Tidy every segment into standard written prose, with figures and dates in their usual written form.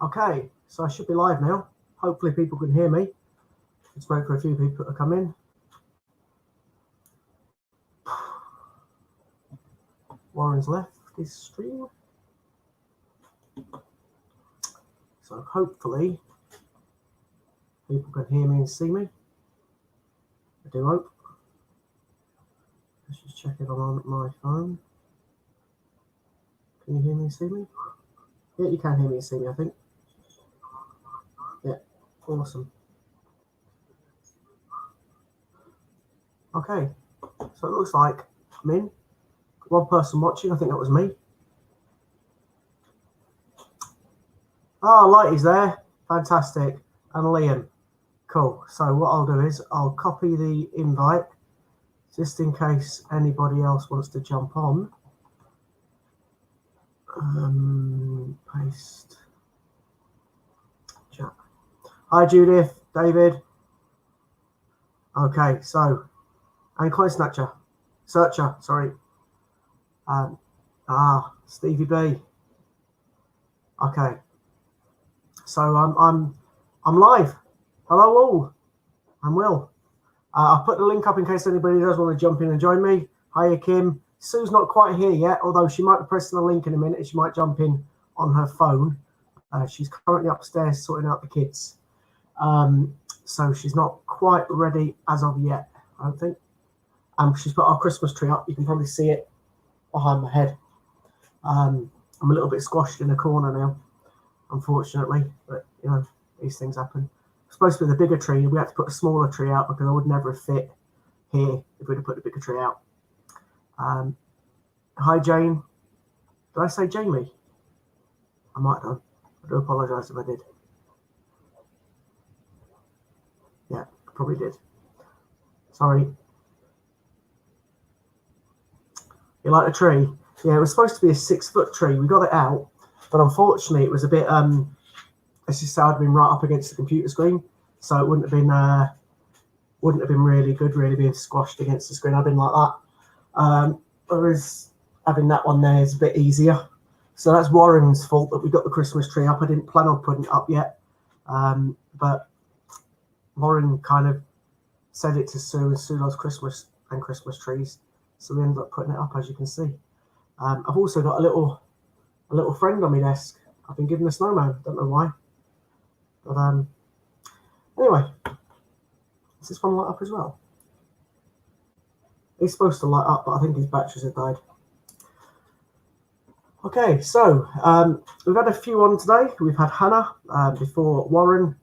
Okay, so I should be live now. Hopefully people can hear me. Let's wait for a few people to come in. Warren's left his stream. So hopefully people can hear me and see me. I do hope. Let's just check it on my phone. Can you hear me and see me? Yeah, you can hear me and see me, I think. Yeah, awesome. Okay, so it looks like I'm in. One person watching, I think that was me. Lighty's there. Fantastic. And Liam. Cool. So what I'll do is I'll copy the invite just in case anybody else wants to jump on. Paste. Chat. Hi, Judith. David. Okay, so and Coin Searcher, sorry. Stevie B. Okay, so I'm live. Hello all. I'm Will. I'll put the link up in case anybody does want to jump in and join me. Hiya, Kim. Sue's not quite here yet, although she might be pressing the link in a minute. She might jump in on her phone. She's currently upstairs sorting out the kids. So she's not quite ready as of yet, I don't think. She's got our Christmas tree up. You can probably see it behind my head. I'm a little bit squashed in a corner now, unfortunately, but you know, these things happen. It's supposed to be the bigger tree. We had to put a smaller tree out because I would never have fit here if we'd have put the bigger tree out. Hi, Jane. Did I say Jamie? I might have. I do apologise if I did. Yeah, I probably did. Sorry. You like the tree? Yeah, it was supposed to be a 6-foot tree. We got it out, but unfortunately it was a bit, it's just how I'd been right up against the computer screen. So it wouldn't have been really good, really being squashed against the screen. I didn't like that. Whereas having that one there is a bit easier. So that's Warren's fault that we got the Christmas tree up. I didn't plan on putting it up yet. But Warren kind of said it to Sue, and Sue loves Christmas and Christmas trees. So we ended up putting it up, as you can see. I've also got a little friend on my desk. I've been given a snowman. Don't know why. But anyway, does this one light up as well? He's supposed to light up, but I think his batteries have died. Okay, so we've had a few on today. We've had Hannah before Warren,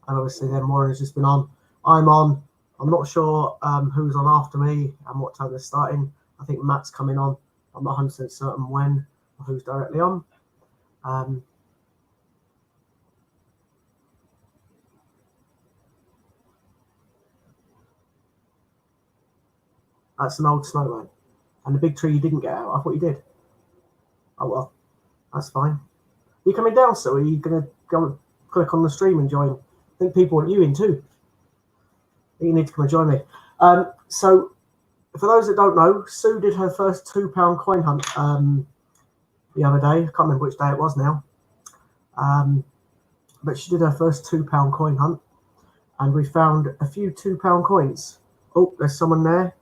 and obviously then Warren's just been on. I'm on. I'm not sure who's on after me and what time they're starting. I think Matt's coming on. I'm not 100% certain when or who's directly on. That's an old snowman. And the big tree you didn't get out. I thought you did. Oh, well, that's fine. You coming down, so are you going to go and click on the stream and join? I think people want you in too. You need to come and join me. So for those that don't know, Sue did her first £2 coin hunt the other day. I can't remember which day it was now. But she did her first £2 coin hunt, and we found a few £2 coins. Oh, there's someone there.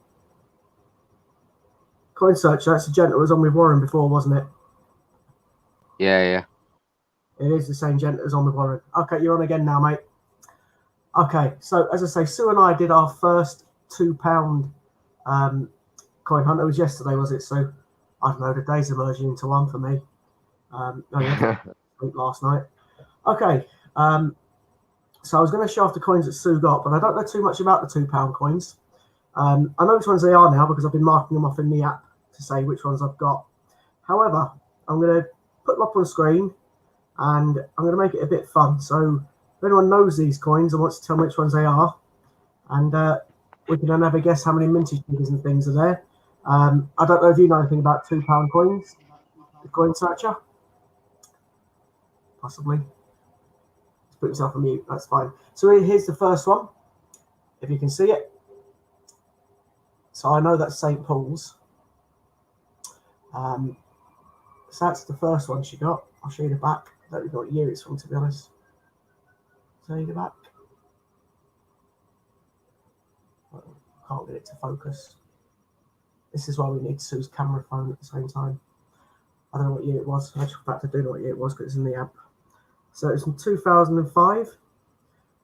Coin Searcher, that's the gent that was on with Warren before, wasn't it? Yeah. It is the same gent as on with Warren. Okay, you're on again now, mate. Okay, so as I say, Sue and I did our first £2 coin hunt. It was yesterday, was it? So I don't know, the days are merging into one for me. Last night. Okay, so I was going to show off the coins that Sue got, but I don't know too much about the £2 coins. I know which ones they are now because I've been marking them off in the app to say which ones I've got. However, I'm going to put them up on screen and I'm going to make it a bit fun. So if anyone knows these coins and wants to tell me which ones they are, and we can then have a guess how many mintage figures and things are there. I don't know if you know anything about £2 coins, the Coin Searcher. Possibly. Just put yourself on mute, that's fine. So here's the first one, if you can see it. So I know that's St. Paul's. So that's the first one she got. I'll show you the back don't really know what year it's from, to be honest. So you go back. Can't get it to focus. This is why we need Sue's camera phone at the same time. I don't know what year it was. I actually forgot to do know what year it was because it's in the app. So it's from 2005.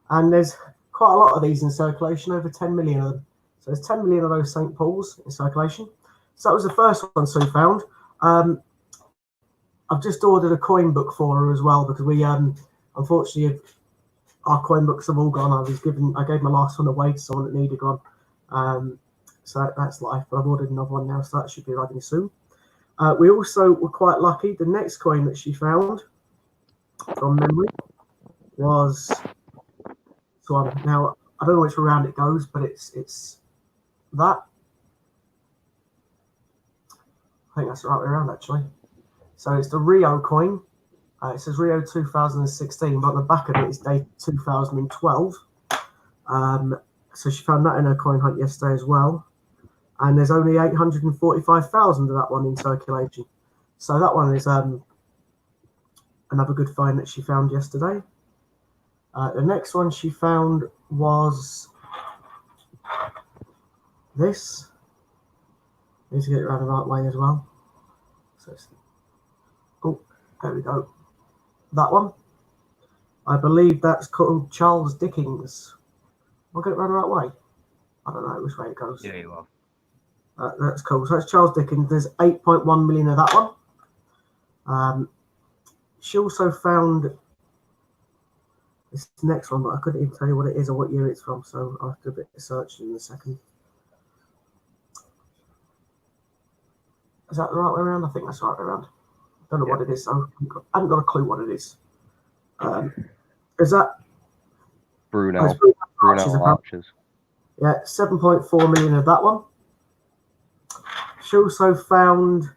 And there's quite a lot of these in circulation, over 10 million of them. So there's 10 million of those St. Paul's in circulation. So that was the first one Sue found. I've just ordered a coin book for her as well because we, unfortunately, our coin books have all gone. I gave my last one away to someone that needed one. So that's life, but I've ordered another one now, so that should be arriving soon. We also were quite lucky. The next coin that she found from memory was this one. Now, I don't know which way around it goes, but it's that. I think that's the right way around, actually. So it's the Rio coin. It says Rio 2016, but on the back of it is dated 2012. So she found that in her coin hunt yesterday as well. And there's only 845,000 of that one in circulation. So that one is another good find that she found yesterday. The next one she found was this. Need to get it around the right way as well. So there we go. That one. I believe that's called Charles Dickens. I'll get it around the right way. I don't know which way it goes. Yeah, you are. That's cool. So that's Charles Dickens. There's 8.1 million of that one. She also found this next one, but I couldn't even tell you what it is or what year it's from. So I'll have to do a bit of searching in a second. Is that the right way around? I think that's the right way around. I don't know what it is. So I haven't got a clue what it is. Is that Brunel Arches? Yeah, 7.4 million of that one. She also found,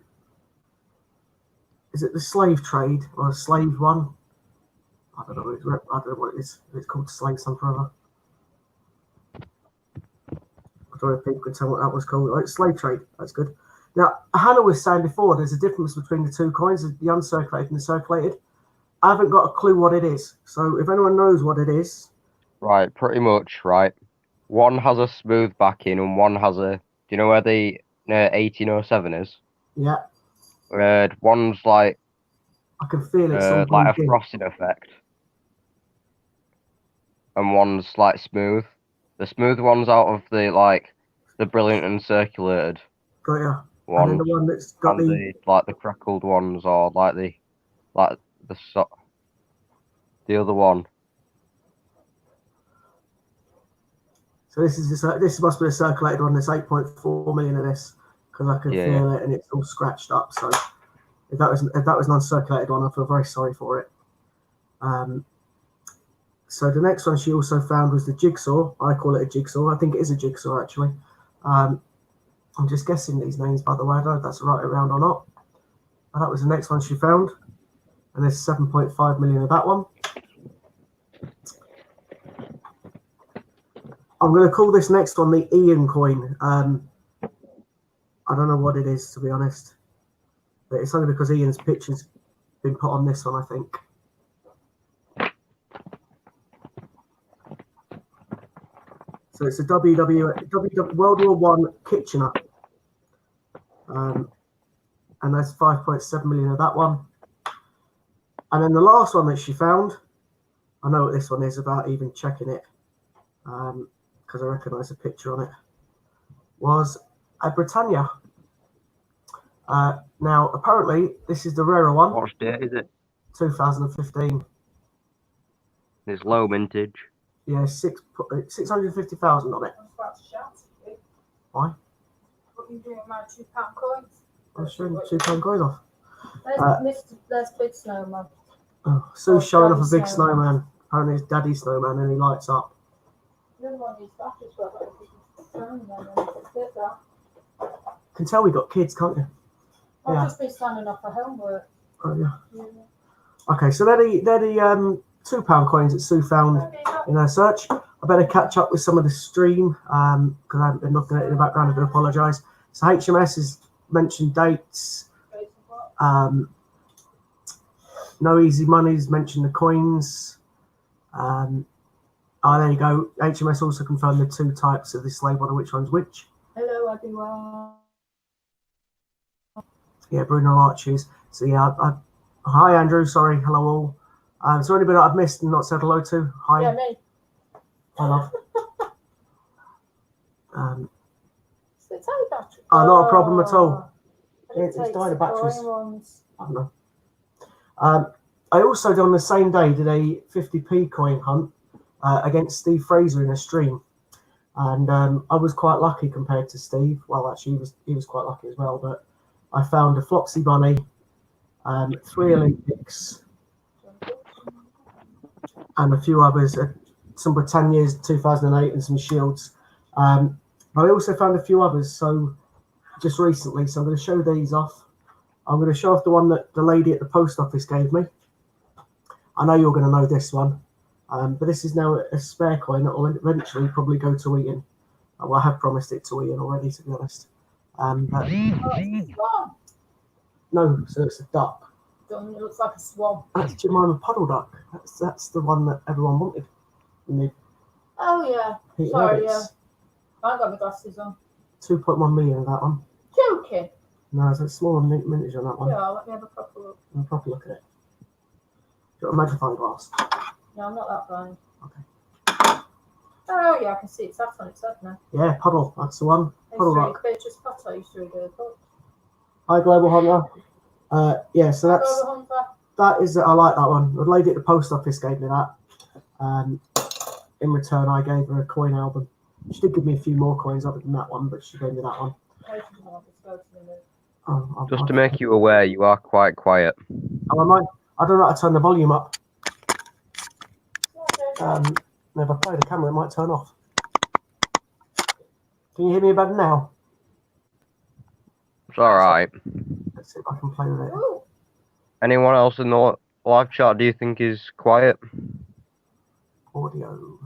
is it the slave trade or a slave one? I don't know. I don't know what it is. It's called slave something or other. I don't know if people could tell what that was called. Right, slave trade. That's good. Now, Hannah was saying before, there's a difference between the two coins, the uncirculated and the circulated. I haven't got a clue what it is. So if anyone knows what it is. Right, pretty much, right. One has a smooth backing and one has a... Do you know where the 1807 is? Yeah. One's like... I can feel it. Like a frosting effect. And one's like smooth. The smooth one's out of the brilliant and circulated. Got ya. One, and then the one that's got the crackled ones, or the other one. So this must be a circulated one. There's 8.4 million of this because I can feel it and it's all scratched up. So if that was an uncirculated one, I feel very sorry for it. So the next one she also found was the jigsaw. I call it a jigsaw. I think it is a jigsaw actually. I'm just guessing these names, by the way. I don't know if that's the right way around or not. But that was the next one she found. And there's 7.5 million of that one. I'm going to call this next one the Ian coin. I don't know what it is, to be honest. But it's only because Ian's picture's been put on this one, I think. So it's a World War I Kitchener. And that's 5.7 million of that one. And then the last one that she found, I know what this one is without even checking it, because I recognise the picture on it, was a Britannia. Now, apparently, this is the rarer one. What date is it? 2015. It's low mintage. Yeah, 650,000 on it. I was about to shout at you. Why? What are you doing with my £2 coins? I'm showing the £2 coin off. There's Big Snowman. Oh, Sue's showing off a big Daddy snowman. Apparently it's Daddy's snowman and he lights up. The other one is batteries, but I Can tell we got kids, can't you? I'll Yeah. just be signing off for homework. Oh, yeah. Yeah. Okay, so they're the £2 coins that Sue found in her search. I better catch up with some of the stream because I haven't been looking at it in the background. I do apologise. So HMS has mentioned dates. No easy monies. Mention the coins. There you go. HMS also confirmed the 2 types of this label and which one's which. Hello, everyone. Yeah, Bruno Arches. So yeah, hi Andrew. Sorry, hello all. Is there anybody I've missed and not said hello to? Hi. Yeah, me. Hi, love. It's the tiny battery. Oh, not a problem at all. I didn't It's take died of the batteries. coin ones. I don't know. I also did on the same day did a 50p coin hunt against Steve Fraser in a stream, and I was quite lucky compared to Steve. Well, actually, he was quite lucky as well. But I found a Flopsy Bunny, 3 Olympics, and a few others. Some Britannias, 2008, and some Shields. I also found a few others. So just recently, so I'm going to show these off. I'm going to show off the one that the lady at the post office gave me. I know you're going to know this one, but this is now a spare coin that will eventually probably go to Ian. Well, I have promised it to Ian already, to be honest. But Swan. no, so it's a duck. It looks like a swan. That's Jemima Puddle Duck. That's the one that everyone wanted. And the Oh, yeah. Pete Sorry, Rabbits. I ain't got my glasses on. 2.1 million of that one. Joking. No, it's a smaller mintage on that one. Yeah, let me have a proper look. I'll proper look at it. Got a magnifying glass. No, I'm not that blind. Okay. Oh, yeah, I can see it's that on its head now. Yeah, Puddle. That's the one. Puddle Duck. Beatrice Potter used to read her book. Hi, Global Hunter. Yeah, so that is. I like that one. The lady at the post office gave me that. In return, I gave her a coin album. She did give me a few more coins other than that one, but she gave me that one. Just to make you aware, you are quite quiet. Oh, I don't know how to turn the volume up. If I play the camera, it might turn off. Can you hear me better now? It's alright. Let's see if I can play with it. Ooh. Anyone else in the live chat do you think is quiet? Audio.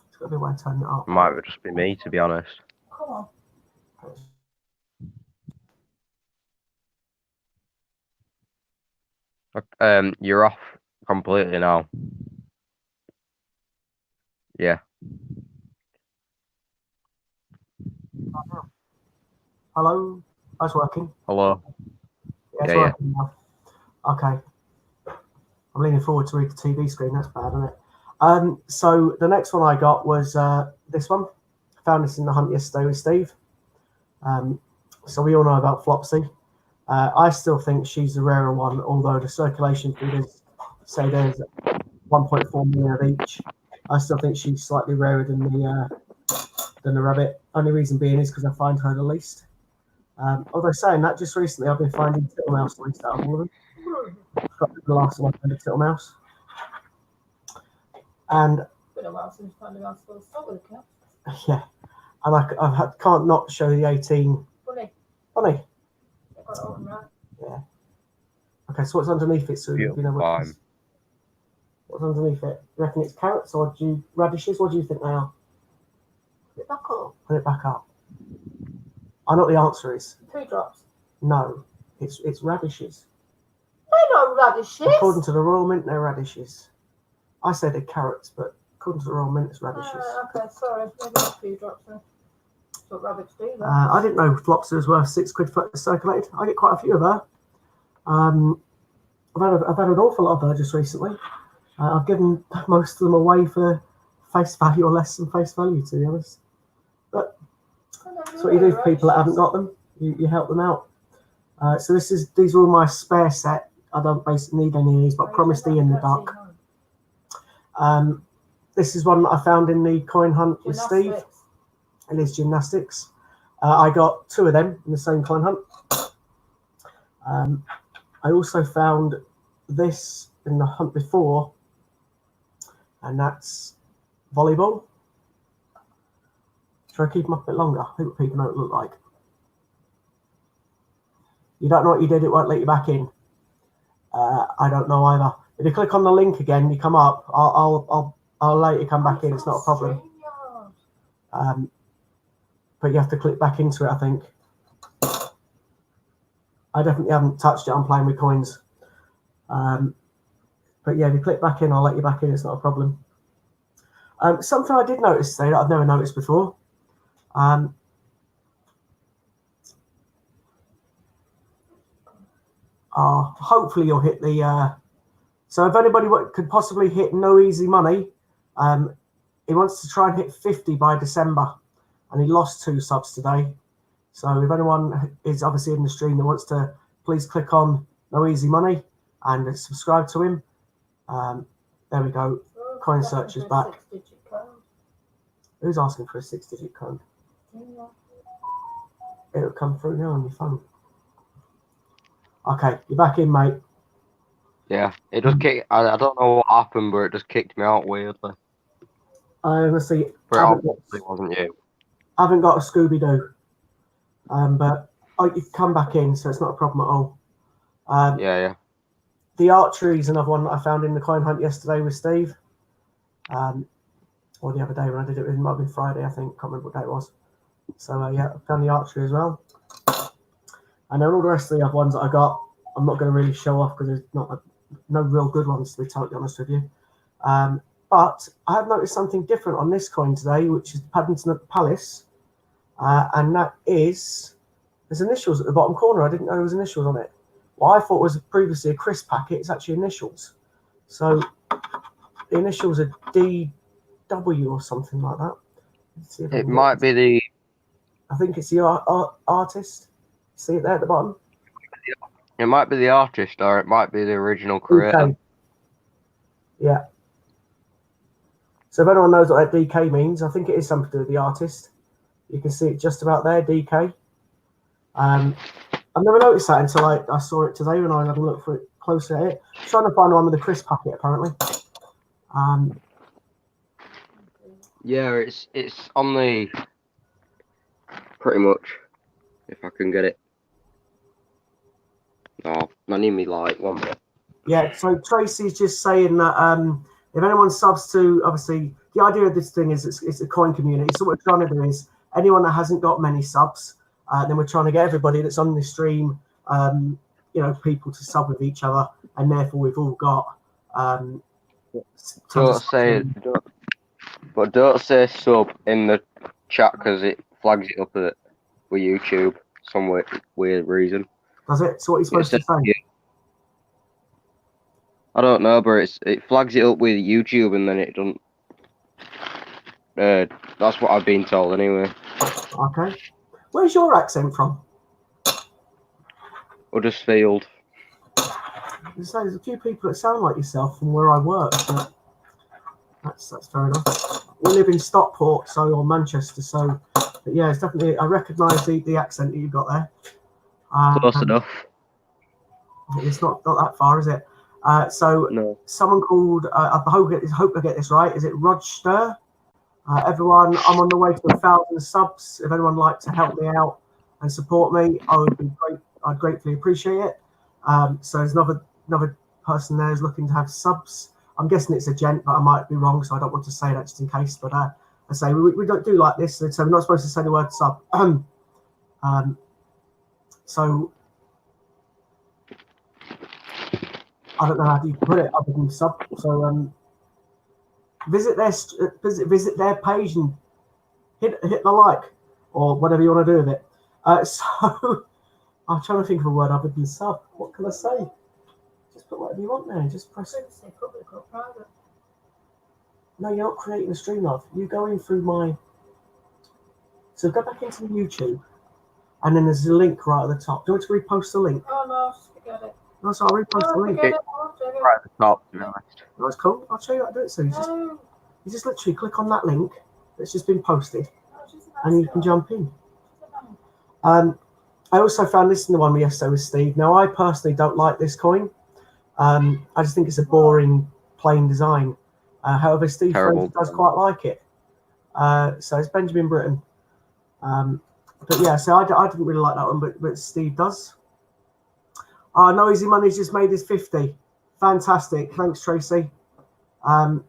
It's got to be a way to turn it up. Might just be me, to be honest. Come on. You're off completely now. Yeah. Hello? That's working. Hello. Yeah, it's Yeah, working now. Okay. I'm leaning forward to read the TV screen. That's bad, isn't it? So the next one I got was this one. Found this in the hunt yesterday with Steve. So we all know about Flopsy. I still think she's the rarer one, although the circulation figures say there's 1.4 million of each. I still think she's slightly rarer than the rabbit. Only reason being is because I find her the least. Although saying that, just recently I've been finding Tittlemaus the least out of all of them. Got the last one I found a Tittlemaus. And Been a while since finding out still start with a cat. yeah, and I can't not show the 18 Funny. bunny. Got it all right. Yeah. Okay, so what's underneath it? So you know what it is. What's underneath it? You reckon it's carrots or radishes? What do you think they are? Put it back up. Put it back up. I know what the answer is. 3 drops. No, it's radishes. They're not radishes. According to the Royal Mint, they're radishes. I said they're carrots, but according to the Royal Mint, it's radishes. Okay, sorry. Maybe a few drops then. That's what rabbits do then. I didn't know Flopsy was worth £6 for circulated. I get quite a few of her. I've had an awful lot of her just recently. I've given most of them away for face value or less than face value, to be honest. But that's what you do for people that haven't got them. You help them out. So these are all my spare set. I don't basically need any of these, but I promised Ian the duck. This is one that I found in the coin hunt with Steve. It is gymnastics. I got 2 of them in the same coin hunt. I also found this in the hunt before, and that's volleyball. Should I keep them up a bit longer? I think people know what it look like. You don't know what you did, it won't let you back in. I don't know either. If you click on the link again, you come up. I'll let you come back in. It's not a problem. But you have to click back into it, I think. I definitely haven't touched it. I'm playing with coins. But yeah, if you click back in, I'll let you back in. It's not a problem. Something I did notice today that I've never noticed before. Hopefully you'll hit the. So if anybody could possibly hit No Easy Money, he wants to try and hit 50 by December, and he lost 2 subs today. So if anyone is obviously in the stream that wants to, please click on No Easy Money and subscribe to him. There we go. Coin search is back. Who's asking for a 6-digit code? It'll come through now on your phone. Okay, you're back in, mate. Yeah, it just kicked. I don't know what happened, but it just kicked me out weirdly. Honestly, But it obviously wasn't you. I haven't got a Scooby Doo, but you can come back in, so it's not a problem at all. Yeah. The archery is another one that I found in the coin hunt yesterday with Steve, or the other day when I did it. It might have been Friday, I think. Can't remember what day it was. So yeah, I found the archery as well. And then all the rest of the other ones that I got, I'm not going to really show off because there's no real good ones, to be totally honest with you. But I have noticed something different on this coin today, which is Paddington Palace, and that is there's initials at the bottom corner. I didn't know there was initials on it. What I thought was previously a crisp packet, it's actually initials. So the initials are DW or something like that. Let's see if I It can might be the. I think it's the artist. See it there at the bottom? It might be the artist, or it might be the original creator. DK. Yeah. So if anyone knows what that DK means, I think it is something to do with the artist. You can see it just about there, DK. I've never noticed that until I saw it today when I had a look for it closer at it. I'm trying to find one with a crisp packet, apparently. Yeah, it's on the. Pretty much, if I can get it. Oh, I need me light. 1 minute. Yeah, so Tracy's just saying that if anyone subs to, obviously, the idea of this thing is it's a coin community. So what we're trying to do is anyone that hasn't got many subs, then we're trying to get everybody that's on the stream, people to sub with each other, and therefore we've all got. Don't say sub in the chat because it flags it up with YouTube some weird reason. Does it? So what are you supposed to say? I don't know, but it flags it up with YouTube and then it doesn't. That's what I've been told anyway. Okay. Where's your accent from? Huddersfield. There's a few people that sound like yourself from where I work, but that's fair enough. We live in Stockport, or Manchester, so but yeah, it's definitely. I recognise the accent that you've got there. Close enough. It's not that far, is it? So no. Someone called. I hope I get this right. Is it Rod Stir? Everyone, I'm on the way to 1,000 subs. If anyone would like to help me out and support me, I'd gratefully appreciate it. So there's another person there who's looking to have subs. I'm guessing it's a gent, but I might be wrong, so I don't want to say that just in case. But I say we don't do like this, so we're not supposed to say the word sub. So I don't know how you put it other than sub. So visit their page and hit the like or whatever you want to do with it. So I'm trying to think of a word other than sub. What can I say? Just put whatever you want there. Just press it. Public or private. No, you're not creating a stream, love. You're going through my. So go back into the YouTube, and then there's a link right at the top. Do you want to repost the link? Oh no, forget it. No, so I'll repost the link. Forget it. I'll do it. Right at the top, to be honest. That's cool. I'll show you how to do it. So you just literally click on that link that's just been posted, and you can jump in. I also found this in the one yesterday with Steve. Now, I personally don't like this coin. I just think it's a boring, plain design. However, Steve does quite like it. So it's Benjamin Britten. But yeah, so I didn't really like that one, but Steve does. No Easy Money's just made his 50. Fantastic. Thanks, Tracy. In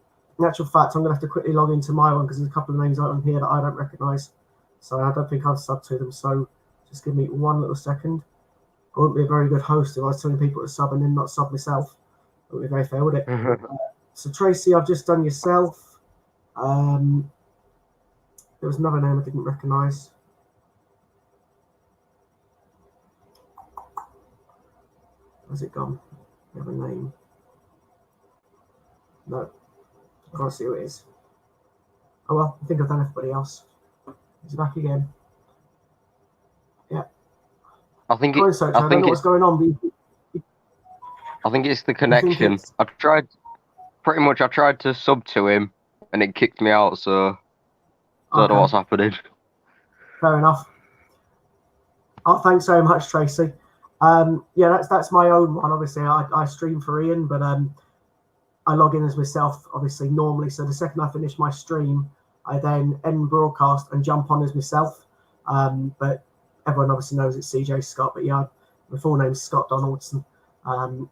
actual fact, I'm going to have to quickly log into my one because there's a couple of names out on here that I don't recognise. So I don't think I've subbed to them. So just give me one little second. I wouldn't be a very good host if I was telling people to sub and then not sub myself. It would be very fair, would it? So Tracy, I've just done yourself. There was another name I didn't recognise. Where's it gone? You have a name? No, I can't see who it is. Oh well, I think I've done everybody else. He's back again. Yeah. I think Coin search, I don't know what's going on. I think it's the connection. I tried to sub to him and it kicked me out, so I don't know what's happening. Fair enough. Oh, thanks very much, Tracy. Yeah, that's my own one. Obviously, I stream for Ian, but I log in as myself, obviously, normally. So the second I finish my stream, I then end broadcast and jump on as myself. But everyone obviously knows it's CJ Scott. But yeah, my full name's Scott Donaldson. And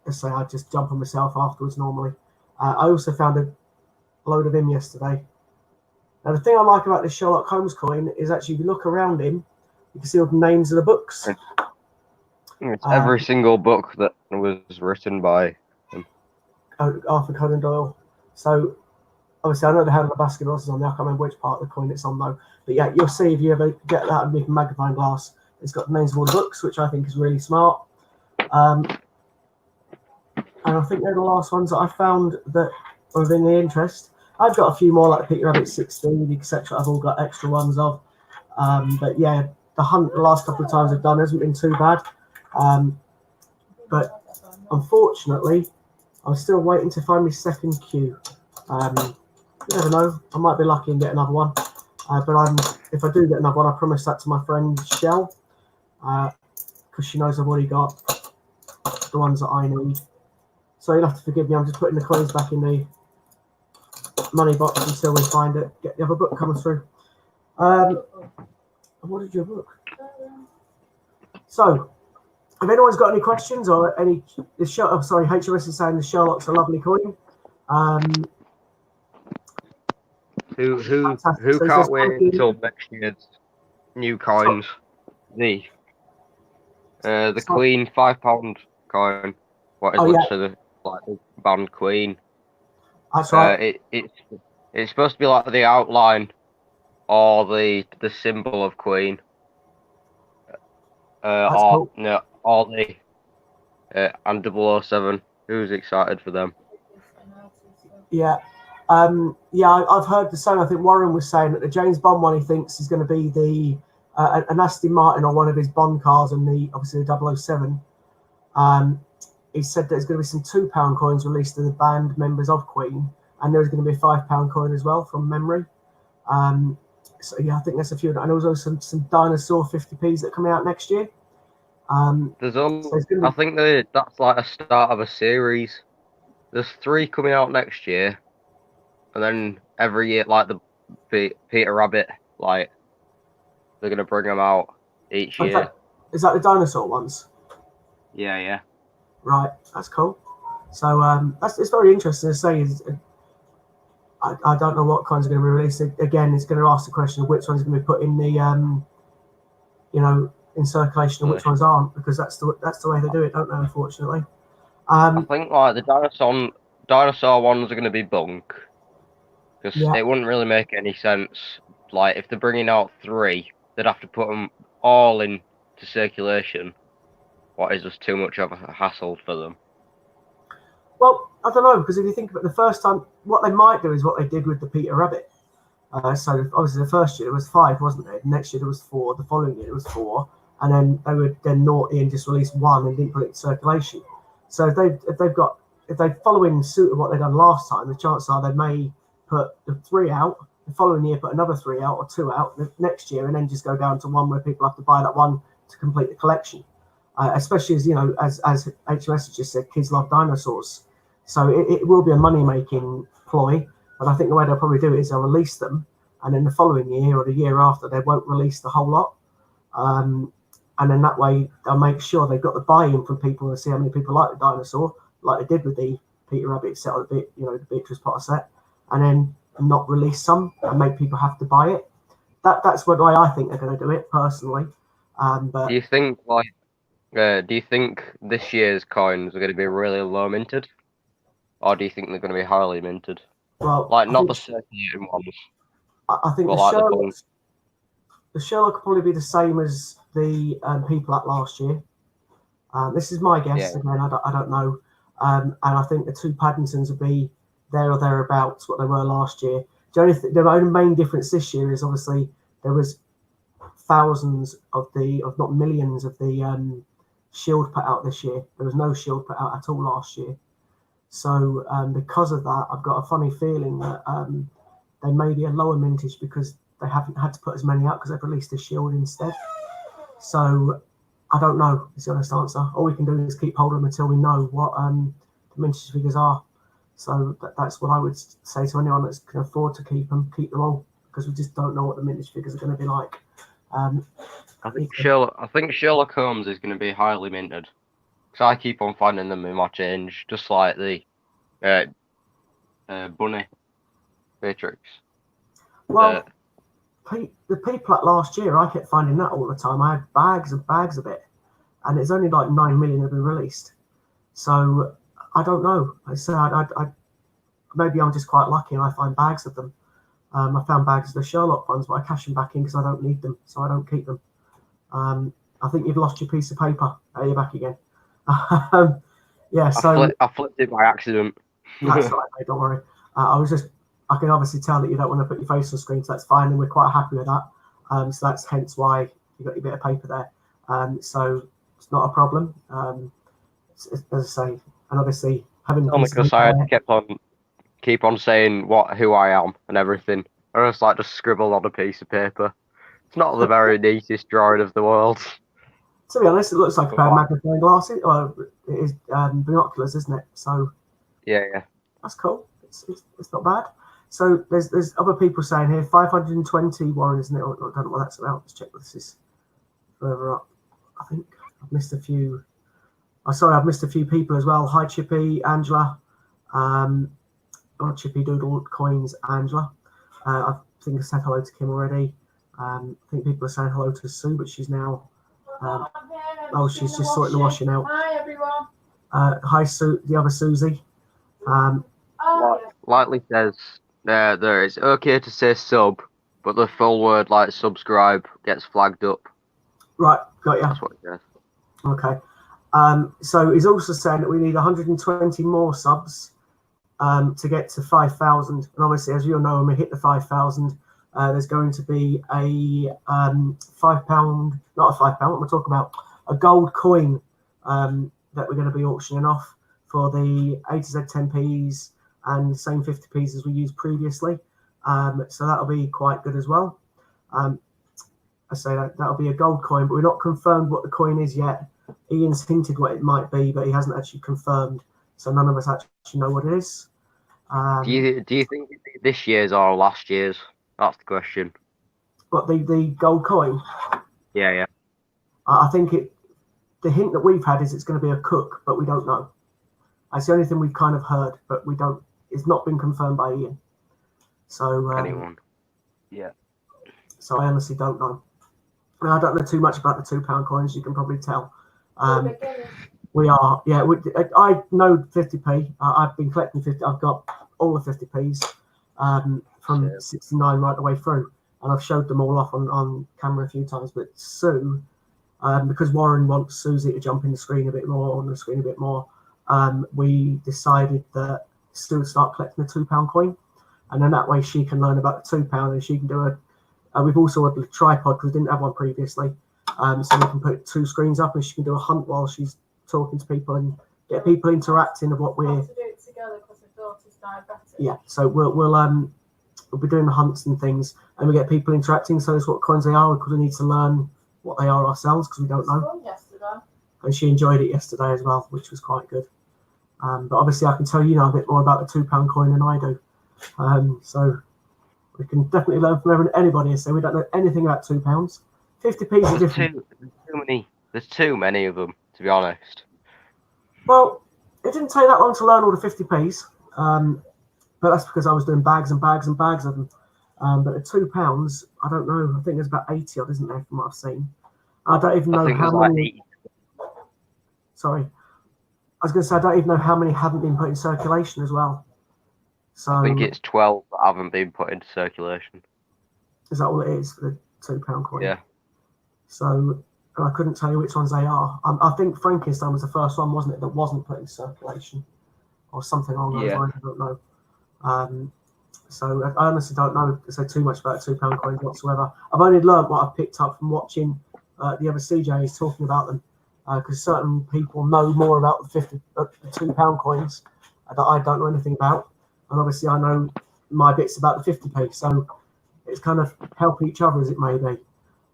let's say I just jump on myself afterwards normally. I also found a load of him yesterday. Now, the thing I like about this Sherlock Holmes coin is actually if you look around him, you can see all the names of the books. It's every single book that was written by Arthur Conan Doyle. So, obviously, I know the Head of the Baskervilles is on there. I can't remember which part of the coin it's on, though. But yeah, you'll see if you ever get that underneath a magnifying glass. It's got the names of all the books, which I think is really smart. And I think they're the last ones that I found that are within the interest. I've got a few more, like Peter Rabbit 16, etc. I've all got extra ones of. But yeah, the hunt the last couple of times I've done hasn't been too bad. But unfortunately, I'm still waiting to find my second queue. You never know. I might be lucky and get another one. But if I do get another one, I promise that to my friend Shell, because she knows I've already got the ones that I need. So you'll have to forgive me. I'm just putting the coins back in the money box until we find it. Get the other book coming through. What did your book? So, if anyone's got any questions or any, HMS is saying the Sherlock's a lovely coin. Who can't wait until next year's new coins? The Queen £5 coin. What is literally the band Queen? That's right. It's supposed to be like the outline or the symbol of Queen. Cool. No, or the and 007. Who's excited for them? Yeah. I've heard the same. I think Warren was saying that the James Bond one he thinks is going to be the an Aston Martin on one of his Bond cars, and obviously the 007. He said that there's going to be some £2 coins released to the band members of Queen, and there's going to be a £5 coin as well from memory. So yeah, I think there's a few, and also some dinosaur 50p's that are coming out next year. I think that's like a start of a series. There's 3 coming out next year, and then every year, like the Peter Rabbit, like they're gonna bring them out each year. Is that the dinosaur ones? Yeah. Right, that's cool. So it's very interesting to say. I don't know what kinds are going to be released. Again, it's going to ask the question of which one's going to be put in the in circulation and which ones aren't, because that's the way they do it, don't they? Unfortunately. I think like the dinosaur ones are going to be bunk, because it wouldn't really make any sense. Like if they're bringing out 3, they'd have to put them all into circulation. What is just too much of a hassle for them? Well, I don't know, because if you think about the first time, what they might do is what they did with the Peter Rabbit. So obviously the first year it was 5, wasn't it? The next year it was 4. The following year it was 4, and then they would then naughty and just release 1 and didn't put it in circulation. So if they follow in suit of what they've done last time, the chances are they may put the 3 out. The following year put another 3 out or 2 out the next year, and then just go down to 1 where people have to buy that one to complete the collection. Especially as as HMS has just said, kids love dinosaurs. So it will be a money-making ploy, but I think the way they'll probably do it is they'll release them, and then the following year or the year after, they won't release the whole lot. And then that way, they'll make sure they've got the buy-in from people and see how many people like the dinosaur, like they did with the Peter Rabbit set or the Beatrice Potter set, and then not release some and make people have to buy it. That's what way I think they're going to do it, personally. But Do you think do you think this year's coins are going to be really low minted, or do you think they're going to be highly minted? well, Like I not think, the circulating ones, I think but the like the Sherlock, bunk. the Sherlock will probably be the same as the people at last year. This is my guess. Yeah. Again, I don't know. And I think the two Paddingtons will be there or thereabouts what they were last year. The only main difference this year is obviously there was thousands of not millions of the shield put out this year. There was no shield put out at all last year. So because of that, I've got a funny feeling that they may be a lower mintage because they haven't had to put as many out because they've released a shield instead. So I don't know is the honest answer. All we can do is keep holding them until we know what the mintage figures are. So that's what I would say to anyone that can afford to keep them all, because we just don't know what the mintage figures are going to be like. I think Sherlock Holmes is going to be highly minted, because I keep on finding them in my change, just like the Bunny Matrix. Well, the people at last year, I kept finding that all the time. I had bags and bags of it, and it's only like 9 million have been released. So I don't know. I say I maybe I'm just quite lucky and I find bags of them. I found bags of the Sherlock ones, but I cash them back in because I don't need them, so I don't keep them. I think you've lost your piece of paper. You're back again. Yeah, so I flipped it by accident. that's right, mate, don't worry. I can obviously tell that you don't want to put your face on screen, so that's fine, and we're quite happy with that. So that's hence why you got your bit of paper there. So it's not a problem. As I say, and obviously having Only because I keep on saying who I am and everything. I just scribble on a piece of paper. It's not the very neatest drawing of the world. To be honest, it looks like a pair of magnifying glasses. Well, it is binoculars, isn't it? So yeah, that's cool. It's not bad. So there's other people saying here 520 Warren, isn't it? I don't know what that's about. Let's check what this is. Further up, I think I've missed a few. I've missed a few people as well. Hi Chippy, Angela, Chippy Doodle Coins, Angela. I think I said hello to Kim already. I think people are saying hello to Sue, but she's now. She's just sorting the washing out. Hi everyone. Hi Sue, the other Susie. Lightly says there it's okay to say sub, but the full word like subscribe gets flagged up. Right, got you. That's what it says. Okay. So he's also saying that we need 120 more subs to get to 5,000. And obviously, as you all know, when we hit the 5,000, there's going to be a £5, not a £5, what am I talking about? A gold coin that we're going to be auctioning off for the A to Z 10p's and the same 50p's as we used previously. So that'll be quite good as well. I say that'll be a gold coin, but we're not confirmed what the coin is yet. Ian's hinted what it might be, but he hasn't actually confirmed, so none of us actually know what it is. Do you think it'd be this year's or last year's? That's the question. But the gold coin? Yeah. I think the hint that we've had is it's going to be a cook, but we don't know. That's the only thing we've kind of heard, but we don't. It's not been confirmed by Ian. So anyone? Yeah. So I honestly don't know. And I don't know too much about the £2 coins. You can probably tell. We are, yeah. I know 50p. I've been collecting 50. I've got all the 50p's from 69 right the way through, and I've showed them all off on camera a few times. But Sue, because Warren wants Susie to jump in the screen a bit more, on the screen a bit more, we decided that Sue would start collecting the £2 coin, and then that way she can learn about the £2 and she can do it. We've also had a tripod because we didn't have one previously, so we can put 2 screens up and she can do a hunt while she's talking to people and get people interacting of what we're. To do it together because my daughter's diabetic. Yeah, so we'll be doing the hunts and things, and we get people interacting. So that's what coins they are, because we need to learn what they are ourselves because we don't know. Yesterday. And she enjoyed it yesterday as well, which was quite good. But obviously, I can tell you now a bit more about the £2 coin than I do. So we can definitely learn from anybody. So we don't know anything about £2. 50p's are different. There's too many of them, to be honest. Well, it didn't take that long to learn all the 50p's, but that's because I was doing bags and bags and bags of them. But the £2, I don't know. I think there's about 80 odd, isn't there, from what I've seen. I don't even I know think how there's like many. 80. Sorry, I was going to say I don't even know how many haven't been put in circulation as well. So I think it's 12 that haven't been put into circulation. is that all it is for the £2 coin? Yeah. So I couldn't tell you which ones they are. I think Frankenstein was the first one, wasn't it, that wasn't put in circulation, or something along those Yeah. lines. I don't know. So I honestly don't know too much about £2 coins whatsoever. I've only learned what I've picked up from watching the other CJs talking about them, because certain people know more about the £2 coins that I don't know anything about, and obviously I know my bits about the 50p. So it's kind of help each other as it may be.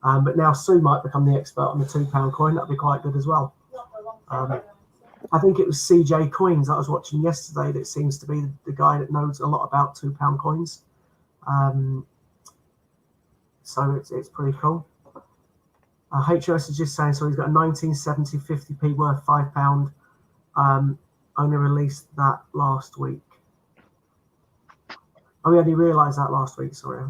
But now Sue might become the expert on the £2 coin. That'd be quite good as well. I think it was CJ Coins that I was watching yesterday that seems to be the guy that knows a lot about £2 coins. So it's pretty cool. HOS is just saying, so he's got a 1970 50p worth £5. Only released that last week. Oh, we only realised that last week, sorry.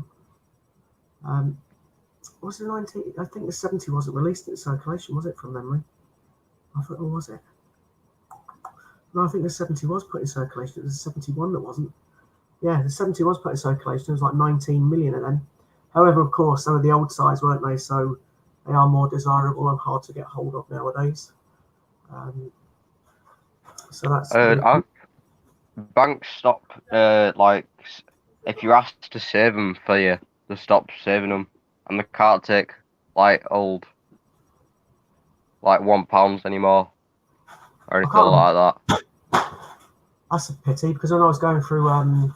Was it 19? I think the 70 wasn't released in circulation, was it, from memory? I thought, or was it? No, I think the 70 was put in circulation. It was the 71 that wasn't. Yeah, the 70 was put in circulation. It was like 19 million of them. However, of course, they were the old size, weren't they? So they are more desirable and hard to get hold of nowadays. So that's. Banks stop, like, if you ask to save them for you, they stop saving them. And they can't take, like, old, like, £1 anymore. Or anything like that. That's a pity, because when I was going through, a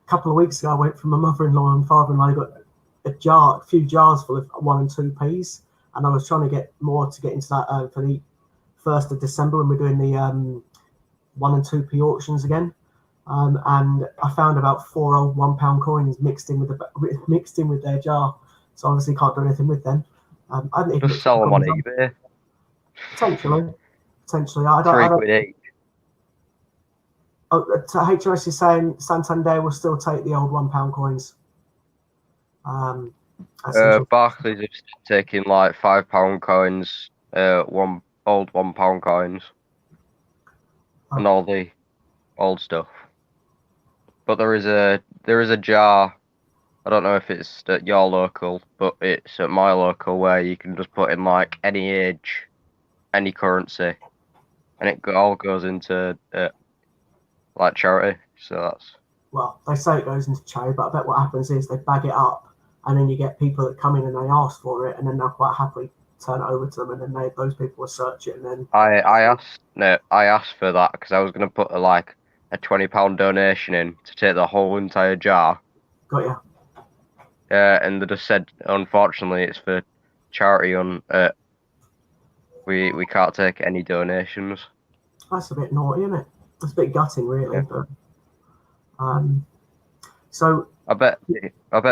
couple of weeks ago, I went from my mother-in-law and father-in-law, I got a few jars full of 1 and 2p's, and I was trying to get more to get into that for the 1st of December when we're doing the 1 and 2p auctions again. And I found about 4 old £1 coins mixed in with their jar. So obviously can't do anything with them. I didn't even just sell them on eBay. Potentially. I don't. £3 each. HOS is saying Santander will still take the old £1 coins. Barclays is taking like £5 coins, old £1 coins, and all the old stuff. But there is a jar. I don't know if it's at your local, but it's at my local where you can just put in like any age, any currency, and it all goes into like charity. So that's. Well, they say it goes into charity, but I bet what happens is they bag it up, and then you get people that come in and they ask for it, and then they'll quite happily turn it over to them, and then those people will search it, and then. I asked for that because I was going to put a £20 donation in to take the whole entire jar. Got ya. And they just said, unfortunately, it's for charity. We can't take any donations. That's a bit naughty, isn't it? It's a bit gutting, really. Yeah. But so I bet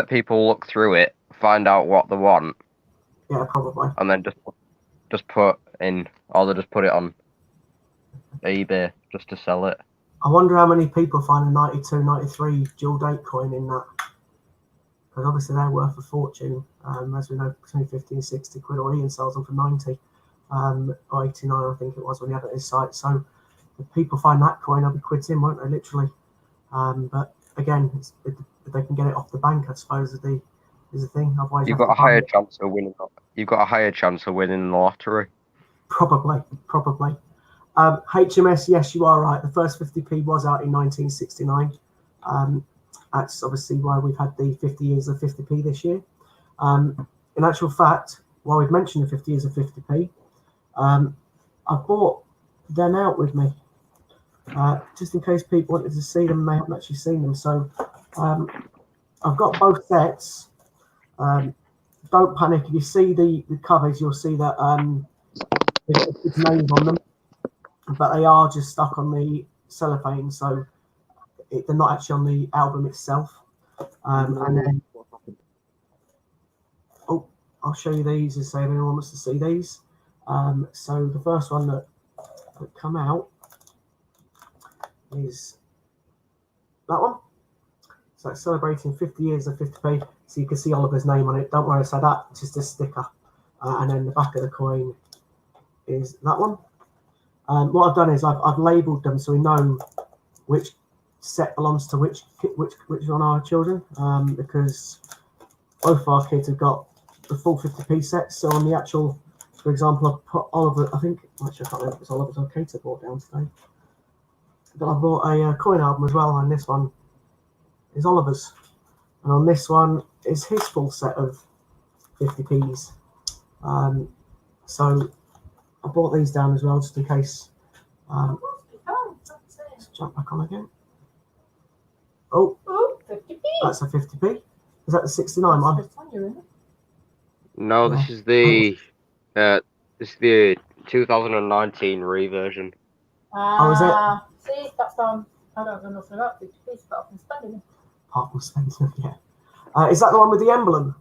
people look through it, find out what they want. Yeah, probably. And then just put in, or they just put it on eBay just to sell it. I wonder how many people find a 92, 93 dual date coin in that. Because obviously they're worth a fortune. As we know, between 50 and 60 quid, or Ian sells them for 90 or 89, I think it was, when he had it at his site. So if people find that coin, they'll be quids in, won't they, literally? But again, if they can get it off the bank, I suppose, is the thing. Otherwise, You've got a higher chance of winning. You've got a higher chance of winning the lottery. Probably. HMS, yes, you are right. The first 50p was out in 1969. That's obviously why we've had the 50 years of 50p this year. In actual fact, while we've mentioned the 50 years of 50p, I bought them out with me, just in case people wanted to see them and they haven't actually seen them. So I've got both sets. Don't panic. If you see the covers, you'll see that it's names on them, but they are just stuck on the cellophane, so they're not actually on the album itself. And then, I'll show you these and say if anyone wants to see these. So the first one that come out is that one. So it's celebrating 50 years of 50p. So you can see Oliver's name on it. Don't worry, so that's just a sticker. and then the back of the coin is that one. What I've done is I've labelled them so we know which set belongs to which one our children, because both our kids have got the full 50p sets. So on the actual, for example, I've put Oliver. I think actually I can't remember if it's Oliver's or Kate I bought down today. But I bought a coin album as well, and this one is Oliver's, and on this one is his full set of 50p's. So I bought these down as well just in case. Let's jump back on again. Oh, 50p. that's a 50p. Is that the 69 one? No, Yeah. this is the 2019 reversion. Oh, is it? See, that's I don't know nothing about 50p, but I've been spending it. Apart from Spencer, yeah. Is that the one with the emblem?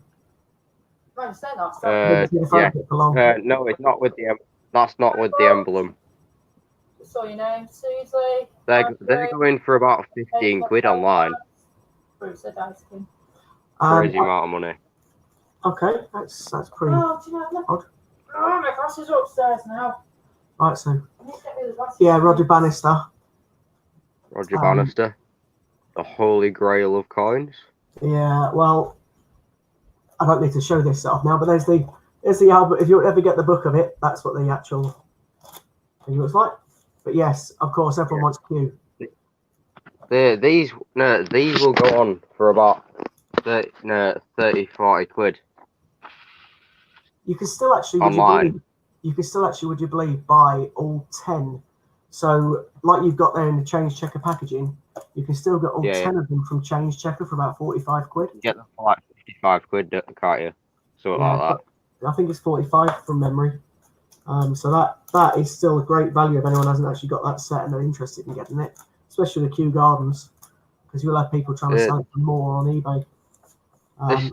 Right, say that. Yeah. No, it's not with the that's not with the emblem. So your name, Susie. They're going for about 15 quid online. Bruce, a dice king. Crazy amount of money. Okay, that's pretty Oh, do you know odd. Oh, my glasses are upstairs now. Right, so I need to get rid of the glasses. yeah, Roger Bannister. Roger Bannister, the holy grail of coins. Yeah, well, I don't need to show this off now, but there's the album. If you ever get the book of it, that's what the actual thing looks like. But yes, of course, everyone wants Q. These will go on for about 30, 40 quid. You can still actually, online. Would you believe, buy all 10. So, like you've got there in the Change Checker packaging, you can still get all 10 of them from Change Checker for about 45 quid. You get them for like 55 quid, can't you? Something like that. I think it's 45 from memory. So that is still a great value if anyone hasn't actually got that set and they're interested in getting it, especially the Kew Gardens, because you'll have people trying to sell it for more on eBay.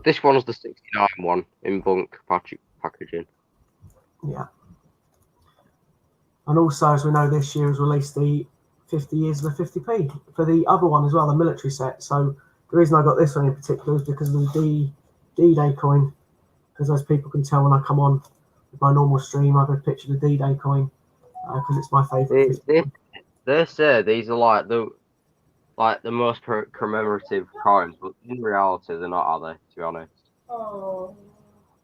This one's the 69 one in bunk packaging. Yeah. And also, as we know, this year has released the 50 years of the 50p for the other one as well, the military set. So the reason I got this one in particular is because of the D-Day coin, because as people can tell when I come on with my normal stream, I've got a picture of the D-Day coin because it's my favourite. They say these are like the most commemorative coins, but in reality they're not, are they? To be honest. Oh.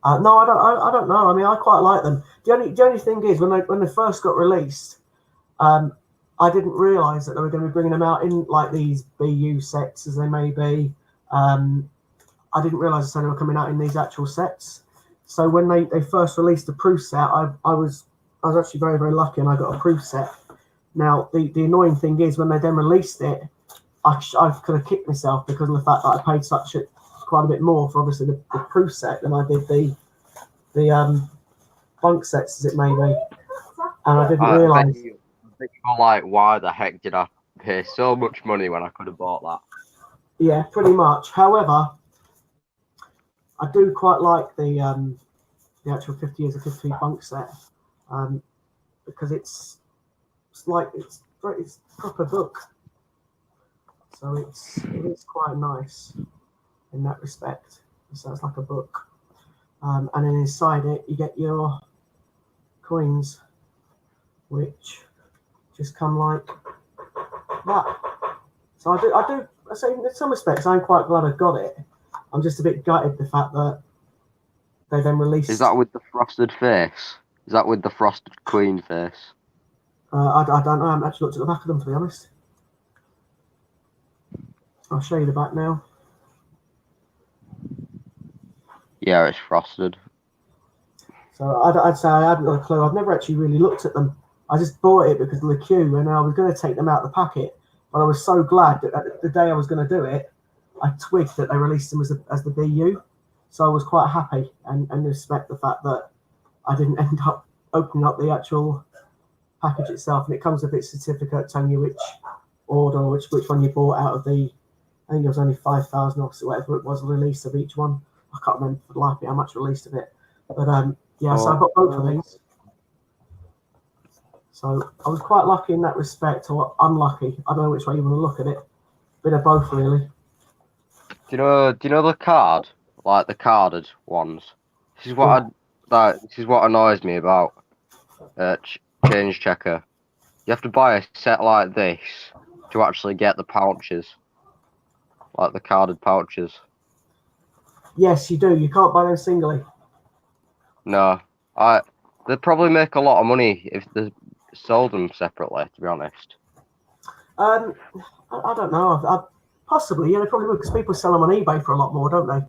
No, I don't know. I mean, I quite like them. The only thing is, when they first got released, I didn't realise that they were going to be bringing them out in like these BU sets, as they may be. I didn't realise that they were coming out in these actual sets. So when they first released the proof set, I was actually very, very lucky, and I got a proof set. Now the annoying thing is, when they then released it, I could have kicked myself because of the fact that I paid quite a bit more for obviously the proof set than I did the bunk sets, as it may be, and I didn't realise. I think you're like, why the heck did I pay so much money when I could have bought that? Yeah, pretty much. However, I do quite like the actual 50 years of 50 bunk set, because it's proper book, so it is quite nice in that respect. So it's like a book, and then inside it you get your coins, which just come like that. So I do. I say in some respects I'm quite glad I got it. I'm just a bit gutted the fact that they then released. Is that with the frosted face? Is that with the frosted queen face? I don't know. I haven't actually looked at the back of them, to be honest. I'll show you the back now. Yeah, it's frosted. So I'd say I hadn't got a clue. I've never actually really looked at them. I just bought it because of the queue, and I was going to take them out of the packet. But I was so glad that the day I was going to do it, I twigged that they released them as the BU. So I was quite happy and respect the fact that I didn't end up opening up the actual package itself. And it comes with its certificate telling you which order or which one you bought out of the, I think it was only 5,000 or whatever it was, the release of each one. I can't remember for the life of me how much released of it. But yeah, so I got both of these. So I was quite lucky in that respect, or unlucky. I don't know which way you want to look at it. Bit of both, really. Do you know the card? Like the carded ones? This is what this is what annoys me about Change Checker. You have to buy a set like this to actually get the pouches, like the carded pouches. Yes, you do. You can't buy them singly. No, they probably make a lot of money if they sold them separately. To be honest. I don't know. Possibly, yeah, they probably would, because people sell them on eBay for a lot more, don't they?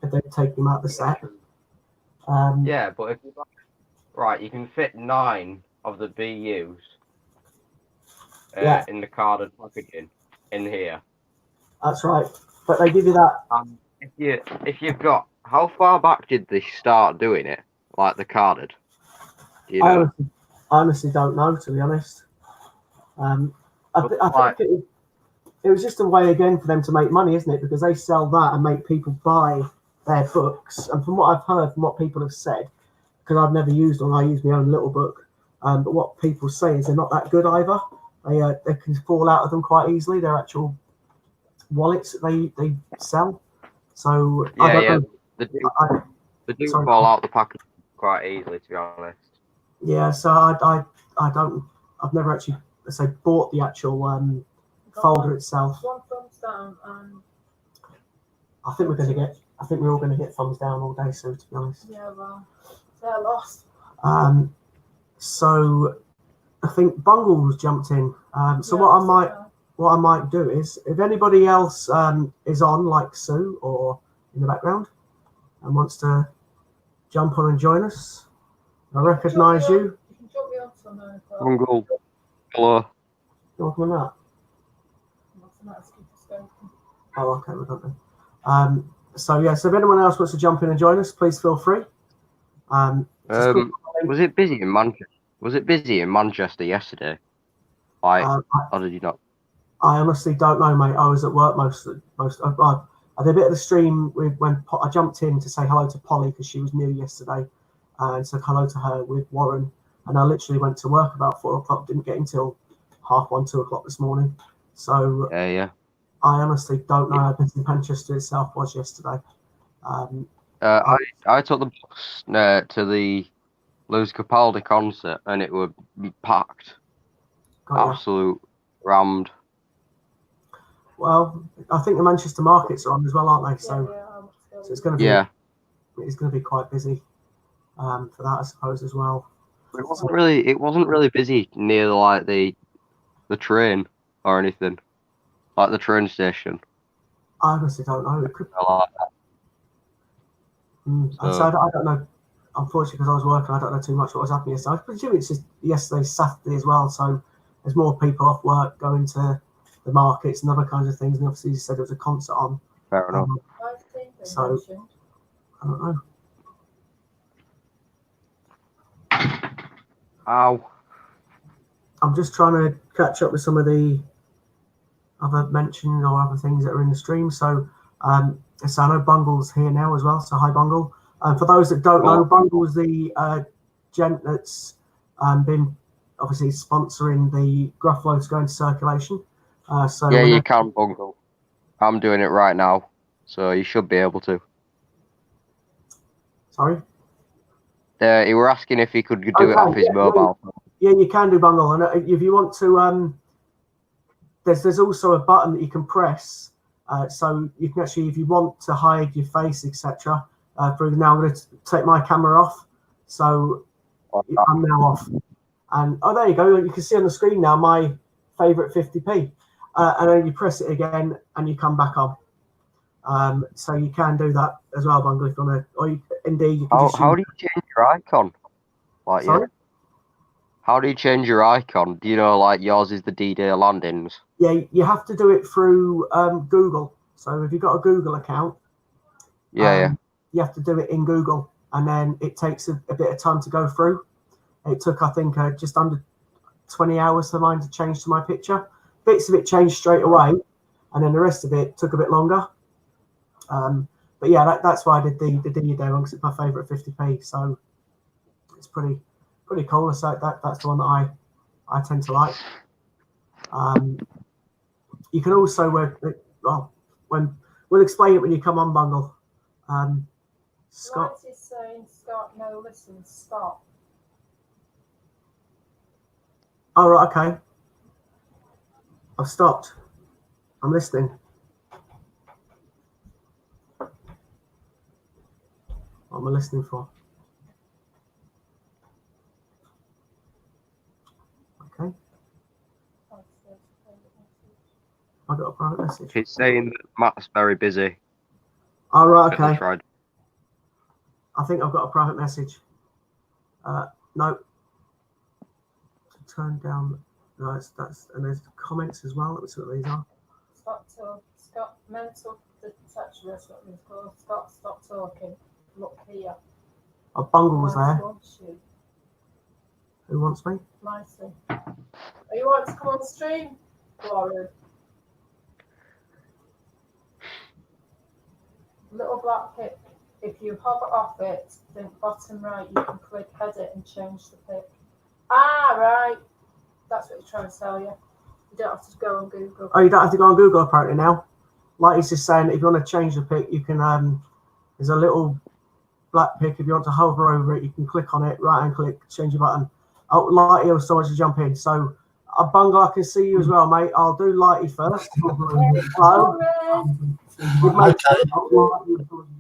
If they take them out the set. Yeah, but if you right, you can fit 9 of the BUs Yeah. in the carded packaging in here. That's right. But they give you that. If you've got, how far back did they start doing it? Like the carded? Do you know? I honestly don't know, to be honest. I think it was just a way again for them to make money, isn't it? Because they sell that and make people buy their books. And from what I've heard, from what people have said, because I've never used one, I use my own little book. But what people say is they're not that good either. They can fall out of them quite easily. They're actual wallets that they sell. So Yeah, I don't know. They do fall out the package quite easily, to be honest. Yeah, so I don't. I've never actually bought the actual folder itself. One thumbs down and I think we're all gonna get thumbs down all day, so to be honest. yeah, well, they're lost. So I think Bungles jumped in. So Yeah, what I might do is, if anybody else is on, like Sue or in the background, and wants to jump on and join us, I recognise you. You can jump me on somewhere. Bungle. Hello. You're welcome on that. Oh, okay, we don't know. So yeah, so if anyone else wants to jump in and join us, please feel free. Was it busy in Manchester? Was it busy in Manchester yesterday? Or did you not? I honestly don't know, mate. I was at work most. I did a bit of the stream when I jumped in to say hello to Polly because she was new yesterday, and said hello to her with Warren. And I literally went to work about 4 o'clock. Didn't get until 1:30, 2 o'clock this morning. So Yeah. I honestly don't know how busy Manchester itself was yesterday. I took the bus to the Lewis Capaldi concert and it would be packed. Absolute rammed. Well, I think the Manchester markets are on as well, aren't they? So it's going to be it's going to be quite busy for that, I suppose, as well. It wasn't really busy near the train or anything, like the train station. I honestly don't know. It could. So I don't know. Unfortunately, because I was working, I don't know too much what was happening yesterday. I presume it's just yesterday's Saturday as well, so there's more people off work going to the markets and other kinds of things. And obviously, you said there was a concert on. Fair enough. So I don't know. Ow. I'm just trying to catch up with some of the other mentioned or other things that are in the stream. So I know Bungle's here now as well. So hi, Bungle. For those that don't know, Bungle's the gent that's been obviously sponsoring the Gruffalo to go into circulation. So yeah, you can, Bungle. I'm doing it right now, so you should be able to. Sorry? You were asking if he could do it off his mobile. Yeah, you can do, Bungle. And if you want to, there's also a button that you can press. So you can actually, if you want to hide your face, etc. Now I'm going to take my camera off. So I'm now off. And there you go. You can see on the screen now my favourite 50p. And then you press it again and you come back on. So you can do that as well, Bungle, if you want to. Or you can how do you change your icon? Sorry? How do you change your icon? Do you know, like, yours is the D-Day landings? Yeah, you have to do it through Google. So if you've got a Google account, you have to do it in Google. And then it takes a bit of time to go through. It took, I think, just under 20 hours for mine to change to my picture. Bits of it changed straight away. And then the rest of it took a bit longer. But yeah, that's why I did the D-Day one, because it's my favourite 50p. So it's pretty cool. So that's the one that I tend to like. You can also we'll explain it when you come on, Bungle. Scott. Light is saying, Scott, no, listen, stop. Oh, right, okay. I've stopped. I'm listening. What am I listening for? Okay. I got a private message. He's saying that Matt's very busy. Oh, right, That they okay. tried. I think I've got a private message. No. To turn down. No, that's and there's comments as well. Let me see what these are. Scott, mental detachment, that's what it's called. Scott, stop talking. Look here. Oh, Bungle was there. Wants you. Who wants me? Nicely. Are you want to come on stream, Warren? Little black pic. If you hover off it, then bottom right, you can click edit and change the pic. Ah, right. That's what you're trying to tell you. You don't have to go on Google. Oh, you don't have to go on Google apparently now. Like he's just saying, if you want to change the pic, you can. There's a little black pic. If you want to hover over it, you can click on it, right hand click, change your button. Oh, Lighty was so much to jump in. So, Bungle, I can see you as well, mate. I'll do Lighty first. Hello. Okay.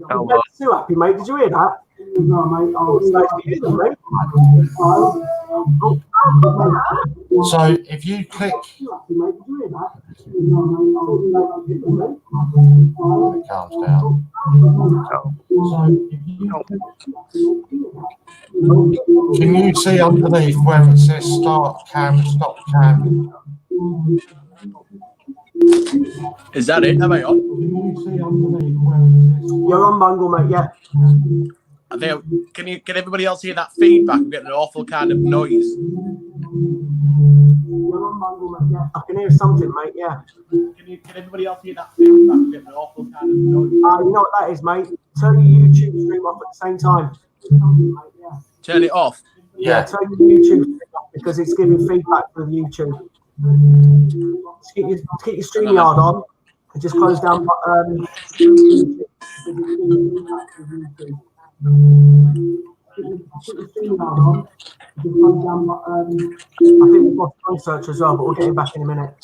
You're too happy, mate. Did you hear that? No, mate. So if you click, it calms down. So if you can you see underneath where it says start cam, stop cam? Is that it? Am I on? You're on, Bungle, mate. Yeah. I think. Can everybody else hear that feedback? I'm getting an awful kind of noise. You're on, Bungle, mate. Yeah. I can hear something, mate. Yeah. Can everybody else hear that feedback? I'm getting an awful kind of noise. You know what that is, mate. Turn your YouTube stream off at the same time. Turn it off. Yeah. Turn your YouTube stream off because it's giving feedback for the YouTube. Just keep your StreamYard on and just close down. I think we've got phone search as well, but we'll get it back in a minute.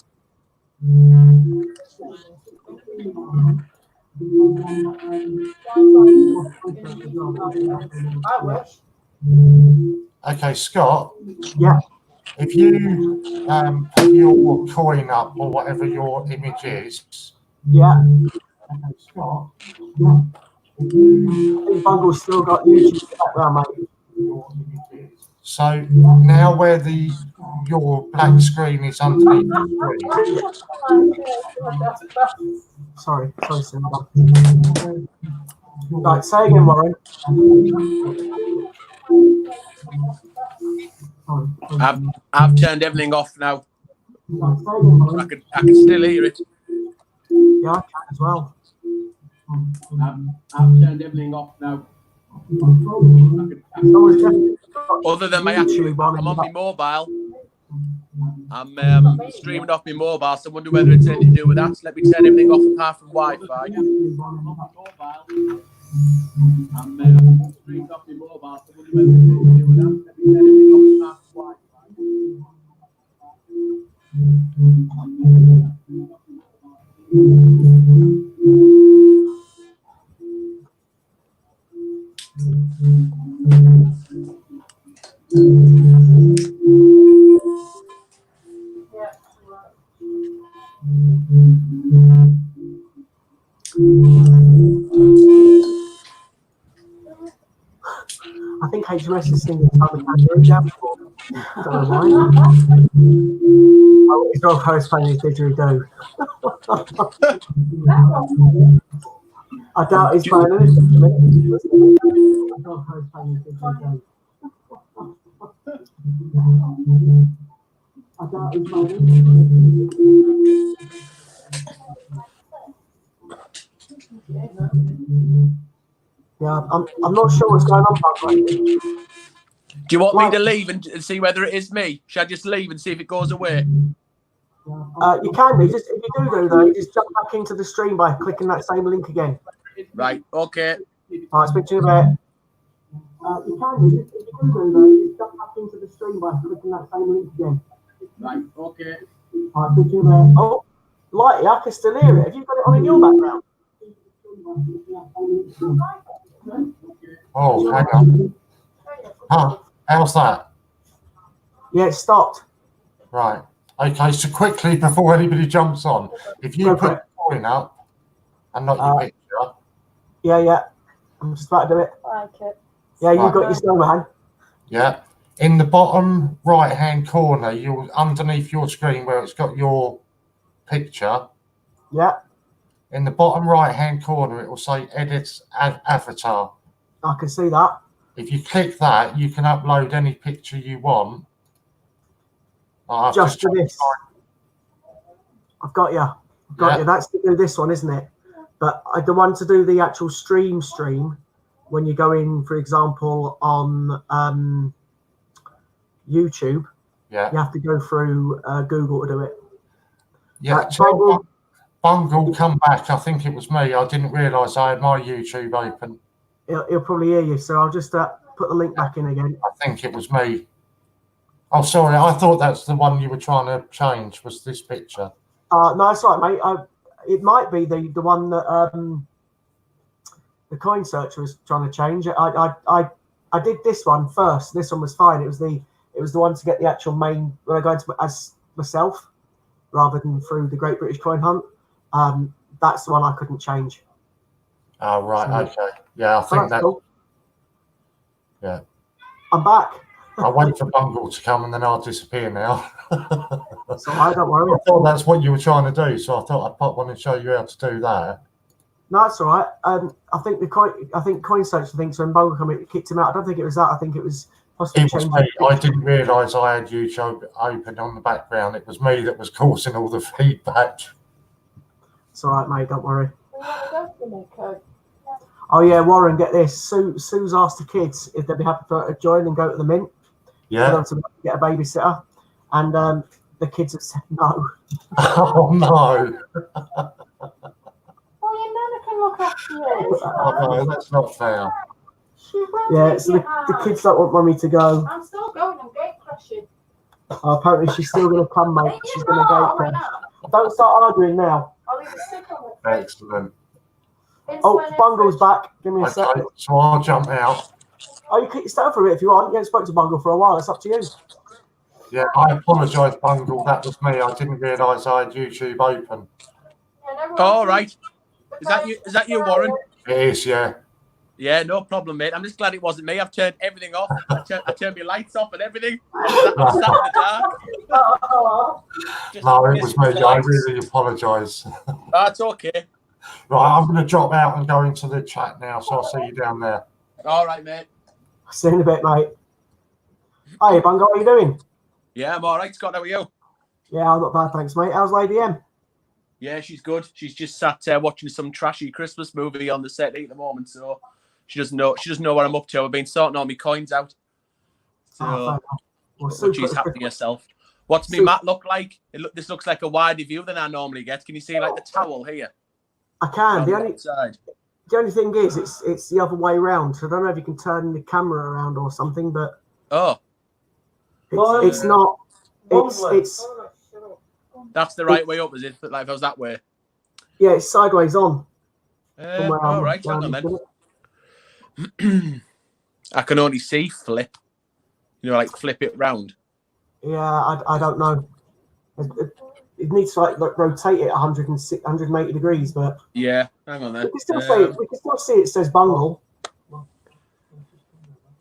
I wish. Okay, Scott. Yeah. If you put your coin up or whatever your image is. Yeah. Okay, Scott. Yeah. I think Bungle's still got YouTube back there, mate. So now where your black screen is underneath the screen. Sorry, Simba. Right, say again, Warren. I've turned everything off now. I can still hear it. Yeah, I can as well. I've turned everything off now. Other than my actual, I'm on my mobile. I'm streaming off my mobile, so I wonder whether it's anything to do with that. So let me turn everything off apart from Wi-Fi. I'm streaming off my mobile, so I wonder whether it's anything to do with that. Let me turn everything off apart from Wi-Fi. I think HMS is singing Tommy Kangaroo Jam. I don't know why. Oh, he's not Harris playing his didgeridoo. I doubt he's playing anything. I doubt Harris playing his didgeridoo. I doubt he's playing anything. Yeah, I'm not sure what's going on back right now. Do you want me to leave and see whether it is me? Should I just leave and see if it goes away? You can do. If you do though, you just jump back into the stream by clicking that same link again. Right. Okay. All right, speak to you in a bit. You can do. If you can do though, you jump back into the stream by clicking that same link again. Right, okay. All right, speak to you in a bit. Oh, Lighty, I can still hear it. Have you got it on in your background? Oh, hang on. Huh? How's that? Yeah, it stopped. Right. Okay, so quickly before anybody jumps on, if you Okay. put the coin up and not your picture, Yeah. I'm just about to do it. Like it. Yeah, you Right. got your snowman. yeah. In the bottom right-hand corner, you'll underneath your screen where it's got your picture. Yeah, In the bottom right-hand corner, it will say Edit Avatar. I can see that. If you click that, you can upload any picture you want. I've Just for checked this. I've got you. Got you. That's to do this one, isn't it? But the one to do the actual stream, when you go in, for example, on YouTube, Yeah. you have to go through Google to do it. Yeah. Tell Bungle, come back. I think it was me. I didn't realise I had my YouTube open. He'll probably hear you, so I'll just put the link back in again. I think it was me. Oh, sorry. I thought that's the one you were trying to change. Was this picture? No, it's right, mate. It might be the one that the coin searcher was trying to change. I did this one first. This one was fine. It was the one to get the actual main when I go into as myself rather than through the Great British Coin Hunt. That's the one I couldn't change. Oh, right. So, okay. Yeah, I think that's that. cool. Yeah. I'm back. I'll wait for Bungle to come and then I'll disappear now. So I don't worry. I thought that's what you were trying to do, so I thought I'd pop one and show you how to do that. No, it's all right. I think coin searcher thinks when Bungle came, it kicked him out. I don't think it was that. I think it was possibly It was changing. me. I didn't realise I had YouTube open on the background. It was me that was causing all the feedback. It's all right, mate. Don't worry. We want to go to Nico. Oh yeah, Warren, get this. Sue's asked the kids if they'd be happy for her to join and go to the mint. Yeah. For them to get a babysitter, and the kids have said no. Oh no. Well, your nana can look after you. Oh no, that's not fair. She will Yeah, take so your the hand. kids don't want mummy to go. I'm still going. I'm gate crashing. Apparently, she's still going to come, mate. Ain't She's you going to not? go. Oh, yeah. Don't start arguing now. I'll leave a stick on it. Excellent. Oh, Bungle's back. Give me a Okay, second. so I'll jump out. Oh, you can stay for a bit if you want. You haven't spoken to Bungle for a while. It's up to you. Yeah, I apologise, Bungle. That was me. I didn't realise I had YouTube open. All right. Is that you, Warren? It is, yeah. Yeah, no problem, mate. I'm just glad it wasn't me. I've turned everything off. I turned my lights off and everything. I'm sat in the dark. Just No, it in was case me. the I lights. really apologise. That's okay. Right, I'm going to drop out and go into the chat now, so I'll see you down there. All right, mate. See you in a bit, mate. Hey, Bungle, how you doing? Yeah, I'm all right. Scott, how are you? Yeah, I'm not bad, thanks, mate. How's Lady M? Yeah, she's good. She's just sat watching some trashy Christmas movie on the set at the moment, so she doesn't know what I'm up to. I've been sorting all my coins out, so Oh, fair enough. Well, but she's super. happy herself. What's me mat look like? This looks like a wider view than I normally get. Can you see like the towel here? I can. On The the only outside. the only thing is, it's the other way round. So I don't know if you can turn the camera around or something, but Oh, it's not. It's that's the right way up, is it? Like if I was that way. yeah, it's sideways on. from where All I'm- right, where hang I'm on looking then. I can only see flip. You know, like flip it round. at. Yeah, I don't know. It needs to like rotate it 180 degrees, but Yeah, hang on then. we can still see it. We can still see it says Bungle.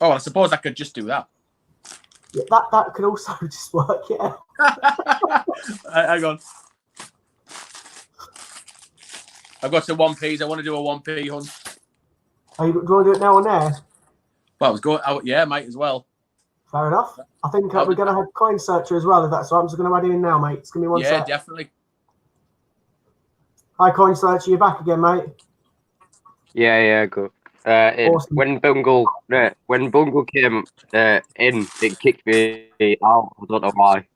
Oh, I suppose I could just do that. Yeah, that could also just work. Yeah. Hang on. I've got some 1Ps. I want to do a 1P hunt. Do you want to do it now or there? Well, I was going out. Yeah, might as well. Fair enough. I think we're going to have coin searcher as well. If that's right, I'm just going to add him in now, mate. It's going to be one Yeah, sec. definitely. Hi, coin searcher. You're back again, mate. Yeah, good. Awesome. When Bungle came in, it kicked me out. I don't know why.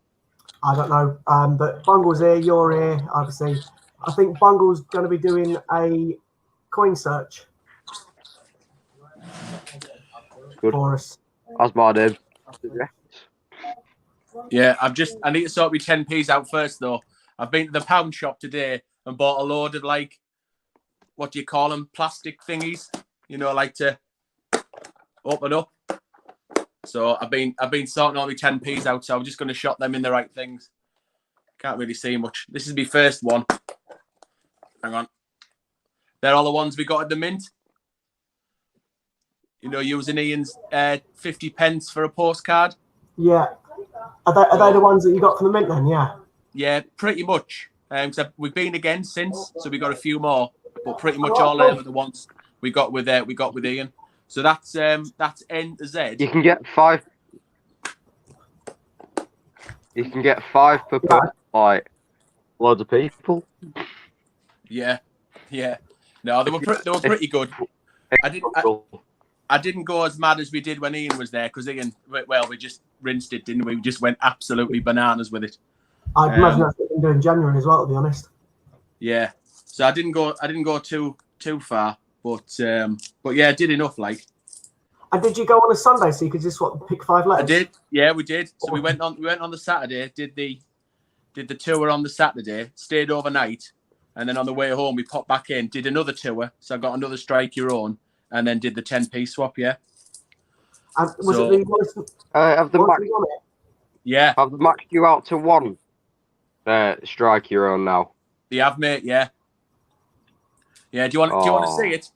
I don't know. But Bungle's here. You're here. Obviously, I think Bungle's going to be doing a coin search. Good. for us. That's my name. Yeah, I need to sort my 10p's out first though. I've been to the pound shop today and bought a load of like, what do you call them? Plastic thingies. You know, like to open up. So I've been sorting all my 10p's out, so I'm just going to shop them in the right things. Can't really see much. This is my first one. Hang on. They're all the ones we got at the mint. You know, using Ian's 50 pence for a postcard. Yeah. Are they the ones that you got from the mint then? Yeah. Yeah, pretty much. So we've been again since, so we got a few more, but pretty much all them are the ones we got with Ian. So that's N to Z. You can get 5. You can get 5 per person, like loads of people. Yeah. No, they were pretty good. I didn't go as mad as we did when Ian was there because Ian, well, we just rinsed it, didn't we? We just went absolutely bananas with it. I'd imagine that's what they're doing in January as well, to be honest. Yeah. So I didn't go too far, but yeah, I did enough. Like. And did you go on a Sunday so you could just pick 5 letters? I did. Yeah, we did. So we went on the Saturday, did the tour on the Saturday, stayed overnight, and then on the way home we popped back in, did another tour. So I got another strike your own, and then did the 10p swap. Yeah. And was it the have the max? Yeah. Have the maxed you out to 1 strike your own now? They have, mate. Yeah. Yeah. Do you want to see it?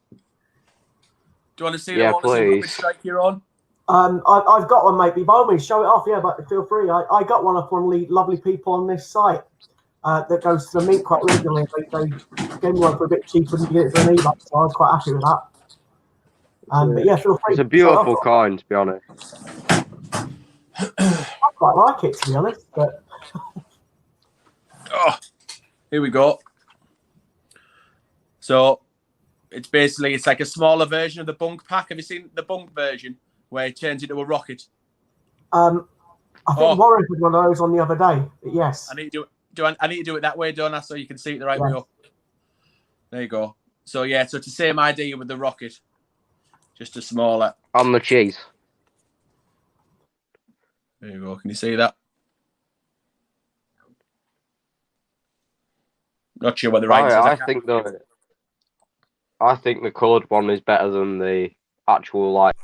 Do you want to see the one please. strike you're on? I've got one, mate. By all means, show it off. Yeah, but feel free. I got one off one of the lovely people on this site that goes to the mint quite regularly. They gave me one for a bit cheaper than you get it for an eBay, so I was quite happy with that. But yeah, feel free. It's a beautiful coin, to be honest. I quite like it, to be honest. But here we go. So. It's like a smaller version of the bunk pack. Have you seen the bunk version where it turns into a rocket? I think Warren did one of those on the other day. But yes. I need to do it that way, don't I? So you can see it the right way up. There you go. So yeah, so it's the same idea with the rocket, just a smaller. On the cheese. There you go. Can you see that? Not sure what the right is. I think the coloured one is better than the actual light,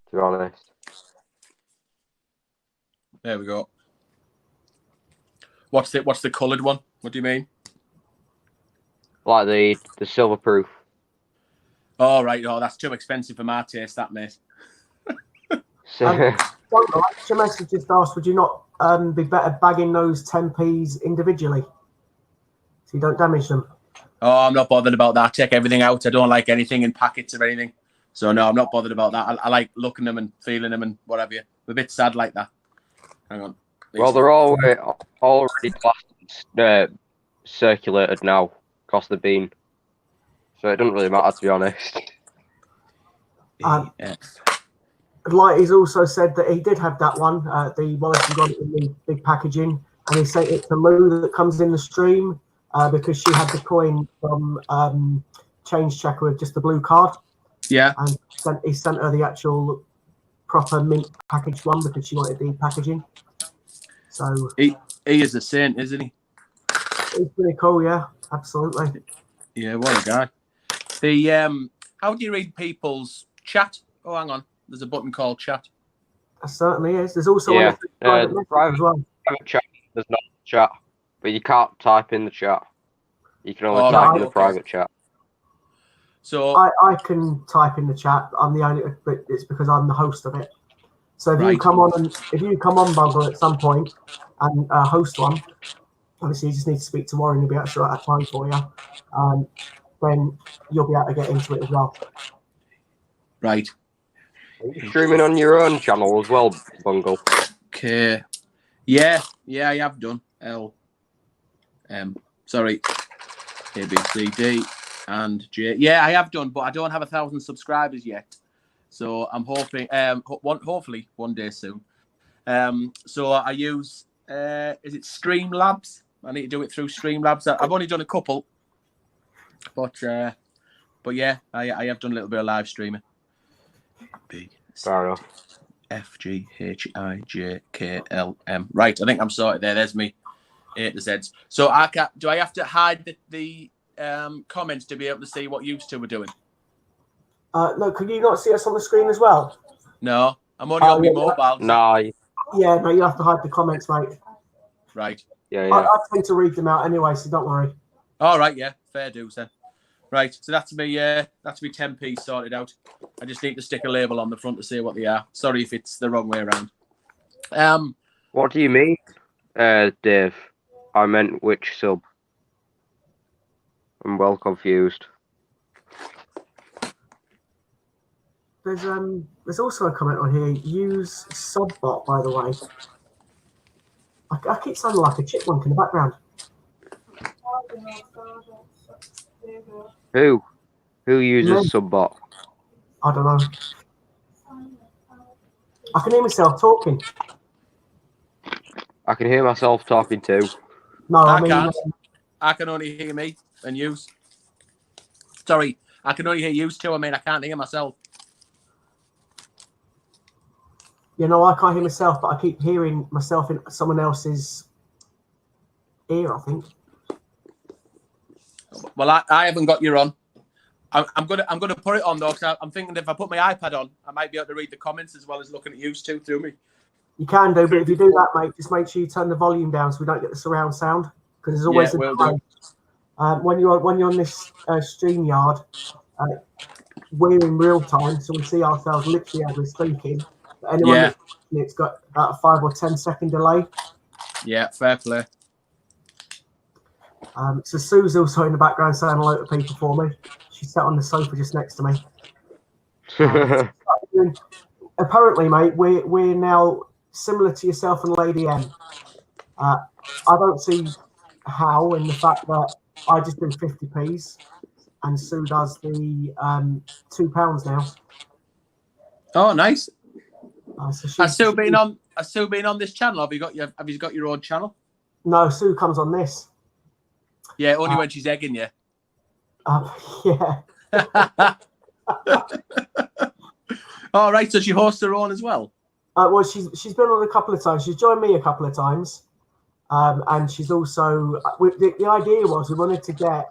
to be honest. There we go. What's the coloured one? What do you mean? Like the silver proof. Oh right, that's too expensive for my taste, that mate. Jameson just asked, would you not be better bagging those 10p's individually so you don't damage them? Oh, I'm not bothered about that. I take everything out. I don't like anything in packets or anything. So no, I'm not bothered about that. I like looking them and feeling them and whatever. I'm a bit sad like that. Hang on. Well, they're all already plastic circulated now across the bean. So it doesn't really matter, to be honest. Like he's also said that he did have that one. The Wallace got it in the big packaging, and he sent it to Lou that comes in the stream. Because she had the coin from Change Checker with just the blue card. Yeah. And he sent her the actual proper mint packaged one because she wanted the packaging. So he is a saint, isn't he? He's pretty cool, yeah. Absolutely. Yeah, what a guy. The how do you read people's chat? Oh, hang on. There's a button called chat. There certainly is. There's also private as well. Chat. There's not chat. But you can't type in the chat. You can only type in the private chat. So I can type in the chat. I'm the only, but it's because I'm the host of it. So if you come on Bungle at some point and host one, obviously you just need to speak to Warren. You'll be able to sort out time for you. Then you'll be able to get into it as well. Right. Are you streaming on your own channel as well, Bungle? Okay. Yeah, I have done. Sorry, A, B, C, D, and J. Yeah, I have done, but I don't have 1,000 subscribers yet. So I'm hoping, hopefully one day soon. So I use, is it Streamlabs? I need to do it through Streamlabs. I've only done a couple, but yeah, I have done a little bit of live streaming. Big. Fair enough. FGHIJKLM. Right, I think I'm sorted there. There's me. A to Z. So do I have to hide the comments to be able to see what you two were doing? No, could you not see us on the screen as well? No, I'm only on my mobile. No. Yeah, no, you have to hide the comments, mate. Right. Yeah. I tend to read them out anyway, so don't worry. All right, yeah, fair dues then. Right, so that's me 10p sorted out. I just need to stick a label on the front to say what they are. Sorry if it's the wrong way around. What do you mean, Dave? I meant which sub? I'm well confused. There's also a comment on here. Use subbot, by the way. I keep sounding like a chipmunk in the background. Who uses subbot? I don't know. I can hear myself talking. I can hear myself talking too. No, I mean, can't. I can only hear me and you. Sorry, I can only hear you too. I mean, I can't hear myself. you know, I can't hear myself, but I keep hearing myself in someone else's ear, I think. Well, I haven't got you on. I'm gonna put it on though, because I'm thinking if I put my iPad on, I might be able to read the comments as well as looking at you two through me. You can do, but if you do that, mate, just make sure you turn the volume down so we don't get the surround sound, because there's always Yeah, a delay. When you're on this StreamYard, we're in real time, so we see ourselves literally as we're speaking. But anyone that's listening, it's got about a 5 or 10 second delay. Yeah, fair play. So Sue's also in the background saying hello to people for me. She's sat on the sofa just next to me. Apparently, mate, we're now similar to yourself and Lady M. I don't see how in the fact that I just do 50p's and Sue does the £2 now. Oh, nice. So Has Sue been on this channel? Have you got your own channel? No, Sue comes on this. Yeah, only when she's egging you. Yeah. All right, so she hosts her own as well. Well, she's been on a couple of times. She's joined me a couple of times, and she's also. The idea was we wanted to get.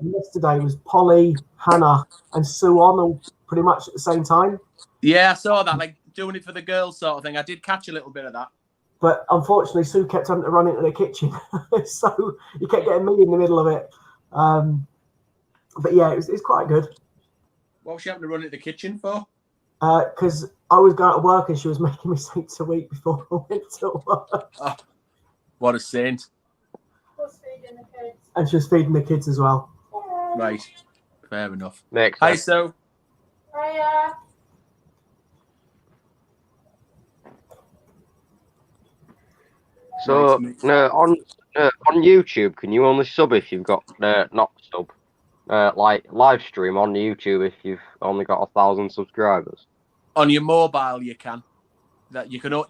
Yesterday was Polly, Hannah, and Sue on all pretty much at the same time. Yeah, I saw that, like doing it for the girls sort of thing. I did catch a little bit of that. But unfortunately, Sue kept having to run into the kitchen, so you kept getting me in the middle of it. But yeah, it was quite good. What was she having to run into the kitchen for? Because I was going to work and she was making me something to eat before I went to work. Oh, what a saint. And she was feeding the kids as well. Right, fair enough. Next. Hi, Sue. Hiya. So on YouTube, can you only sub if you've got not sub, like live stream on YouTube if you've only got 1,000 subscribers? On your mobile, you can. You can do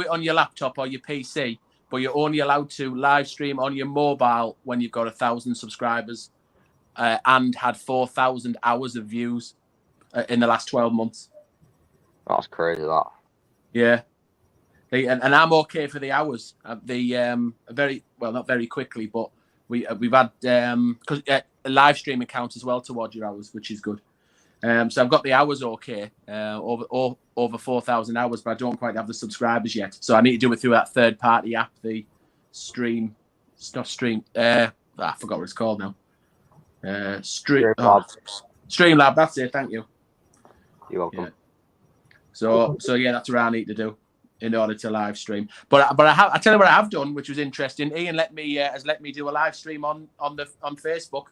it on your laptop or your PC, but you're only allowed to live stream on your mobile when you've got 1,000 subscribers and had 4,000 hours of views in the last 12 months. That's crazy. That. Yeah. And I'm okay for the hours. Very well, not very quickly, but we've had because a live stream counts as well towards your hours, which is good. So I've got the hours okay, over 4,000 hours, but I don't quite have the subscribers yet. So I need to do it through that third party app, the Stream. It's not Stream. I forgot what it's called now. Streamlab. Streamlab. That's it. Thank you. You're welcome. Yeah. So yeah, that's what I need to do in order to live stream. But I tell you what I have done, which was interesting. Ian has let me do a live stream on Facebook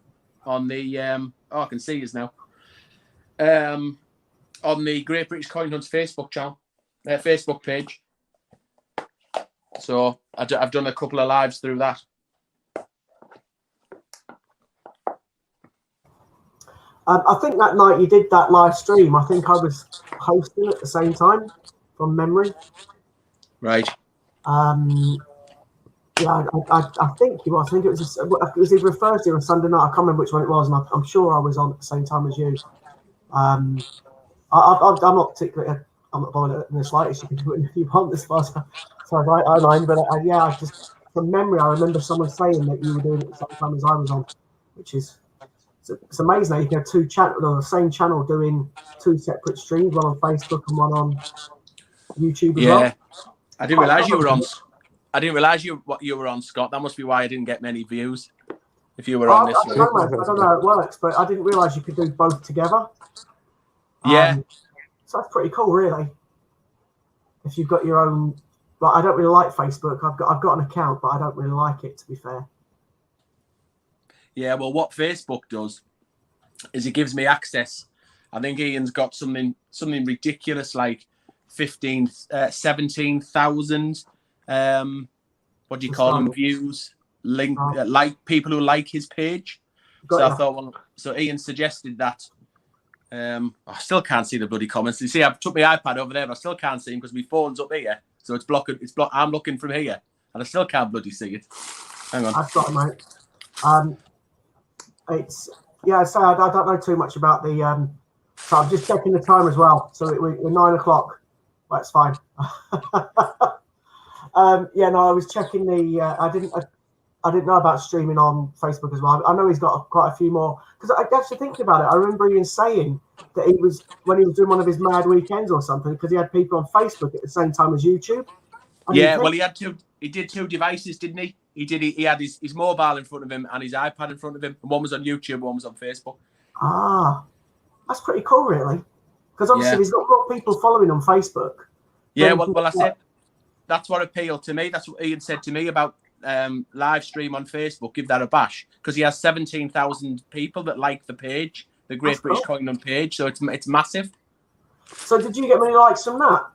on the I can see us now. On the Great British Coin Hunts Facebook channel, Facebook page. So I've done a couple of lives through that. I think that night you did that live stream. I think I was hosting at the same time, from memory. Right. Yeah, I think you was. I think it was either a Thursday or a Sunday night. I can't remember which one it was, and I'm sure I was on at the same time as you. I'm not particularly. I'm not bothered in the slightest. You can do it if you want, as far as I mind. But yeah, I just from memory, I remember someone saying that you were doing it at the same time as I was on, which is it's amazing that you can have two channels on the same channel doing two separate streams, one on Facebook and one on YouTube as well. Yeah, I didn't realize you were on. I didn't realize you were on, Scott. That must be why I didn't get many views. If you were on this I don't know how it works, but I didn't realize you could do both together. Yeah. So that's pretty cool, really. If you've got your own, but I don't really like Facebook. I've got an account, but I don't really like it, to be fair. Yeah, well, what Facebook does is it gives me access. I think Ian's got something ridiculous like 17,000. What do you call them? Views, like people who like his page. I thought, well, so Ian suggested that. I still can't see the bloody comments. You see, I took my iPad over there, but I still can't see them because my phone's up here, so it's blocking. I'm looking from here, and I still can't bloody see it. Hang on. I've got it, mate. It's So I don't know too much about the. So I'm just checking the time as well. So we're 9 o'clock. That's fine. Yeah, no, I was checking the. I didn't know about streaming on Facebook as well. I know he's got quite a few more. Because I actually thinking about it, I remember Ian saying that when he was doing one of his mad weekends or something, because he had people on Facebook at the same time as YouTube. Yeah, well, he did two devices, didn't he? He had his mobile in front of him and his iPad in front of him. And one was on YouTube, one was on Facebook. Ah, that's pretty cool, really. Because obviously there's not a lot of people following on Facebook. Yeah, well, I said that's what appealed to me. That's what Ian said to me about live stream on Facebook. Give that a bash because he has 17,000 people that like the page, the Great British Coin page. So it's massive. So did you get many likes from that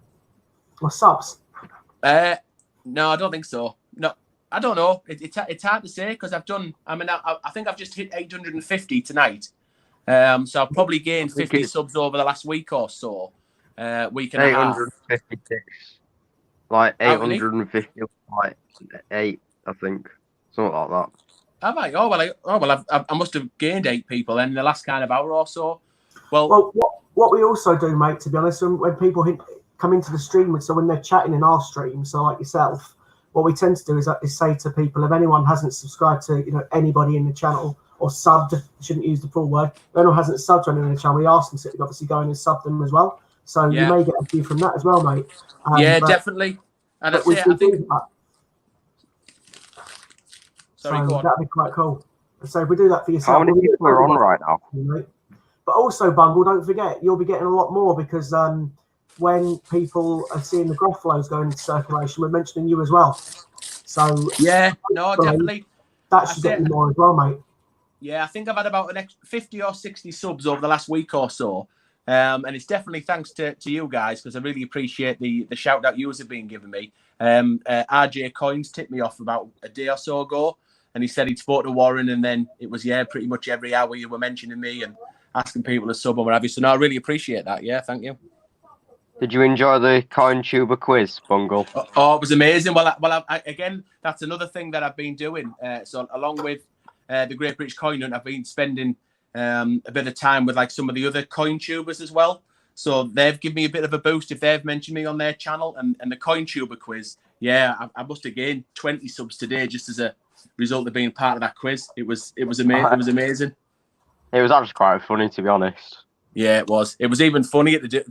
or subs? No, I don't think so. No, I don't know. It's hard to say because I think I've just hit 850 tonight. So I've probably gained 50 subs over the last week or so. Week and a half. 856. Like 850, like 8, I think. Something like that. Have I? Oh well, I must have gained 8 people in the last kind of hour or so. Well, what we also do, mate, to be honest, when people come into the stream, so when they're chatting in our stream, so like yourself, what we tend to do is say to people, if anyone hasn't subscribed to anybody in the channel or subbed, I shouldn't use the full word, if anyone hasn't subbed to anyone in the channel, we ask them to obviously go in and sub them as well. So you may get a few from that as well, mate. Definitely. And I think. Sorry, go on. That'd be quite cool. So if we do that for yourself. How many people are on right now? Mate. But also, Bungle, don't forget, you'll be getting a lot more because when people are seeing the graph flows going into circulation, we're mentioning you as well. So definitely. That should get you more as well, mate. Yeah, I think I've had about an extra 50 or 60 subs over the last week or so. And it's definitely thanks to you guys because I really appreciate the shout out you have been giving me. RJ Coins tipped me off about a day or so ago, and he said he'd spoke to Warren, and then it was pretty much every hour you were mentioning me and asking people to sub and what have you. So no, I really appreciate that. Yeah, thank you. Did you enjoy the Coin Tuber quiz, Bungle? Oh, it was amazing. Well, again, that's another thing that I've been doing. So along with the Great British Coin Hunt, I've been spending a bit of time with like some of the other coin tubers as well. So they've given me a bit of a boost if they've mentioned me on their channel. And the coin tuber quiz, I must have gained 20 subs today just as a result of being part of that quiz. It was amazing. It was amazing. It was actually quite funny, to be honest. Yeah, it was. It was even funny to do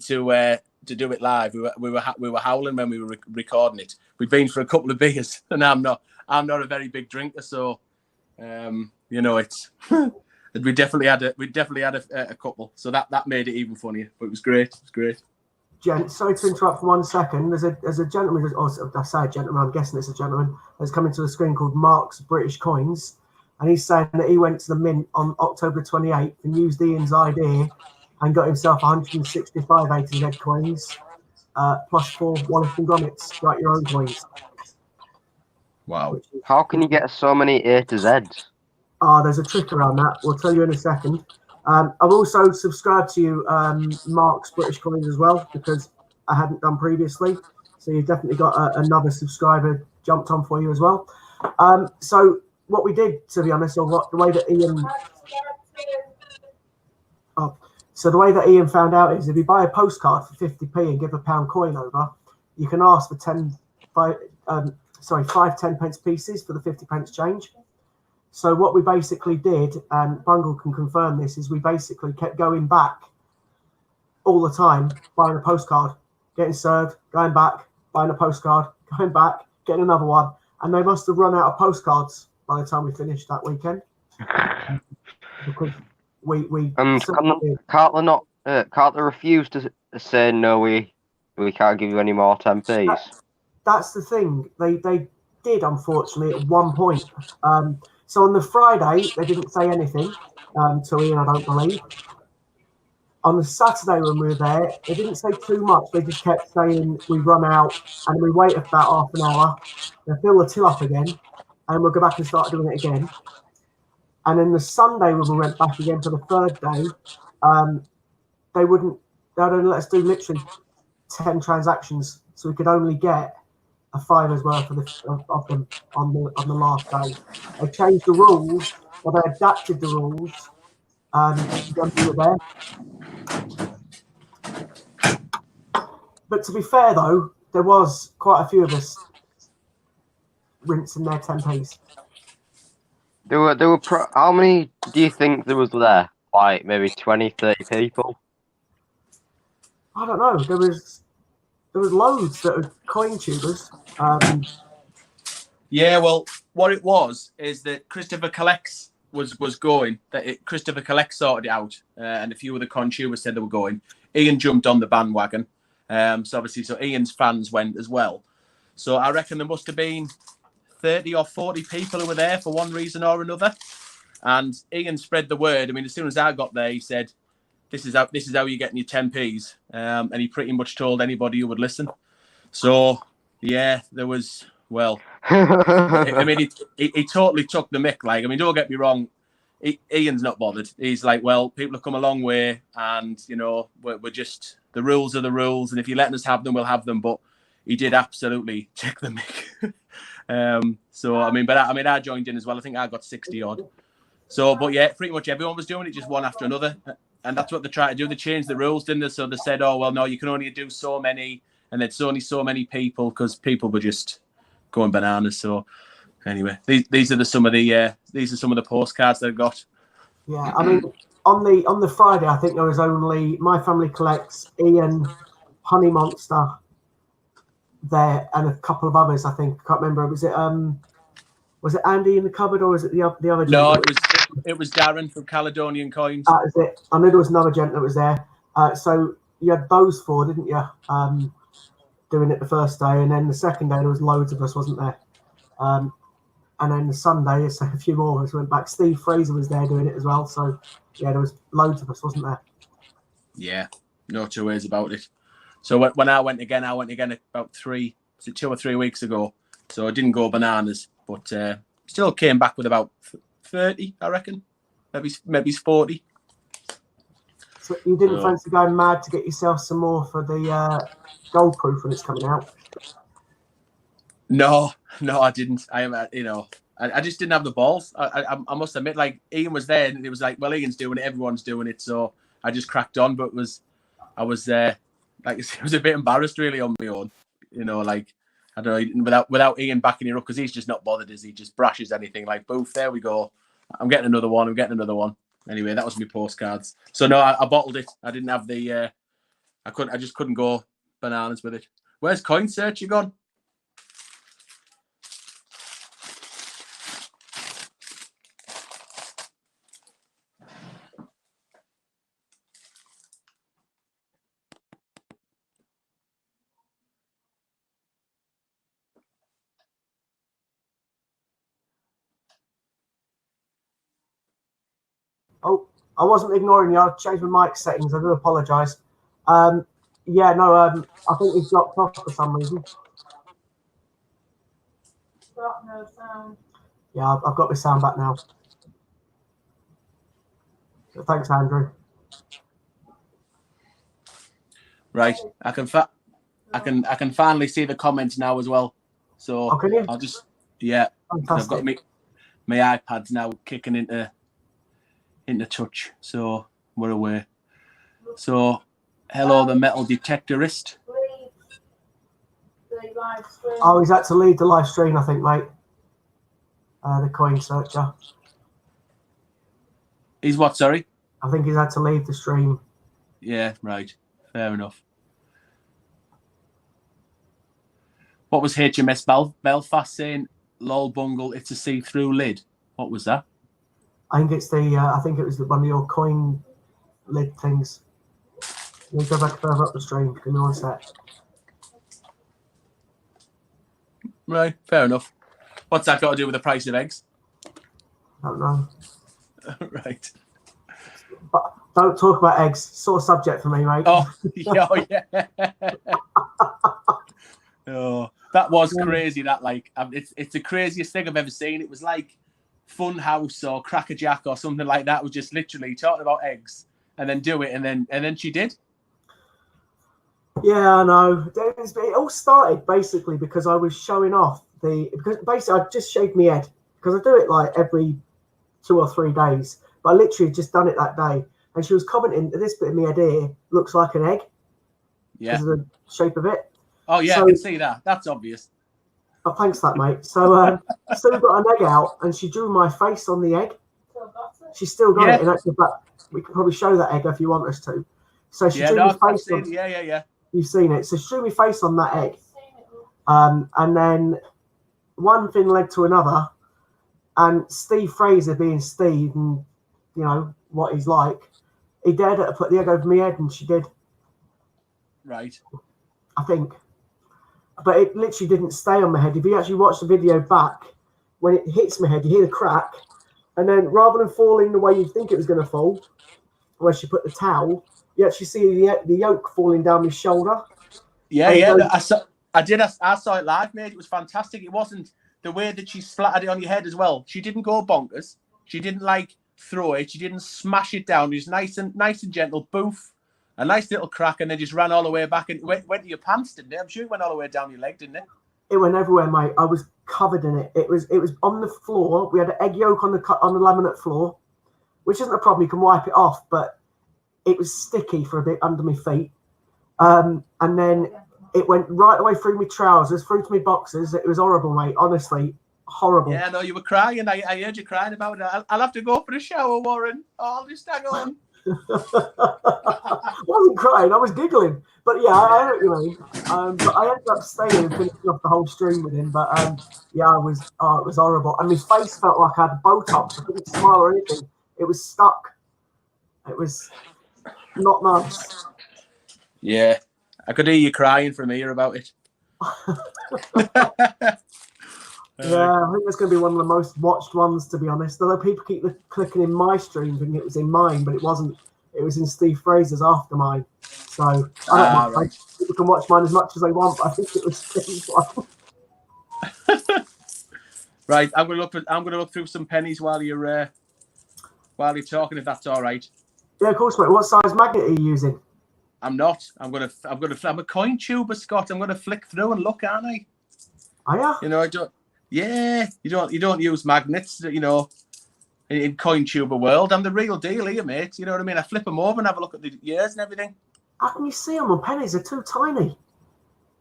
it live. We were howling when we were recording it. We'd been for a couple of beers, and I'm not a very big drinker, so it's. We definitely had a couple, so that made it even funnier. But it was great. It was great. Gent, sorry to interrupt for 1 second. There's a gentleman, or I say a gentleman, I'm guessing it's a gentleman, that's coming to the screen called Mark's British Coins, and he's saying that he went to the mint on October 28th and used Ian's idea and got himself 165 ATZ coins, plus 4 Wallace and Grommets, write your own coins. Wow. How can you get so many A to Zs? There's a trick around that. We'll tell you in a second. I've also subscribed to you, Mark's British Coins as well, because I hadn't done previously. So you've definitely got another subscriber jumped on for you as well. So what we did, to be honest, or the way that Ian... So the way that Ian found out is if you buy a postcard for 50p and give a £1 coin over, you can ask for 5 10-pence pieces for the 50p change. So what we basically did, and Bungle can confirm this, is we basically kept going back all the time, buying a postcard, getting served, going back, buying a postcard, going back, getting another one. And they must have run out of postcards by the time we finished that weekend. Because we can't they refuse to say no, we can't give you any more 10p's? That's the thing. They did, unfortunately, at one point. So on the Friday, they didn't say anything to Ian, I don't believe. On the Saturday when we were there, they didn't say too much. They just kept saying we've run out, and we waited about half an hour. They fill the till up again, and we'll go back and start doing it again. And then the Sunday when we went back again for the third day, they only let us do literally 10 transactions, so we could only get a $5's worth of them on the last day. They changed the rules, or they adapted the rules when we were there. But to be fair, though, there was quite a few of us rinsing their 10p's. There were how many do you think there was there? Like maybe 20, 30 people? I don't know. There was loads that were coin tubers. Yeah, well, what it was is that Christopher Collects was going. Christopher Collects sorted it out, and a few of the coin tubers said they were going. Ian jumped on the bandwagon. So Ian's fans went as well. So I reckon there must have been 30 or 40 people who were there for one reason or another. And Ian spread the word. I mean, as soon as I got there, he said, this is how you're getting your 10p's. And he pretty much told anybody who would listen. So, yeah, there was, well, I mean, he totally took the mick. Like, I mean, don't get me wrong. Ian's not bothered. He's like, well, people have come a long way, and, you know, we're just, the rules are the rules. And if you're letting us have them, we'll have them. But he did absolutely take the mick. I joined in as well. I think I got 60 odd. So, but yeah, pretty much everyone was doing it, just one after another. And that's what they tried to do. They changed the rules, didn't they? So they said, oh, well, no, you can only do so many. And it's only so many people, because people were just going bananas. So anyway, these are some of the postcards that I got. Yeah, I mean, on the Friday, I think there was only My Family Collects, Ian, Honey Monster there, and a couple of others. I think I can't remember. Was it Andy in the cupboard, or was it the other? No, it was Darren from Caledonian Coins. That is it. I knew there was another gent that was there. So you had those four, didn't you? Doing it the first day, and then the second day there was loads of us, wasn't there? And then the Sunday, so a few more of us went back. Steve Fraser was there doing it as well. So yeah, there was loads of us, wasn't there? Yeah, no two ways about it. So when I went again about 2 or 3 weeks ago. So I didn't go bananas, but still came back with about 30, I reckon, maybe 40. So you didn't fancy going mad to get yourself some more for the gold proof when it's coming out? No, I didn't. I just didn't have the balls. I must admit, like, Ian was there, and it was like, well, Ian's doing it, everyone's doing it, so I just cracked on. But I was a bit embarrassed really on my own. You know, like, I don't know, without Ian backing you up, because he's just not bothered, is he? Just brashes anything. Like, boof, there we go. I'm getting another one. Anyway, that was my postcards. So no, I bottled it. I didn't have the. I just couldn't go bananas with it. Where's Coin Search? You gone? Oh, I wasn't ignoring you. I changed my mic settings. I do apologise. I think he's dropped off for some reason. Got no sound. Yeah, I've got my sound back now. So thanks, Andrew. Right, I can finally see the comments now as well. So I'll just I've got my iPads now kicking into touch, so we're away. So, hello, the metal detectorist. Leave the live stream. Oh, he's had to leave the live stream, I think, mate. The coin searcher. He's what, sorry? I think he's had to leave the stream. Yeah, right. Fair enough. What was HMS Belfast saying? Lol bungle, it's a see-through lid. What was that? I think it's the. I think it was one of your coin lid things. Let me go back further up the stream. Give me one sec. Right, fair enough. What's that got to do with the price of eggs? I don't know. Right. But don't talk about eggs. Sore subject for me, mate. Oh, yeah. Oh, that was crazy. That it's the craziest thing I've ever seen. It was like Funhouse or Cracker Jack or something like that. Was just literally talking about eggs and then do it, and then she did. Yeah, I know. It all started basically because I was showing off because basically I just shaved my head because I do it like every 2 or 3 days, but I literally just done it that day. And she was commenting, this bit of my head here looks like an egg. Yeah. Because of the shape of it. Oh yeah, So, I can see that. That's obvious. Oh, thanks for that, mate. So Sue got an egg out and she drew my face on the egg. She's still got it in actual fact. We can probably show that egg if you want us to. So she drew my face on. Yeah. You've seen it. So she drew my face on that egg. And then one thing led to another. And Steve Fraser, being Steve and you know what he's like, he dared her to put the egg over my head, and she did. Right. I think. But it literally didn't stay on my head. If you actually watch the video back, when it hits my head, you hear the crack. And then rather than falling the way you think it was going to fall, where she put the towel, you actually see the yolk falling down my shoulder. Yeah. I saw it live, mate. It was fantastic. It wasn't the way that she splattered it on your head as well. She didn't go bonkers. She didn't like throw it. She didn't smash it down. It was nice and gentle. Boof. A nice little crack, and then just ran all the way back and went to your pants, didn't it? I'm sure it went all the way down your leg, didn't it? It went everywhere, mate. I was covered in it. It was on the floor. We had an egg yolk on the laminate floor, which isn't a problem. You can wipe it off, but it was sticky for a bit under my feet. And then it went right away through my trousers, through to my boxers. It was horrible, mate. Honestly, horrible. Yeah, no, you were crying. I heard you crying about it. I'll have to go for a shower, Warren. Oh, I'll just hang on. I wasn't crying, I was giggling. But yeah, I know what you mean. But I ended up staying and finishing off the whole stream with him. But yeah, it was horrible. And my face felt like I had Botox. I couldn't smile or anything. It was stuck. It was not nice. Yeah, I could hear you crying from here about it. Yeah, I think that's going to be one of the most watched ones, to be honest. Although people keep clicking in my stream thinking it was in mine, but it wasn't. It was in Steve Fraser's after mine. So I don't mind. Right. People can watch mine as much as they want, but I think it was Steve's one. Right, I'm gonna look through some pennies while you're talking, if that's all right. Yeah, of course, mate. What size magnet are you using? I'm not. I'm a coin tuber, Scott. I'm gonna flick through and look, aren't I? Are ya? You know, I don't. Yeah, you don't use magnets, you know, in coin tuber world. I'm the real deal here, mate. You know what I mean? I flip them over and have a look at the years and everything. How can you see them on pennies? They're too tiny.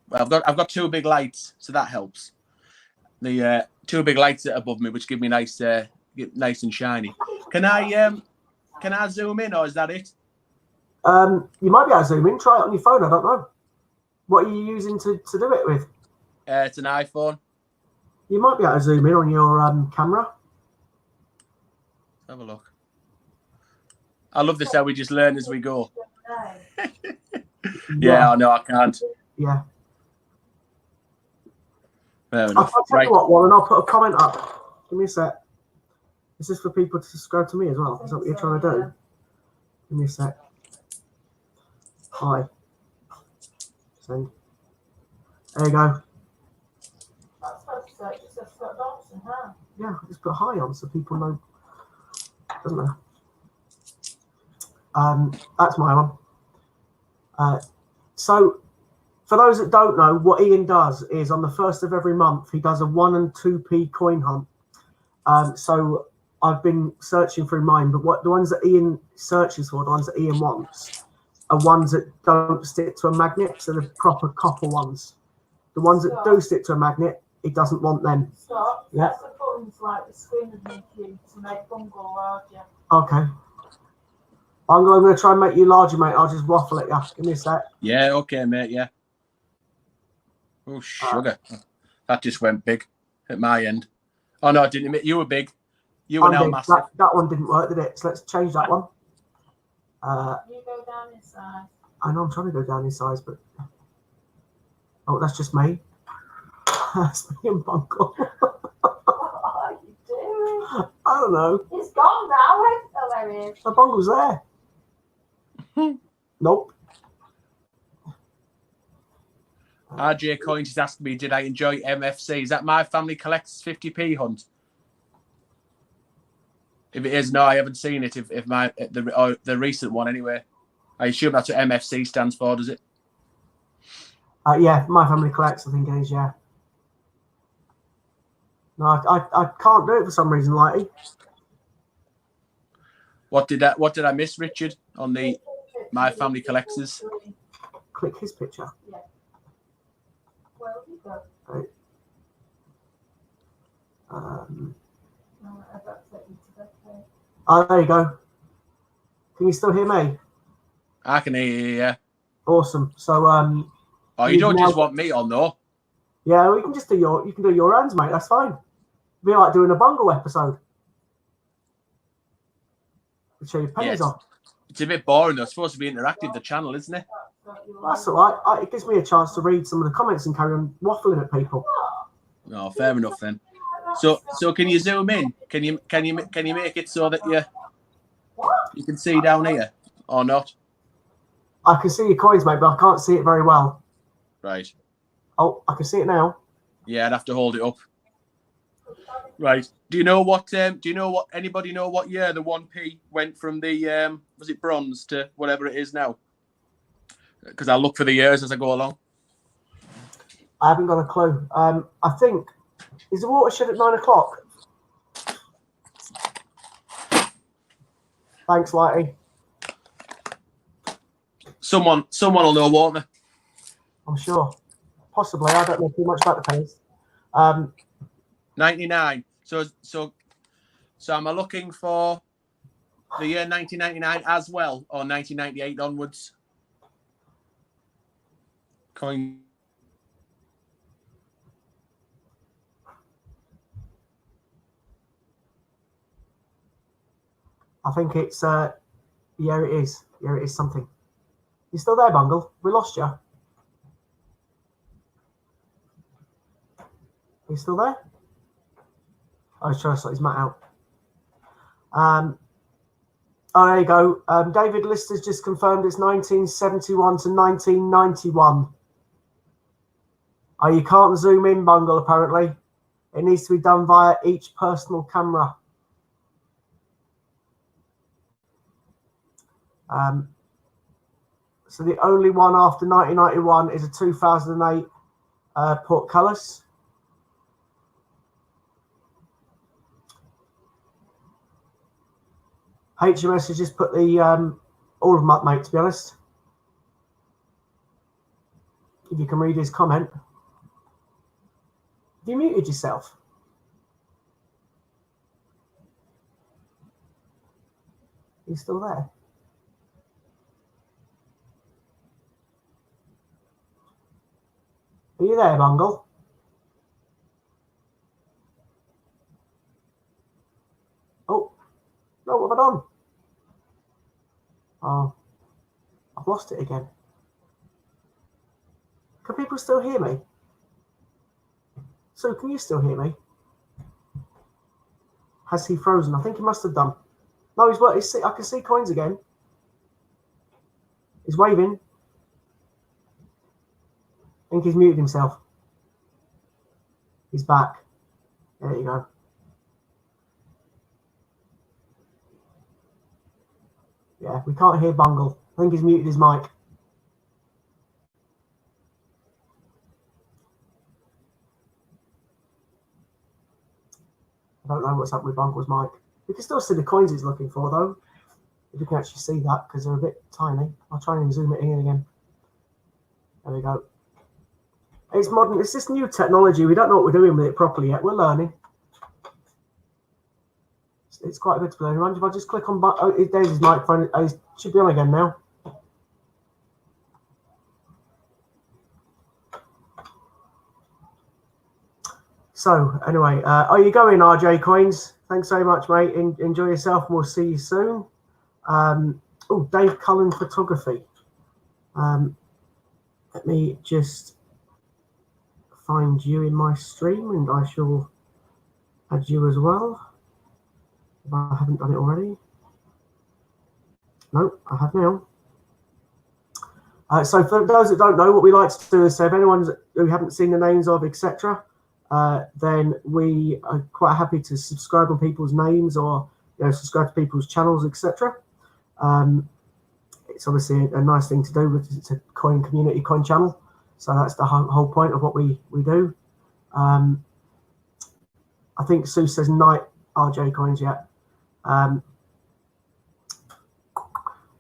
Well, I've got two big lights, so that helps. The two big lights above me, which give me nice and shiny. Can I zoom in, or is that it? You might be able to zoom in. Try it on your phone. I don't know. What are you using to do it with? It's an iPhone. You might be able to zoom in on your camera. Have a look. I love this how we just learn as we go. Yeah, no, I can't. Yeah. Fair I'll enough. tell Right. you what, Warren, I'll put a comment up. Give me a sec. Is this for people to subscribe to me as well? Is that what you're trying to do? Give me a sec. Hi. Send. There you go. Yeah, just put hi on so people know. Doesn't matter. That's my one. So, for those that don't know, what Ian does is on the 1st of every month, he does a 1 and 2p coin hunt. So, I've been searching through mine, but the ones that Ian searches for, the ones that Ian wants, are ones that don't stick to a magnet, so the proper copper ones. The ones that do stick to a magnet, it doesn't want them. Stop. Yeah. That's the buttons like the screen would make you to make bungle larger. Okay. I'm going to try and make you larger, mate. I'll just waffle at you. Give me a sec. Yeah, okay, mate. Yeah. Oh, sugar. That just went big at my end. Oh, no, it didn't. You were big. You were now Andy, massive. that one didn't work, did it? So let's change that one. You go down in size. I know I'm trying to go down in size, but oh, that's just me. That's me and Bungle. What are you doing? I don't know. He's gone now. Oh, there he is. The Bungle's there. Nope. RJ Coins is asking me, did I enjoy MFC? Is that My Family Collects 50p hunt? If it is, no, I haven't seen it. If the recent one anyway, I assume that's what MFC stands for, does it? Yeah, My Family Collects, I think it is. Yeah. No, I can't do it for some reason, Lighty. What did I miss, Richard, on the My Family Collectors? Click his picture. Yeah. Where would you go? Right. No, I don't take you to that place. Oh, there you go. Can you still hear me? I can hear you, yeah. Awesome. So, Oh, you don't just want me on, though. yeah, we can just do you can do your hands, mate. That's fine. Be like doing a Bungle episode. Show your pennies Yes. off. It's a bit boring, though. It's supposed to be interactive, the channel, isn't it? That's all right. It gives me a chance to read some of the comments and carry on waffling at people. No, fair enough then. So can you zoom in? Can you make it so that you can see down here or not? I can see your coins, mate, but I can't see it very well. Right. Oh, I can see it now. Yeah, I'd have to hold it up. Right. Do you know what? Anybody know what year the 1p went from the was it bronze to whatever it is now? Because I'll look for the years as I go along. I haven't got a clue. I think is the watershed at 9 o'clock? Thanks, Lighty. Someone will know, won't they? I'm sure. Possibly. I don't know too much about the pennies. 99. So am I looking for the year 1999 as well, or 1998 onwards? Coin. I think it's yeah, it is. Yeah, it is something. You still there, Bungle? We lost you. You still there? Oh, he's trying to sort his mat out. Oh, there you go. David Lister's just confirmed it's 1971 to 1991. Oh, you can't zoom in, Bungle, apparently. It needs to be done via each personal camera. So the only one after 1991 is a 2008 Portcullis. HMS has just put the all of them up, mate, to be honest. If you can read his comment. Have you muted yourself? Are you still there? Are you there, Bungle? Oh, no, what have I done? Oh, I've lost it again. Can people still hear me? So, can you still hear me? Has he frozen? I think he must have done. No, he's working. I can see coins again. He's waving. I think he's muted himself. He's back. There you go. Yeah, we can't hear Bungle. I think he's muted his mic. I don't know what's up with Bungle's mic. We can still see the coins he's looking for, though. If you can actually see that, because they're a bit tiny. I'll try and zoom it in again. There we go. It's modern. It's this new technology. We don't know what we're doing with it properly yet. We're learning. It's quite a bit to learn. Mind if I just click on... there's his microphone. It should be on again now. So, anyway, are you going, RJ Coins? Thanks very much, mate. Enjoy yourself, and we'll see you soon. Dave Cullen Photography. Let me just find you in my stream, and I shall add you as well. If I haven't done it already. No, I have now. So for those that don't know, what we like to do is say if anyone who haven't seen the names of, etc., then we are quite happy to subscribe on people's names or subscribe to people's channels, etc. It's obviously a nice thing to do because it's a coin community, coin channel. So that's the whole point of what we do. I think Sue says night RJ Coins, yeah.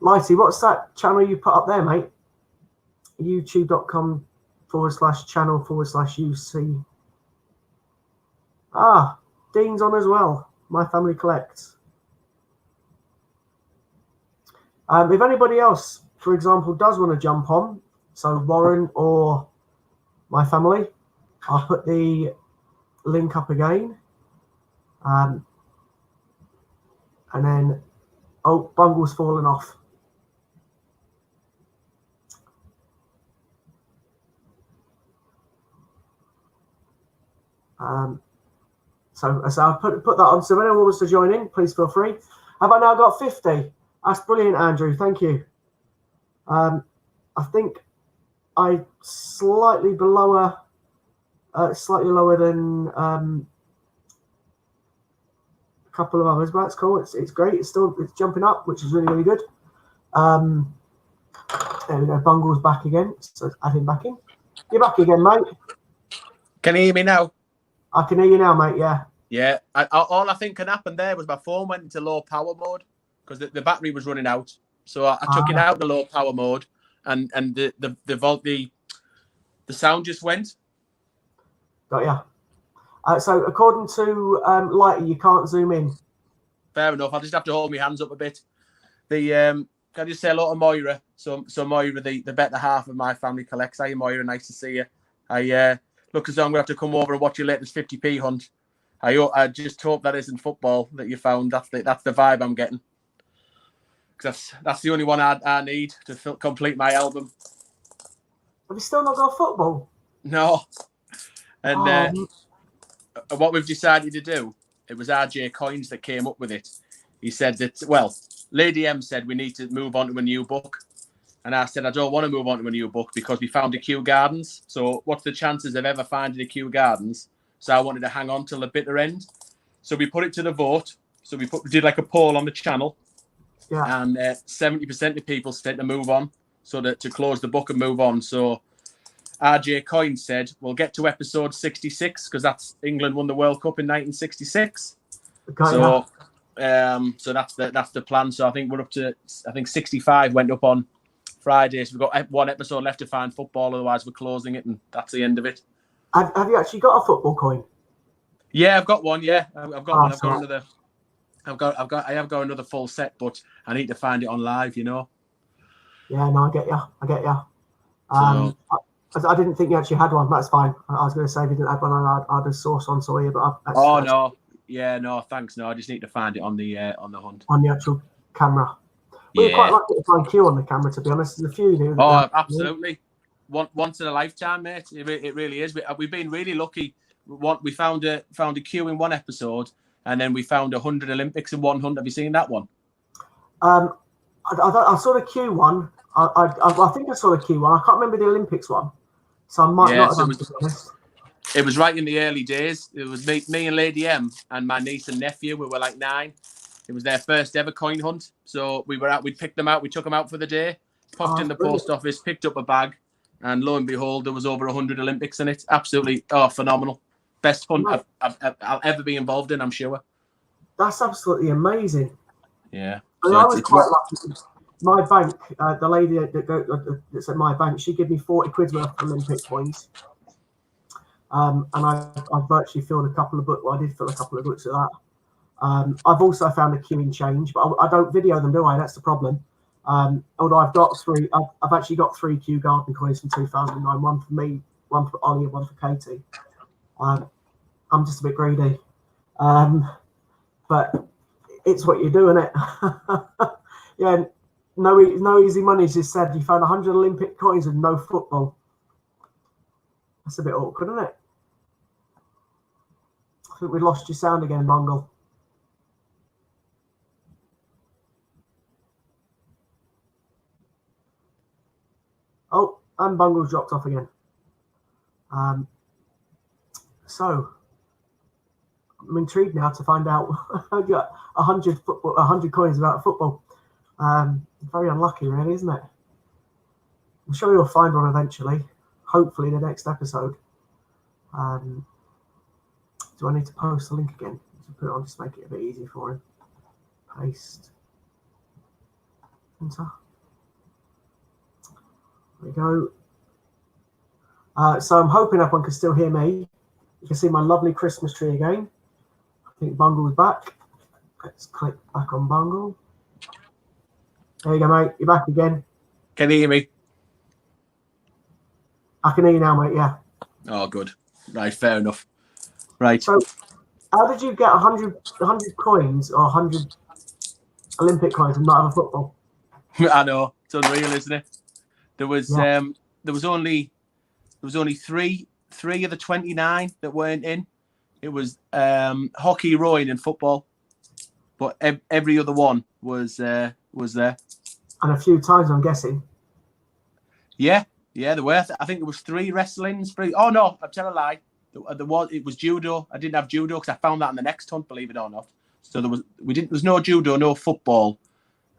Lighty, what's that channel you put up there, mate? youtube.com/channel/UC. Ah, Dean's on as well. My Family Collects. If anybody else, for example, does want to jump on, so Warren or My Family, I'll put the link up again. And then, Bungle's fallen off. So I'll put that on. So if anyone wants to join in, please feel free. Have I now got 50? That's brilliant, Andrew. Thank you. I think I slightly lower than a couple of others, but that's cool. It's great. It's jumping up, which is really, really good. There we go. Bungle's back again. So add him back in. You're back again, mate. Can you hear me now? I can hear you now, mate. Yeah. Yeah. All I think can happen there was my phone went into low power mode because the battery was running out. So I took it out the low power mode, and the sound just went. Got ya. So according to Lighty, you can't zoom in. Fair enough. I'll just have to hold my hands up a bit. Can I just say hello to Moira? So Moira, the better half of My Family Collects. Hi, Moira. Nice to see you. I look as though I'm going to have to come over and watch your latest 50p hunt. I just hope that isn't football that you found. That's the vibe I'm getting. Because that's the only one I need to complete my album. Have you still not got football? No. And what we've decided to do, it was RJ Coins that came up with it. He said that, Lady M said we need to move on to a new book. And I said, I don't want to move on to a new book because we found a Kew Gardens. So what's the chances of ever finding a Kew Gardens? So I wanted to hang on till the bitter end. So we put it to the vote. So we did like a poll on the channel. Yeah. And 70% of people said to move on. So to close the book and move on. So RJ Coin said, we'll get to episode 66 because that's England won the World Cup in 1966. Okay, so that's the plan. So I think we're up to, 65 went up on Friday. So we've got one episode left to find football. Otherwise, we're closing it, and that's the end of it. Have you actually got a football coin? Yeah, I've got one. Yeah, I've got one. I've got another. I have got another full set, but I need to find it on live. Yeah, no, I get you. I didn't think you actually had one. That's fine. I was going to say if you didn't have one, I'd have source on for you. But no, yeah, no, thanks. No, I just need to find it on the hunt. On the actual camera. We'd quite like to find Q on the camera, to be honest. There's a few new. Oh, absolutely. Once in a lifetime, mate. It really is. We've been really lucky. We found a Q in one episode, and then we found 100 Olympics in one hunt. Have you seen that one? I saw the Q one. I think I saw the Q one. I can't remember the Olympics one, so I might not have. It was right in the early days. It was me and Lady M and my niece and nephew. We were like 9. It was their first ever coin hunt. So we picked them out. We took them out for the day, popped in the post office, picked up a bag, and lo and behold, there was over 100 Olympics in it. Absolutely, phenomenal. Best hunt I'll ever be involved in, I'm sure. That's absolutely amazing. Yeah. I So was quite lucky. My bank, the lady that's at my bank, she gave me 40 quid worth of Olympic coins. And I virtually filled a couple of books. Well, I did fill a couple of books of that. I've also found a queuing change, but I don't video them, do I? That's the problem. Although I've got three, I've actually got 3 Kew Gardens coins from 2009. One for me, one for Ollie, and one for Katie. I'm just a bit greedy, but it's what you do, isn't it? Yeah. No easy money. Just said you found 100 Olympic coins and no football. That's a bit awkward, isn't it? I think we lost your sound again, Bungle. Oh, and Bungle's dropped off again. So I'm intrigued now to find out. I've got 100 coins about football. Very unlucky, really, isn't it? I'm sure you'll find one eventually. Hopefully, in the next episode. Do I need to post the link again? To put it on, just make it a bit easy for him. Paste. Enter. There we go. So I'm hoping everyone can still hear me. You can see my lovely Christmas tree again. I think Bungle's back. Let's click back on Bungle. There you go, mate. You're back again. Can you hear me? I can hear you now, mate. Yeah. Oh, good. Right, fair enough. Right. So, how did you get 100 coins or 100 Olympic coins and not have a football? I know, it's unreal, isn't it? There was only three of the 29 that weren't in. It was hockey, rowing, and football, but every other one was there. And a few times, I'm guessing. Yeah, there were. I think there was 3 wrestlings. Oh no, I'm telling a lie. It was judo. I didn't have judo because I found that on the next hunt, believe it or not. So there was no judo, no football,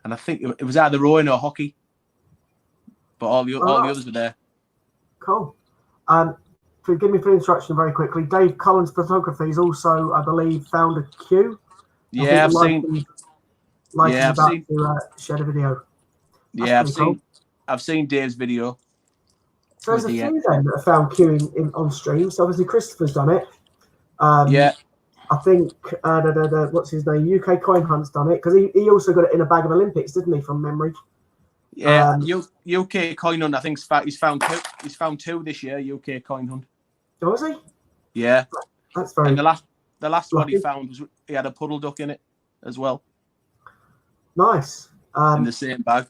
and I think it was either rowing or hockey. But all the others were there. Cool. Forgive me for the instruction very quickly. Dave Cullen's Photography is also, I believe, found a queue. Yeah, I've seen. To share the video. That's I've seen Dave's video. So there's a few then that have found queuing on stream. So obviously Christopher's done it. Yeah. I think what's his name? UK Coin Hunt's done it because he also got it in a bag of Olympics, didn't he, from memory? Yeah, UK Coin Hunt. I think he's found 2. He's found 2 this year. UK Coin Hunt. Oh, was he? Yeah. That's very. And the last one he found was he had a puddle duck in it as well. Nice. In the same bag.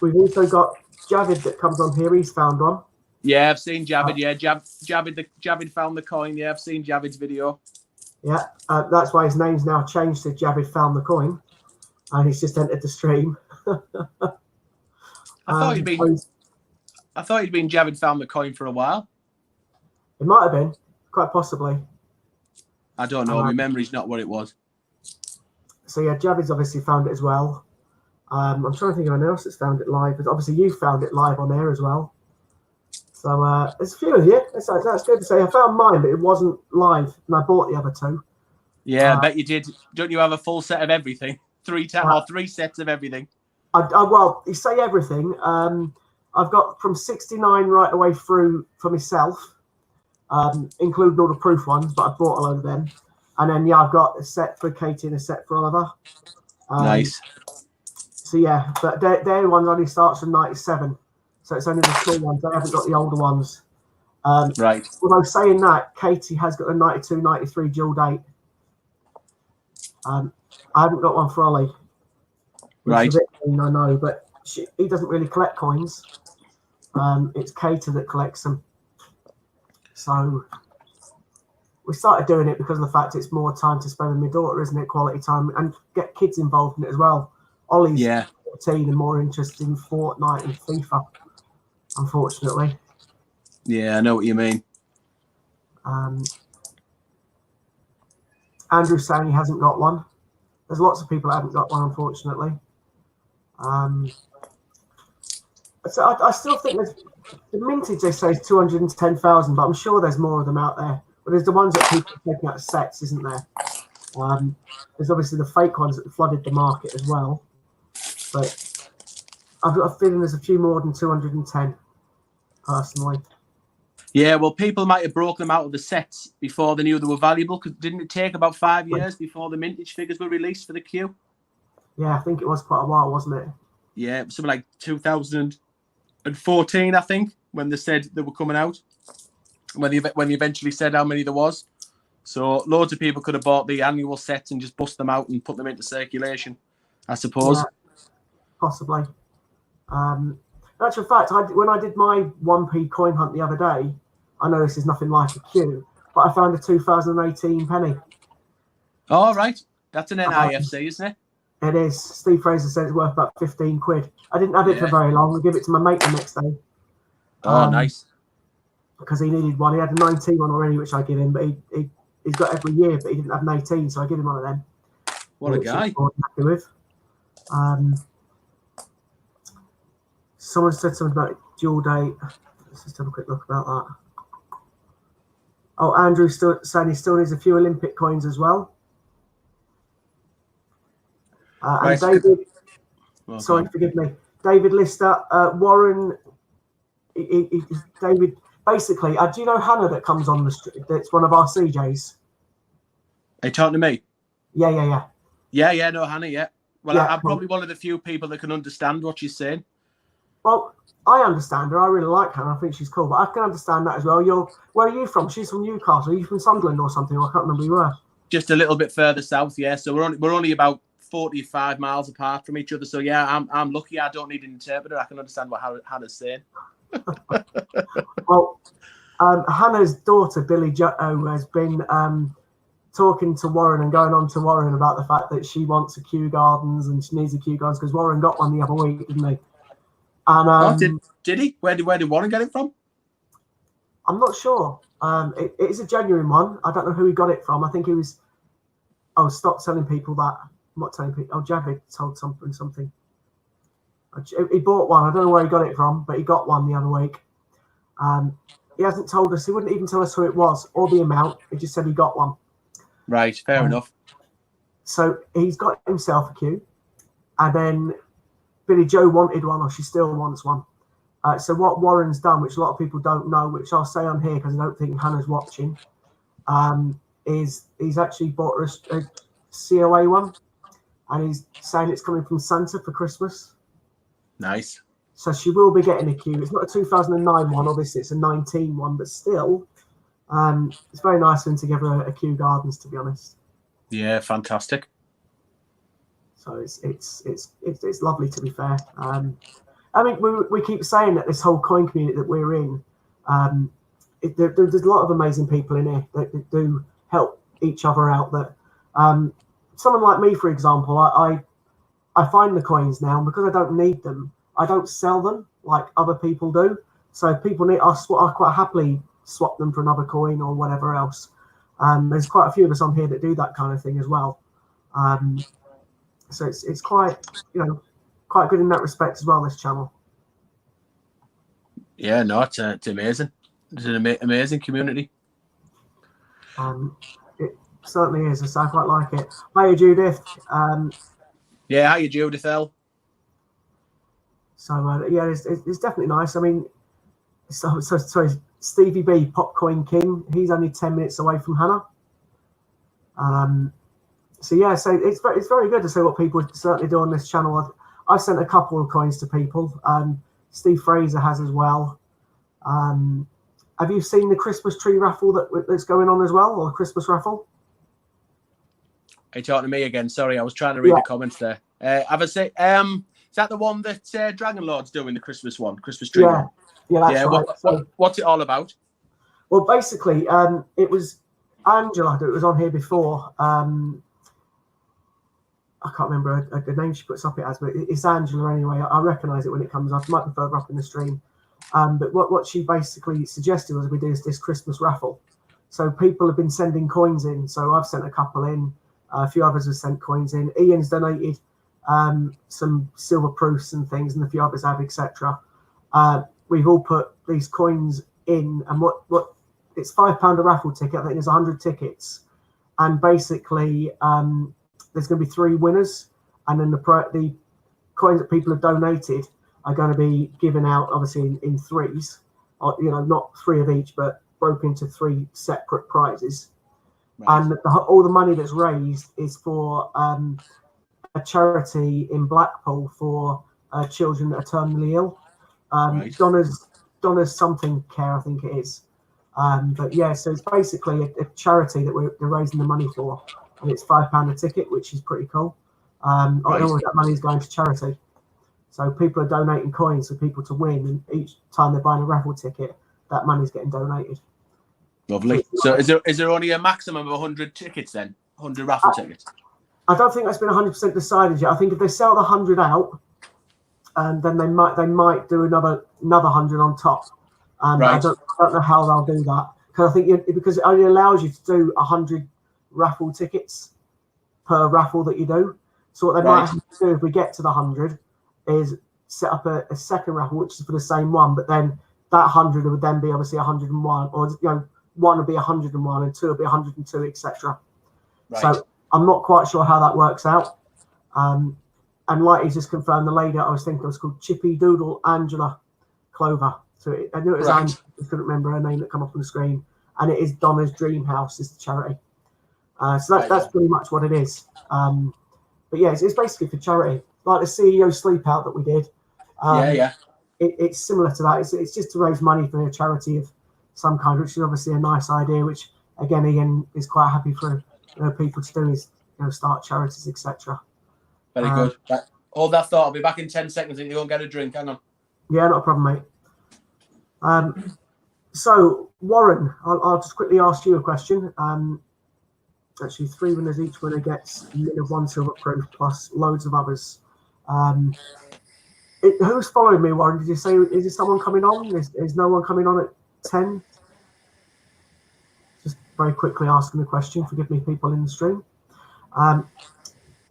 We've also got Javid that comes on here. He's found one. Yeah, I've seen Javid. Yeah, Javid found the coin. Yeah, I've seen Javid's video. Yeah, that's why his name's now changed to Javid Found the Coin, and he's just entered the stream. I thought he'd been Javid Found the Coin for a while. It might have been, quite possibly. I don't know. My memory's not what it was. So yeah, Javid's obviously found it as well. I'm trying to think of anyone else that's found it live, but obviously you found it live on air as well. So there's a few of you. That's good to say. I found mine, but it wasn't live, and I bought the other 2. Yeah, I bet you did. Don't you have a full set of everything? 3 sets of everything. Well, you say everything. I've got from 69 right away through for myself, including all the proof ones, but I bought a load of them. And then, yeah, I've got a set for Katie and a set for Oliver. Nice. So, yeah, but their one only starts from 97. So it's only the small ones. I haven't got the older ones. Right. Although saying that, Katie has got a 92, 93 dual date. I haven't got one for Ollie. Right. I know, but he doesn't really collect coins. It's Katie that collects them. So we started doing it because of the fact it's more time to spend with my daughter, isn't it? Quality time, and get kids involved in it as well. Ollie's 14 and more interested in Fortnite and FIFA, unfortunately. Yeah, I know what you mean. Andrew's saying he hasn't got one. There's lots of people that haven't got one, unfortunately. So I still think there's the mintage, they say, is 210,000, but I'm sure there's more of them out there. But there's the ones that people are taking out of sets, isn't there? There's obviously the fake ones that flooded the market as well. but I've got a feeling there's a few more than 210, personally. Yeah, well, people might have broken them out of the sets before they knew they were valuable. Because didn't it take about 5 years before the mintage figures were released for the queue? Yeah, I think it was quite a while, wasn't it? Yeah, it was something like 2014, I think, when they said they were coming out. When they eventually said how many there was. So loads of people could have bought the annual sets and just bust them out and put them into circulation, I suppose. Yeah, possibly. In actual fact, when I did my 1p coin hunt the other day, I know this is nothing like a queue, but I found a 2018 penny. All right. That's an NIFC, isn't it? It is. Steve Fraser said it's worth about 15 quid. I didn't have it for very long. I gave it to my mate the next day. Oh, nice. Because he needed one. He had a 19 one already, which I give him, but he's got every year, but he didn't have an 18, so I give him one of them. What a guy. I'm happy with. Someone said something about dual date. Let's just have a quick look about that. Oh, Andrew's still saying he still needs a few Olympic coins as well. And David, sorry, forgive me. David Lister, Warren, David, basically, do you know Hannah that comes on the street? That's one of our CJs. Are you talking to me? Yeah. Yeah, no, Hannah, yeah. Well, Yeah, I'm probably one of the few people that can understand what she's saying. Well, I understand her. I really like Hannah. I think she's cool, but I can understand that as well. Where are you from? She's from Newcastle. Are you from Sunderland or something? I can't remember where you were. Just a little bit further south, yeah. So we're only about 45 miles apart from each other. So yeah, I'm lucky. I don't need an interpreter. I can understand what Hannah's saying. Well, Hannah's daughter Billy Jo has been talking to Warren and going on to Warren about the fact that she wants a Kew Gardens and she needs a Kew Gardens because Warren got one the other week, didn't he? And did he? Where did Warren get it from? I'm not sure. It is a genuine one. I don't know who he got it from. I think he was. Oh, stop telling people that. I'm not telling people. Oh, Javid told something. He bought one. I don't know where he got it from, but he got one the other week. He hasn't told us. He wouldn't even tell us who it was or the amount. He just said he got one. Right, fair enough. So he's got himself a Kew, and then Billy Jo wanted one, or she still wants one. So what Warren's done, which a lot of people don't know, which I'll say on here because I don't think Hannah's watching, is he's actually bought a COA one, and he's saying it's coming from Santa for Christmas. Nice. So she will be getting a Kew. It's not a 2009 one, obviously it's a 19 one, but still, it's very nice putting together a Kew Gardens, to be honest. Yeah, fantastic. So it's lovely, to be fair. I mean, we keep saying that this whole coin community that we're in, there's a lot of amazing people in here that do help each other out. That someone like me, for example, I find the coins now, and because I don't need them, I don't sell them like other people do. So if people need, I quite happily swap them for another coin or whatever else. There's quite a few of us on here that do that kind of thing as well. So it's quite, quite good in that respect as well, this channel. Yeah, no, it's amazing. It's an amazing community. It certainly is. So I quite like it. Hiya, Judith. Yeah, hiya, Judith L. So yeah, it's definitely nice. I mean, sorry, Stevie B, Popcoin King. He's only 10 minutes away from Hannah. So yeah, so it's very good to see what people certainly do on this channel. I've sent a couple of coins to people. Steve Fraser has as well. Have you seen the Christmas tree raffle that's going on as well, or the Christmas raffle? Are you talking to me again? Sorry, I was trying to read the comments there. Have I say, is that the one that Dragon Lord's doing, the Christmas one, Christmas tree one? Yeah, that's right. What's it all about? Well, basically, it was Angela that was on here before. I can't remember the name she puts up it as, but it's Angela anyway. I recognise it when it comes up. It might be further up in the stream. But what she basically suggested was we do this Christmas raffle. So people have been sending coins in. So I've sent a couple in. A few others have sent coins in. Ian's donated some silver proofs and things, and a few others have, etc. We've all put these coins in, and what it's £5 a raffle ticket. I think there's 100 tickets, and basically there's going to be 3 winners, and then the coins that people have donated are going to be given out, obviously, in threes. Not 3 of each, but broken into 3 separate prizes. Right. And all the money that's raised is for a charity in Blackpool for children that are terminally ill. Right. Donna's something care, I think it is. But yeah, so it's basically a charity that we're raising the money for, and it's £5 a ticket, which is pretty cool. Right. All of that money is going to charity. So people are donating coins for people to win, and each time they're buying a raffle ticket, that money's getting donated. Lovely. So is there only a maximum of 100 tickets then? 100 raffle tickets? I don't think that's been 100% decided yet. I think if they sell the 100 out, then they might do another 100 on top. Right. I don't know how they'll do that, because I think because it only allows you to do 100 raffle tickets per raffle that you do. So what they might have to do if we get to the 100 is set up a second raffle, which is for the same one, but then that 100 would then be obviously 101, or one would be 101 and 2 would be 102, etc. Right. So I'm not quite sure how that works out. And like he's just confirmed, the lady I was thinking was called Chippy Doodle Angela Clover. So I knew it was Right. Angela, I couldn't remember her name that come up on the screen. And it is Donna's Dream House is the charity. So that's pretty much what it is. But yeah, it's basically for charity, like the CEO Sleep Out that we did. Yeah. It's similar to that. It's just to raise money for a charity of some kind, which is obviously a nice idea. Which again, Ian is quite happy for people to do, is start charities, etc. Very good. Hold that thought. I'll be back in 10 seconds and you go and get a drink. Hang on. Yeah, not a problem, mate. So Warren, I'll just quickly ask you a question. Actually, 3 winners, each winner gets a min of 1 silver proof plus loads of others. Who's following me, Warren? Did you say, is there someone coming on? Is no one coming on at 10? Just very quickly asking the question. Forgive me, people in the stream.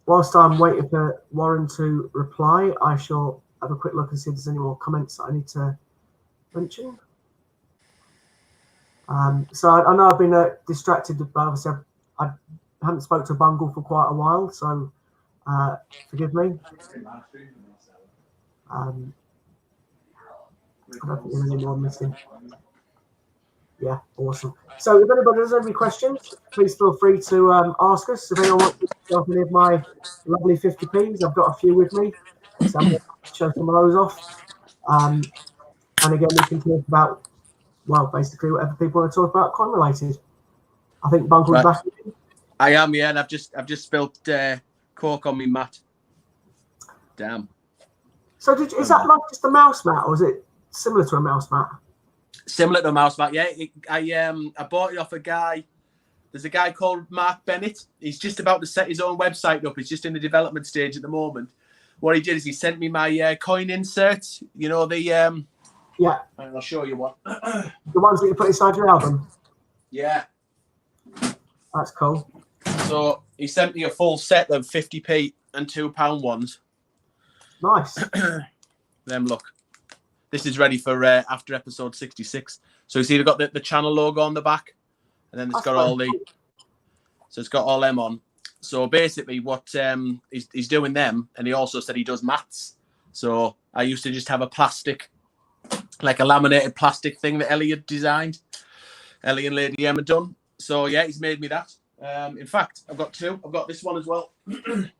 Whilst I'm waiting for Warren to reply, I shall have a quick look and see if there's any more comments that I need to mention. So I know I've been distracted, but obviously I haven't spoke to Bungle for quite a while, so forgive me. I don't think there's any more missing. Yeah, awesome. So if anybody has any questions, please feel free to ask us. If anyone wants to show any of my lovely 50p's, I've got a few with me. So I'm going to show some of those off. And again, we can talk about, well, basically whatever people want to talk about coin related. I think Bungle's back. I am, yeah, and I've just spilled Coke on me mat. Damn. So is that like just a mouse mat, or is it similar to a mouse mat? Similar to a mouse mat, yeah. I bought it off a guy. There's a guy called Mark Bennett. He's just about to set his own website up. He's just in the development stage at the moment. What he did is he sent me my coin inserts. You know, the yeah. I'll show you what. The ones that you put inside your album. Yeah. That's cool. So he sent me a full set of 50p and £2 ones. Nice. Them look. This is ready for after episode 66. So you see, they've got the channel logo on the back, and then it's got all the. So it's got all them on. So basically, what he's doing them, and he also said he does mats. So I used to just have a plastic, like a laminated plastic thing that Ellie had designed. Ellie and Lady Emma done. So yeah, he's made me that. In fact, I've got 2. I've got this one as well. I've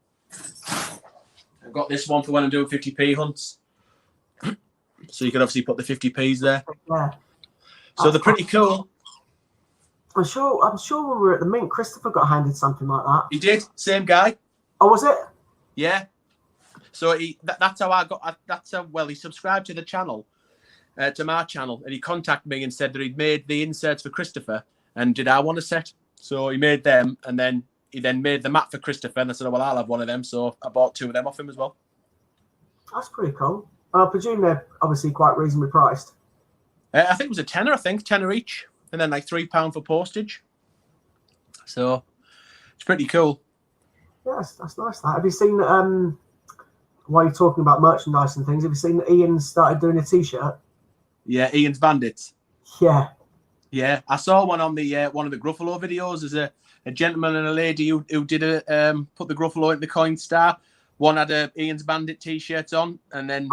got this one for when I'm doing 50p hunts. So you can obviously put the 50p's there. Yeah. So they're pretty cool. I'm sure when we were at the Mint, Christopher got handed something like that. He did. Same guy. Oh, was it? Yeah. So that's how I got. He subscribed to the channel, to my channel, and he contacted me and said that he'd made the inserts for Christopher, and did I want a set? So he made them, and then he made the mat for Christopher, and I said, "Oh, well, I'll have one of them." So I bought 2 of them off him as well. That's pretty cool. I presume they're obviously quite reasonably priced. I think it was a tenner. £10 each, and then like £3 for postage. So it's pretty cool. Yes, that's nice. That. Have you seen? While you're talking about merchandise and things, have you seen that Ian started doing a T-shirt? Yeah, Ian's Bandits. Yeah. Yeah, I saw one on the one of the Gruffalo videos. There's a gentleman and a lady who did put the Gruffalo in the Coin Star. one had a Ian's Bandit t-shirt on, and then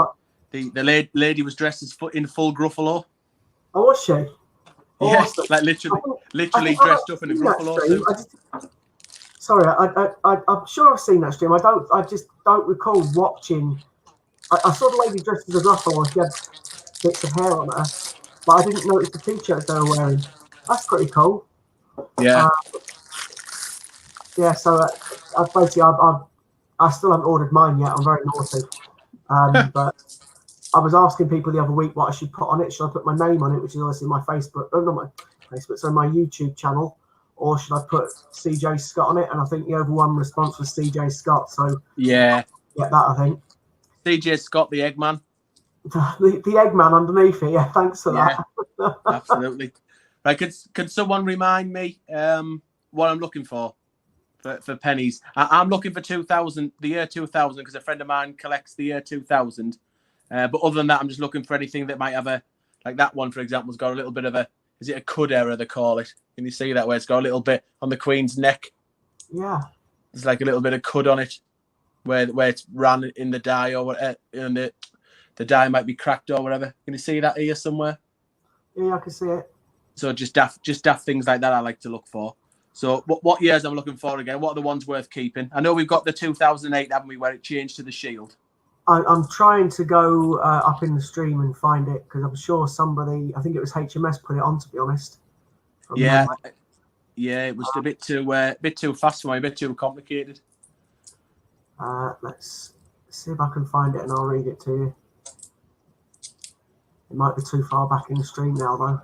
the lady was dressed as in full Gruffalo. Oh, was she? Yes, Awesome. like literally dressed up in a Gruffalo suit. Sorry, I'm sure I've seen that stream. I just don't recall watching. I saw the lady dressed as a Gruffalo and she had bits of hair on her, but I didn't notice the t-shirts they were wearing. That's pretty cool. Yeah. Yeah, so basically, I still haven't ordered mine yet. I'm very naughty. But I was asking people the other week what I should put on it. Should I put my name on it, which is obviously my Facebook, not my Facebook, so my YouTube channel, or should I put CJ Scott on it? And I think the overwhelming response was CJ Scott. So yeah, get that, I think. CJ Scott, the Eggman. The Eggman underneath it. Yeah, thanks for that. Absolutely. Right, could someone remind me what I'm looking for pennies? I'm looking for 2000, the year 2000, because a friend of mine collects the year 2000. But other than that, I'm just looking for anything that might have like that one, for example, has got a little bit of is it a cud error, they call it? Can you see that, where it's got a little bit on the Queen's neck? Yeah. There's like a little bit of cud on it, where it's ran in the die or whatever, and the die might be cracked or whatever. Can you see that here somewhere? Yeah, I can see it. So just daft things like that I like to look for. So what years I'm looking for again? What are the ones worth keeping? I know we've got the 2008, haven't we, where it changed to the Shield. I'm trying to go up in the stream and find it, because I'm sure somebody, I think it was HMS, put it on, to be honest. Yeah, it was a bit too fast for me, a bit too complicated. Let's see if I can find it and I'll read it to you. It might be too far back in the stream now, though.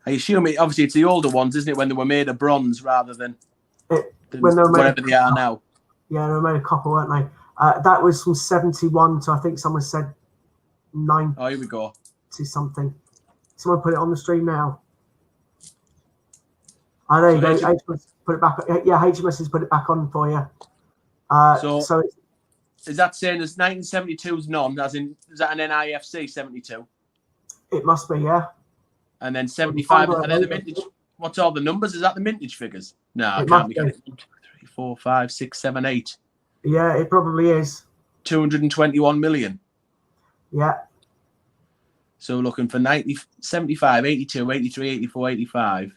I assume obviously it's the older ones, isn't it, when they were made of bronze rather than when they were made whatever they are now. Yeah, they were made of copper, weren't they? That was from 71 to, I think someone said 90. Oh, here we go. Something. Someone put it on the stream now. Oh, there you go. HMS put it back. Yeah, HMS has put it back on for you. So it's, is that saying as 1972's none? As in, is that an NIFC 72? It must be, yeah. And then 75. And then the mintage. What's all the numbers? Is that the mintage figures? No, it can't be. 1, 2, 3, 4, 5, 6, 7, 8. Yeah, it probably is. 221 million. Yeah. So we're looking for 90, 75, 82, 83, 84, 85.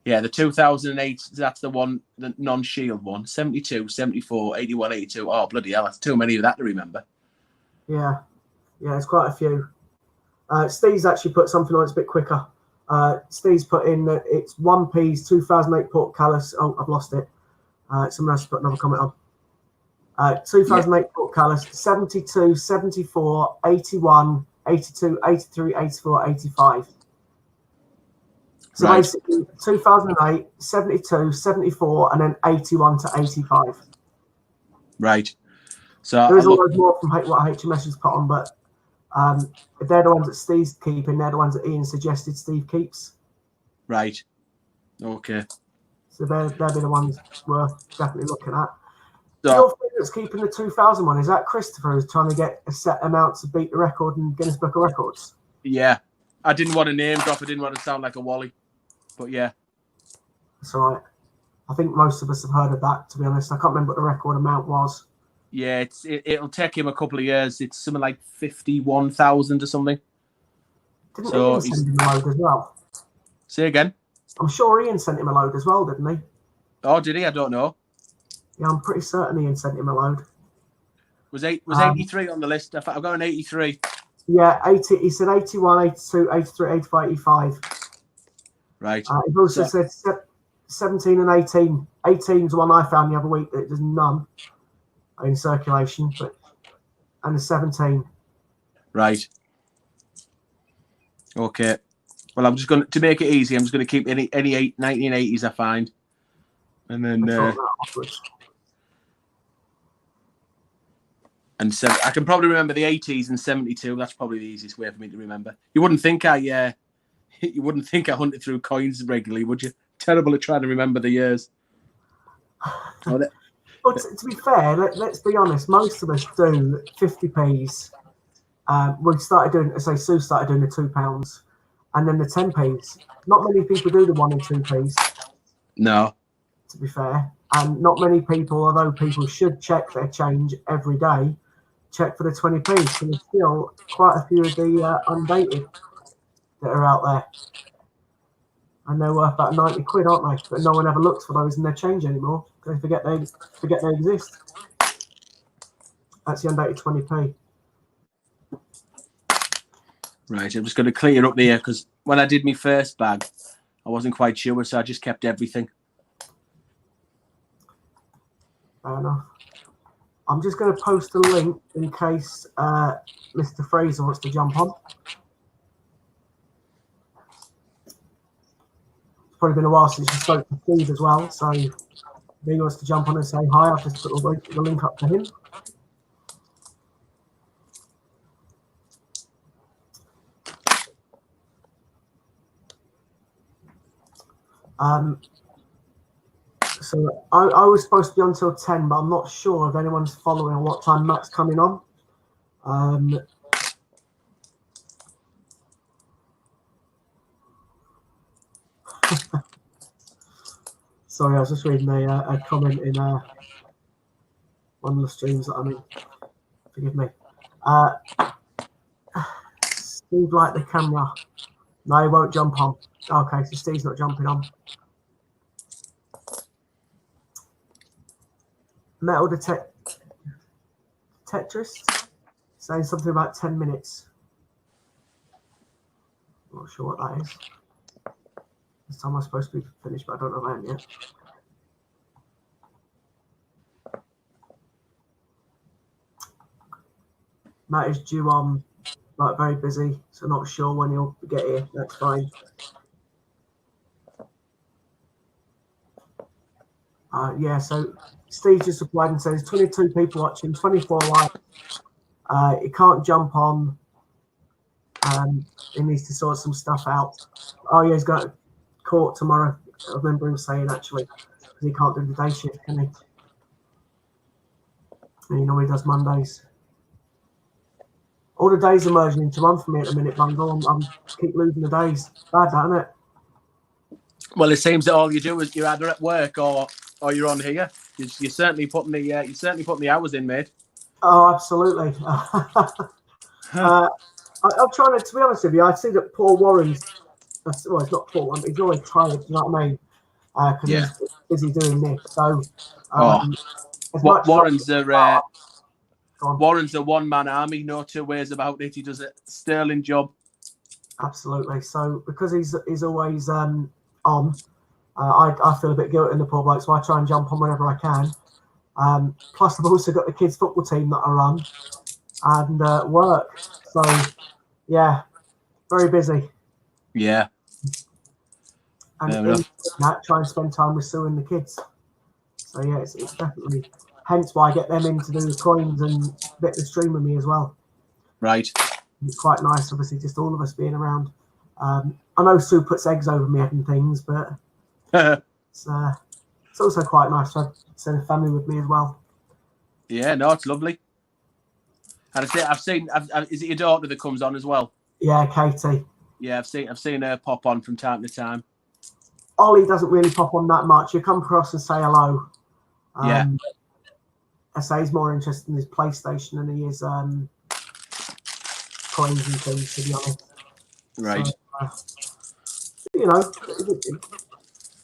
Yeah, the 2008, that's the one, the non-Shield one. 72, 74, 81, 82. Oh, bloody hell, that's too many of that to remember. Yeah. Yeah, it's quite a few. Steve's actually put something on it's a bit quicker. Steve's put in that it's 1p's 2008 Portcullis. Oh, I've lost it. Someone else put another comment on. 2008 Portcullis, 72, 74, 81, 82, 83, 84, 85. So basically 2008, 72, 74, and then 81 to 85. Right. So there is always more from what HMS has put on, but if they're the ones that Steve's keeping, they're the ones that Ian suggested Steve keeps. Right. Okay. So they're the ones we're definitely looking at. So, your friend that's keeping the 2000 one, is that Christopher who's trying to get a set amount to beat the record in Guinness Book of Records? Yeah. I didn't want to name drop. I didn't want to sound like a Wally. But yeah. That's all right. I think most of us have heard of that, to be honest. I can't remember what the record amount was. Yeah, it'll take him a couple of years. It's something like 51,000 or something. Didn't Ian send him a load as well? Say again? I'm sure Ian sent him a load as well, didn't he? Oh, did he? I don't know. Yeah, I'm pretty certain Ian sent him a load. Was 83 on the list? I've got an 83. Yeah, 80. He said 81, 82, 83, 85, 85. Right. He also said 17 and 18. 18 is the one I found the other week that there's none in circulation, and the 17. Right. Okay. Well, I'm just going to make it easy. I'm just going to keep any 1980s I find, and then I can probably remember the 80s and 72. That's probably the easiest way for me to remember. You wouldn't think I hunted through coins regularly, would you? Terrible at trying to remember the years. But to be fair, let's be honest. Most of us do 50p's. We started doing, say, Sue started doing the £2, and then the 10p's. Not many people do the 1 and 2p's. No. To be fair, And not many people, although people should check their change every day, check for the 20p. So there's still quite a few of the undated that are out there. And they're worth about 90 quid, aren't they? But no one ever looks for those in their change anymore. They forget they exist. That's the undated 20p. Right, I'm just going to clear up here because when I did my first bag, I wasn't quite sure, so I just kept everything. Fair enough. I'm just going to post a link in case Mr. Fraser wants to jump on. It's probably been a while since you spoke to Steve as well, so if he wants to jump on and say hi, I've just put the link up to him. So I was supposed to be on until 10, but I'm not sure if anyone's following what time Matt's coming on. Sorry, I was just reading a comment in one of the streams that I'm in. Forgive me. Steve liked the camera. No, he won't jump on. Okay, so Steve's not jumping on. Metal Tetris saying something about 10 minutes. Not sure what that is. This time I'm supposed to be finished, but I don't know when yet. Matt is due on, like, very busy, so not sure when he'll get here. That's fine. Yeah, so Steve just replied and says 22 people watching, 24 likes. He can't jump on. He needs to sort some stuff out. Oh, yeah, he's got court tomorrow. I remember him saying, actually, because he can't do the day shift, can he? And you know he does Mondays. All the days are merging into one for me at the minute, Bundle. I'm keep losing the days. Bad, that, isn't it? Well, it seems that all you do is you're either at work or you're on here. You're certainly putting the hours in, mate. Oh, absolutely. I'm trying to be honest with you. I see that Paul Warren's. Well, it's not Paul. He's always tired. You know what I mean? Because he's busy doing this. So, Warren's a one-man army. No two ways about it. He does a sterling job. Absolutely. So, because he's always on. I feel a bit guilty in the poor bloke, so I try and jump on whenever I can. Plus, I've also got the kids' football team that I run and work. So, yeah, very busy. Yeah. And in that, try and spend time with Sue and the kids. So, yeah, it's definitely hence why I get them in to do the coins and a bit of the stream with me as well. Right. It's quite nice, obviously, just all of us being around. I know Sue puts eggs over me and things, but it's also quite nice to have a family with me as well. Yeah, no, it's lovely. And I've seen. Is it your daughter that comes on as well? Yeah, Katie. Yeah, I've seen her pop on from time to time. Ollie doesn't really pop on that much. You come across and say hello. Yeah. I say he's more interested in his PlayStation than he is coins and things, to be honest. Right. So, you know, it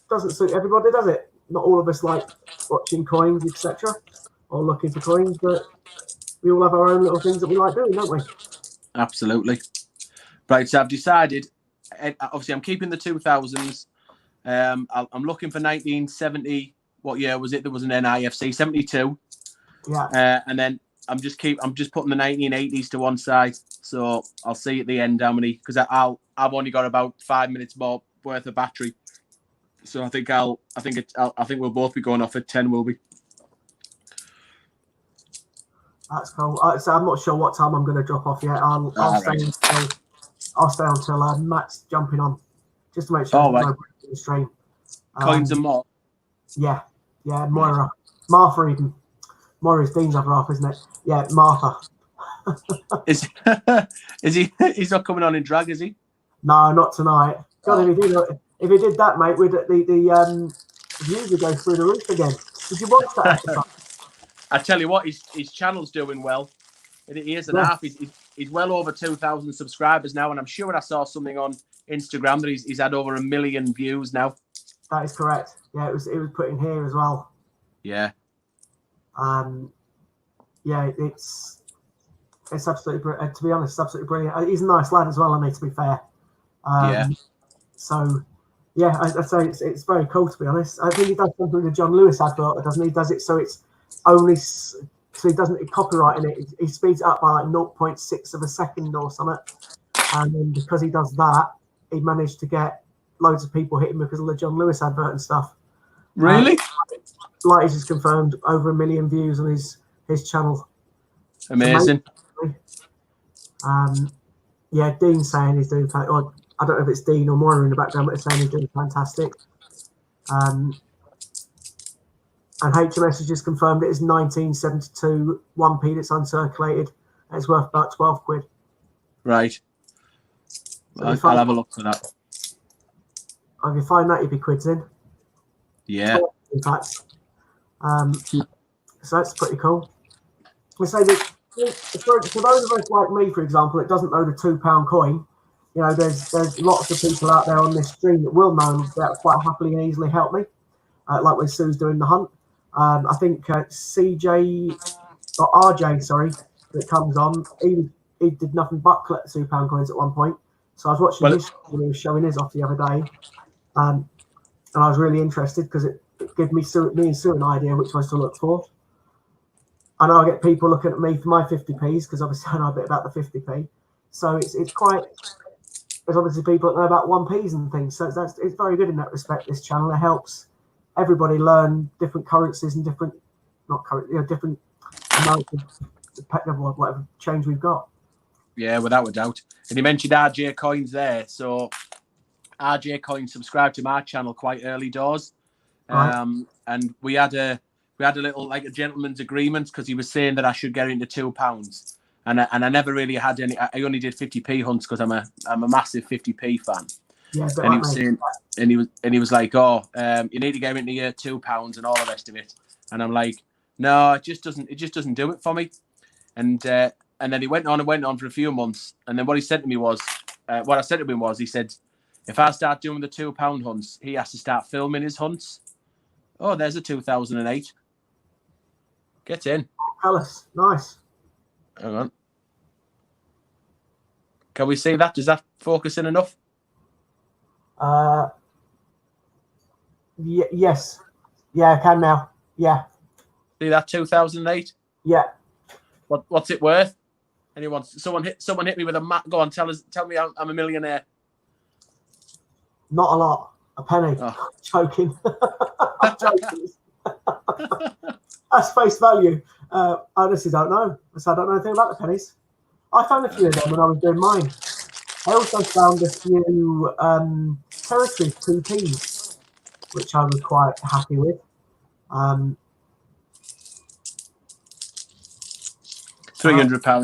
doesn't suit everybody, does it? Not all of us like watching coins, etc., or looking for coins, but we all have our own little things that we like doing, don't we? Absolutely. Right, so I've decided, obviously I'm keeping the 2000s. I'm looking for 1970. What year was it? There was an NIFC 72. Yeah. And then I'm just putting the 1980s to one side. So I'll see at the end how many, because I've only got about 5 minutes more worth of battery. So I think we'll both be going off at 10. Will we? That's cool. So I'm not sure what time I'm going to drop off yet. I'll stay until Matt's jumping on, just to make sure there's no break in the stream. Coins and more. Yeah, Moira, Martha even. Moira's Dean's other half, isn't it? Yeah, Martha. Is he? He's not coming on in drag, is he? No, not tonight. God, if he did that, mate, the views would go through the roof again. Did you watch that episode? I tell you what, his channel's doing well. He is and a Yeah. half. He's well over 2,000 subscribers now, and I'm sure I saw something on Instagram that he's had over 1 million views now. That is correct. Yeah, it was put in here as well. Yeah. Yeah, it's absolutely to be honest, it's absolutely brilliant. He's a nice lad as well, I need to be fair. Yeah. So, yeah, I'd say it's very cool, to be honest. I think he does something with the John Lewis advert, doesn't he? He does it so it's only so he doesn't copyright in it. He speeds it up by like 0.6 of a second or something. And then because he does that, he managed to get loads of people hitting because of the John Lewis advert and stuff. Really? Like he's just confirmed over 1 million views on his channel. Amazing. Yeah, Dean's saying he's doing or I don't know if it's Dean or Moira in the background, but it's saying he's doing fantastic. And HMS has just confirmed it is 1972 1p that's uncirculated. And it's worth about 12 quid. Right. So I'll have a look for that. If you find that, you'd be quids in. Yeah. In fact. So that's pretty cool. We say that for those of us like me, for example, it doesn't know the £2 coin. You know, there's lots of people out there on this stream that will know that quite happily and easily help me. Like when Sue's doing the hunt. I think CJ or RJ, sorry, that comes on. He did nothing but collect £2 coins at one point. So I was watching his when he was showing his off the other day, and I was really interested because it gave me and Sue an idea which ones to look for. I know I get people looking at me for my 50p's because obviously I know a bit about the 50p. So it's quite. There's obviously people that know about 1p's and things. So it's very good in that respect. This channel, it helps everybody learn different currencies and different amounts of whatever change we've got. Yeah, without a doubt. And you mentioned RJ Coins there. So RJ Coins subscribed to my channel quite early doors. Right. And we had a little like a gentleman's agreement because he was saying that I should get into £2. And I never really had any. I only did 50p hunts because I'm a massive 50p fan. Yeah, and he was saying, and he was like, "Oh, you need to get into your £2 and all the rest of it." And I'm like, "No, it just doesn't do it for me." And then he went on for a few months. And then what he said to me was, what I said to him was, he said, "If I start doing the £2 hunts, he has to start filming his hunts." Oh, there's a 2008. Get in. Alice, nice. Hang on. Can we see that? Does that focus in enough? Yes. Yeah, I can now. Yeah. See that 2008? Yeah. What's it worth? Anyone? Someone hit me with a mat. Go on, tell me I'm a millionaire. Not a lot. A penny. Oh. Joking. I'm joking. That's face value. I honestly don't know. I don't know anything about the pennies. I found a few of them when I was doing mine. I also found a few territory 2Ps, which I was quite happy with. £300,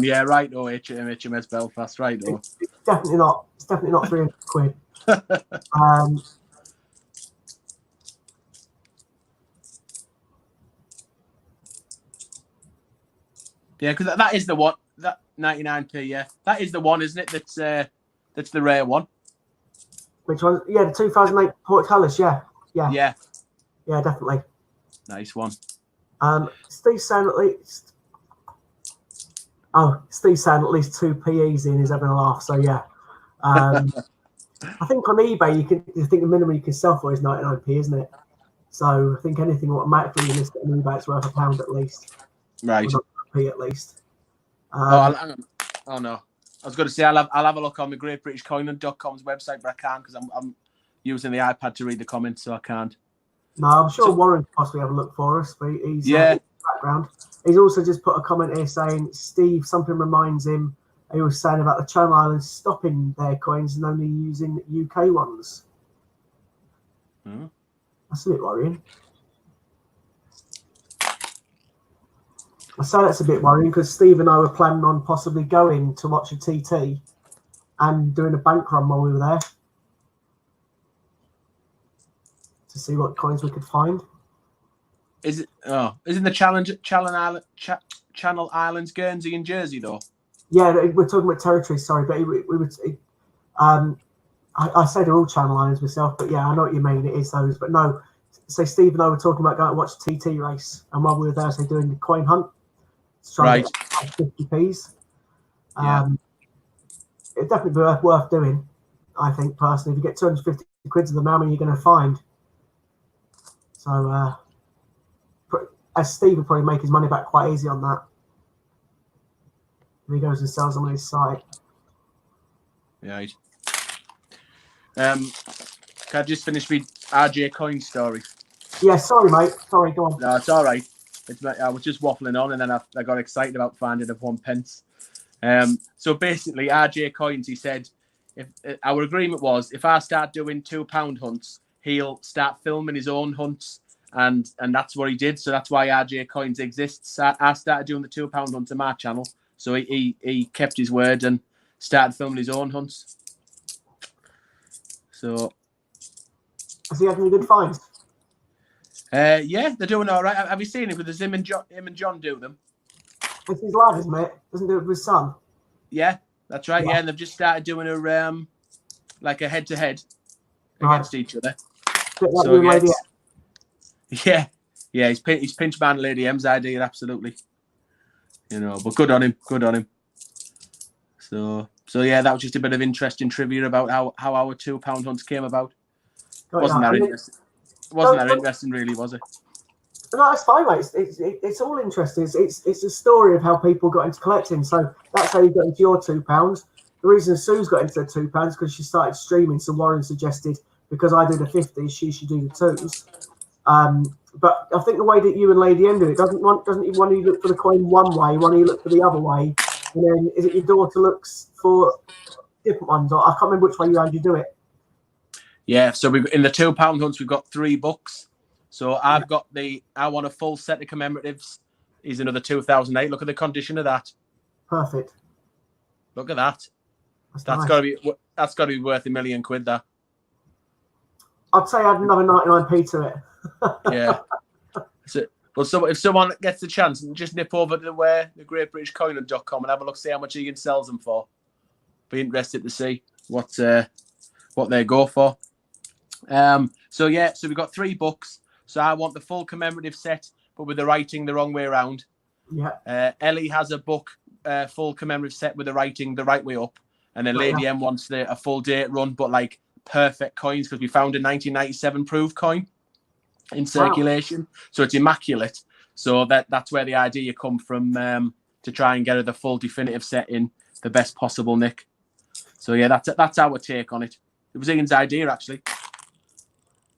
yeah, right. Oh, HMS Belfast, right. Oh. It's definitely not. It's definitely not 300 quid. Yeah, because that is the one. That 99p, yeah, that is the one, isn't it? That's the rare one. Which one? Yeah, the 2008 Portcullis. Yeah, definitely. Nice one. Steve's saying at least. Oh, Steve's saying at least 2p easy and he's having a laugh. So yeah, I think on eBay you think the minimum you can sell for is 99p, isn't it? So I think anything automatically you list on eBay it's worth £1 at least. Right. P at least. Oh no, I was going to say I'll have a look on the GreatBritishCoin.com's website, but I can't because I'm using the iPad to read the comments, so I can't. No, I'm sure Warren could possibly have a look for us, but he's in the background. He's also just put a comment here saying Steve something reminds him. He was saying about the Channel Islands stopping their coins and only using UK ones. That's a bit worrying. I say that's a bit worrying because Steve and I were planning on possibly going to watch a TT and doing a bank run while we were there to see what coins we could find. Is it? Oh, isn't the Channel Islands, Guernsey, and Jersey though? Yeah, we're talking about territories. Sorry, but I say they're all Channel Islands myself, but yeah, I know what you mean. It is those, but no. Say Steve and I were talking about going to watch the TT race, and while we were there, doing the coin hunt, trying to get 50p's. It'd definitely be worth doing. I think personally, if you get 250 quid of them, how many you're going to find? So, as Steve would probably make his money back quite easy on that. If he goes and sells them on his site. Right. Can I just finish with RJ Coin story? Yeah, sorry, mate. Sorry, go on. No, it's all right. I was just waffling on, and then I got excited about finding of 1 pence. So basically, RJ Coins, he said, if our agreement was, if I start doing £2 hunts, he'll start filming his own hunts, and that's what he did. So that's why RJ Coins exists. I started doing the £2 hunts on my channel, so he kept his word and started filming his own hunts. So, has he had any good finds? Yeah, they're doing all right. Have you seen it with him and John do them? It's his lad, isn't it? Doesn't do it with his son. Yeah, that's right. Yeah, and they've just started doing a like a head-to-head against each other. Like so yeah, he's pinch man Lady M's idea, absolutely. You know, but good on him. So yeah, that was just a bit of interesting trivia about how our £2 hunts came about. Wasn't that interesting? Wasn't that interesting, really, was it? No, that's fine, mate. It's all interesting. It's a story of how people got into collecting. So that's how you got into your £2. The reason Sue's got into the £2 is because she started streaming. So Warren suggested, because I do the 50s, she should do the 2s. But I think the way that you and Lady M do it doesn't even want you to look for the coin one way, one you look for the other way, and then is it your daughter looks for different ones? Or I can't remember which way you do it. Yeah, so in the £2 hunts, we've got 3 books. So I want a full set of commemoratives. Is another 2008. Look at the condition of that. Perfect. Look at that. That's nice. got to be worth £1 million. That. I'd say add another 99p to it. Yeah. So if someone gets the chance, just nip over to the GreatBritishCoiner.com and have a look, see how much Ian sells them for. Be interested to see what they go for. So we've got 3 books. So I want the full commemorative set, but with the writing the wrong way around. Yeah. Ellie has a book, full commemorative set with the writing the right way up, and then Lady M wants a full date run, but like perfect coins, because we found a 1997 proof coin in circulation, so it's immaculate. So that's where the idea come from, to try and get her the full definitive set in the best possible nick. So yeah, that's our take on it. It was Ian's idea, actually.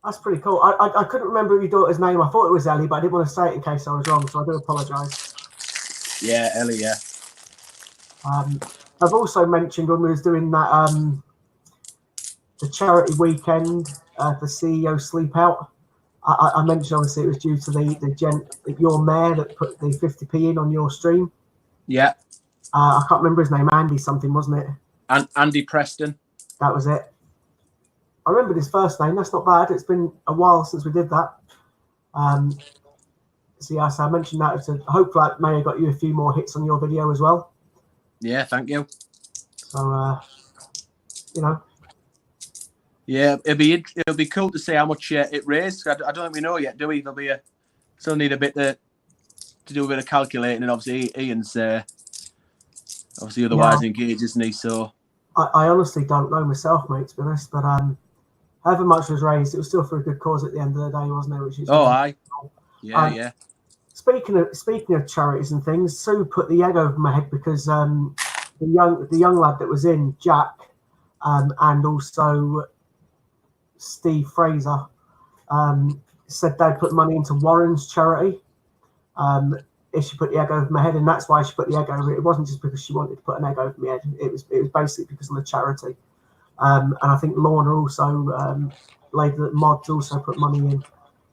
That's pretty cool. I couldn't remember your daughter's name. I thought it was Ellie, but I didn't want to say it in case I was wrong, so I do apologise. Yeah, Ellie, yeah. I've also mentioned when we was doing that the charity weekend for CEO Sleep Out, I mentioned obviously it was due to your mayor that put the 50p in on your stream. Yeah. I can't remember his name. Andy something, wasn't it? And Andy Preston. That was it. I remembered his first name. That's not bad. It's been a while since we did that. So I mentioned that. Hopefully that may have got you a few more hits on your video as well. Yeah, thank you. So, Yeah, it'll be cool to see how much it raised. I don't think we know yet, do we? Still need a bit to do a bit of calculating, and obviously Ian's obviously otherwise engaged, isn't he? So I honestly don't know myself, mate, to be honest. But however much was raised, it was still for a good cause at the end of the day, wasn't it? Which is aye, yeah. Speaking of charities and things, Sue put the egg over my head because the young lad that was in, Jack, and also Steve Fraser, said they'd put money into Warren's charity. If she put the egg over my head, and that's why she put the egg over it. It wasn't just because she wanted to put an egg over my head. It was basically because of the charity. And I think Lorna also, Lady Mods also put money in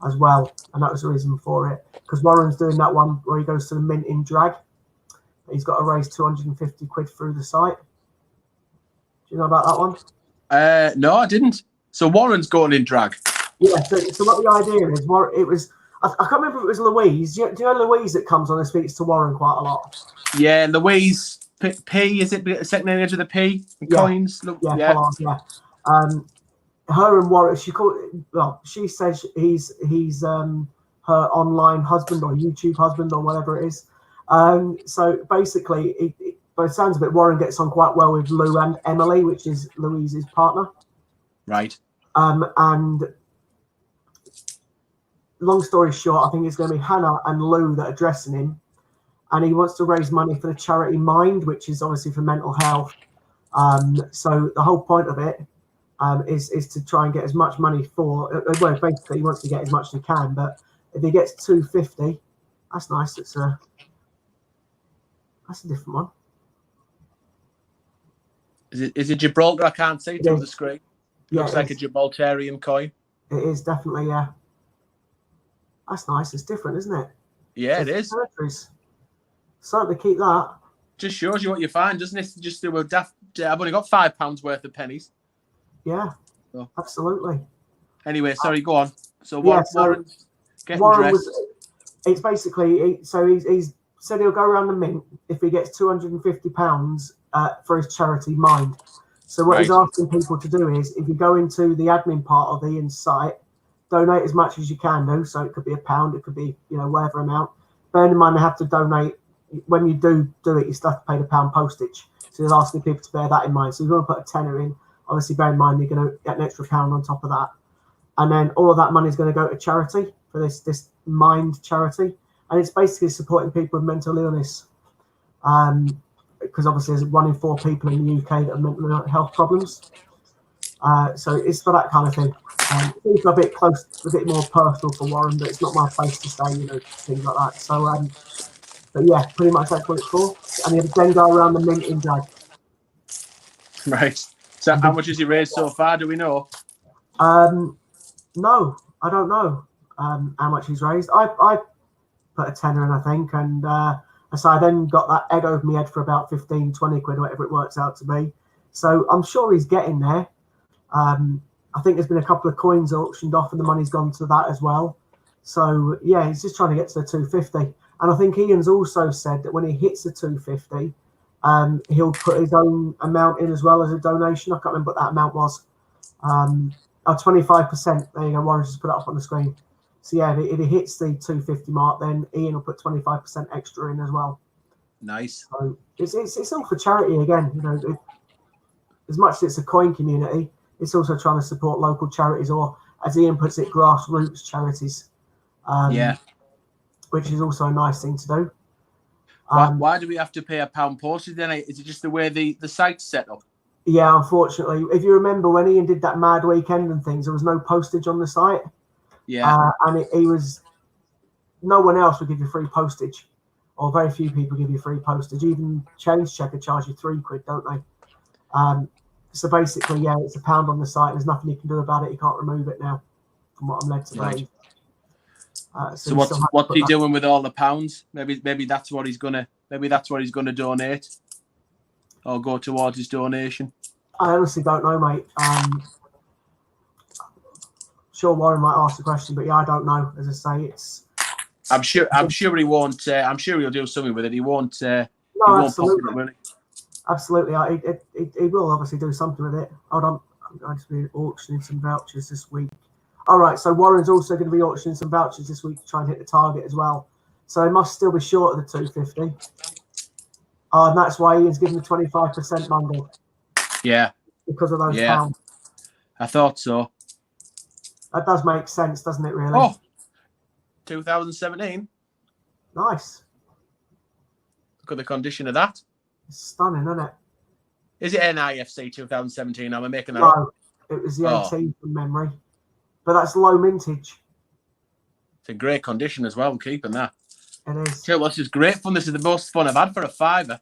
as well, and that was the reason for it. Because Warren's doing that one where he goes to the mint in drag. He's got to raise 250 quid through the site. Do you know about that one? No, I didn't. So Warren's going in drag. Yeah. So what the idea is, I can't remember if it was Louise. Do you know Louise that comes on and speaks to Warren quite a lot? Yeah, Louise P, is it the second name of the P? Yeah. Coins? Yeah, full on, yeah. Her and Warren, she says he's her online husband or YouTube husband or whatever it is. So basically, by the sounds of it, Warren gets on quite well with Lou and Emily, which is Louise's partner. Right. And long story short, I think it's going to be Hannah and Lou that are dressing him, and he wants to raise money for the charity Mind, which is obviously for mental health. So the whole point of it is to try and get as much money for. Well, basically, he wants to get as much as he can, but if he gets 250, that's nice. That's a different one. Is it Gibraltar? I can't see through the screen. Yeah, Looks like a Gibraltarian coin. It is definitely, yeah. That's nice. It's different, isn't it? Yeah, it is. Territories. Certainly keep that. Just shows you what you find, doesn't it? Just do a daft. I've only got £5 worth of pennies. Yeah, absolutely. Anyway, sorry, go on. So Warren's getting Warren dressed. It's basically he's said he'll go around the mint if he gets £250 for his charity Mind. So what he's asking people to do is, if you go into the admin part of Ian's site, donate as much as you can do. So it could be £1, it could be whatever amount. Bearing in mind they have to donate when you do it. You still have to pay the £1 postage. So he's asking people to bear that in mind. So you're going to put a tenner in. Obviously, bear in mind you're going to get an extra £1 on top of that, and then all of that money is going to go to charity for this Mind charity, and it's basically supporting people with mental illness. Because obviously there's 1 in 4 people in the UK that have mental health problems. So it's for that kind of thing. Things are a bit close, a bit more personal for Warren, but it's not my place to say, things like that. So, but yeah, pretty much that's what it's for. And he had a then go around the mint in drag. Right. So how much has he raised so far? Do we know? No, I don't know how much he's raised. I put a tenner in, I think, and so I then got that egg over my head for about 15, 20 quid, whatever it works out to be. So I'm sure he's getting there. I think there's been a couple of coins auctioned off and the money's gone to that as well. So yeah, he's just trying to get to the 250. And I think Ian's also said that when he hits the 250, he'll put his own amount in as well as a donation. I can't remember what that amount was. 25%. There you go. Warren just put it up on the screen. So yeah, if he hits the 250 mark, then Ian will put 25% extra in as well. Nice. So it's all for charity again. As much as it's a coin community, it's also trying to support local charities, or as Ian puts it, grassroots charities. Which is also a nice thing to do. Why do we have to pay £1 postage then? Is it just the way the site's set up? Yeah, unfortunately. If you remember when Ian did that mad weekend and things, there was no postage on the site. Yeah. And he was, no one else would give you free postage, or very few people give you free postage. Even Change Checker charge you £3, don't they? So basically, yeah, it's £1 on the site. There's nothing you can do about it. You can't remove it now, from what I'm led to believe. So what's he doing with all the pounds? Maybe that's what he's gonna. Maybe that's what he's gonna donate, or go towards his donation. I honestly don't know, mate. Sure, Warren might ask the question, but yeah, I don't know. As I say, it's. I'm sure he won't. I'm sure he'll do something with it. He won't. No, he won't absolutely. pop it up, will he? Absolutely, he will obviously do something with it. Hold on, I'm going to be auctioning some vouchers this week. All right, so Warren's also going to be auctioning some vouchers this week to try and hit the target as well. So he must still be short of the 250. And that's why Ian's giving the 25% Monday. Yeah. Because of those pounds. I thought so. That does make sense, doesn't it, really? Oh, 2017. Nice. Look at the condition of that. It's stunning, isn't it? Is it NIFC 2017? Am I making that no, up? It was the 18 from memory. But that's low mintage. It's in great condition as well. I'm keeping that. It is. This is great fun. This is the most fun I've had for a £5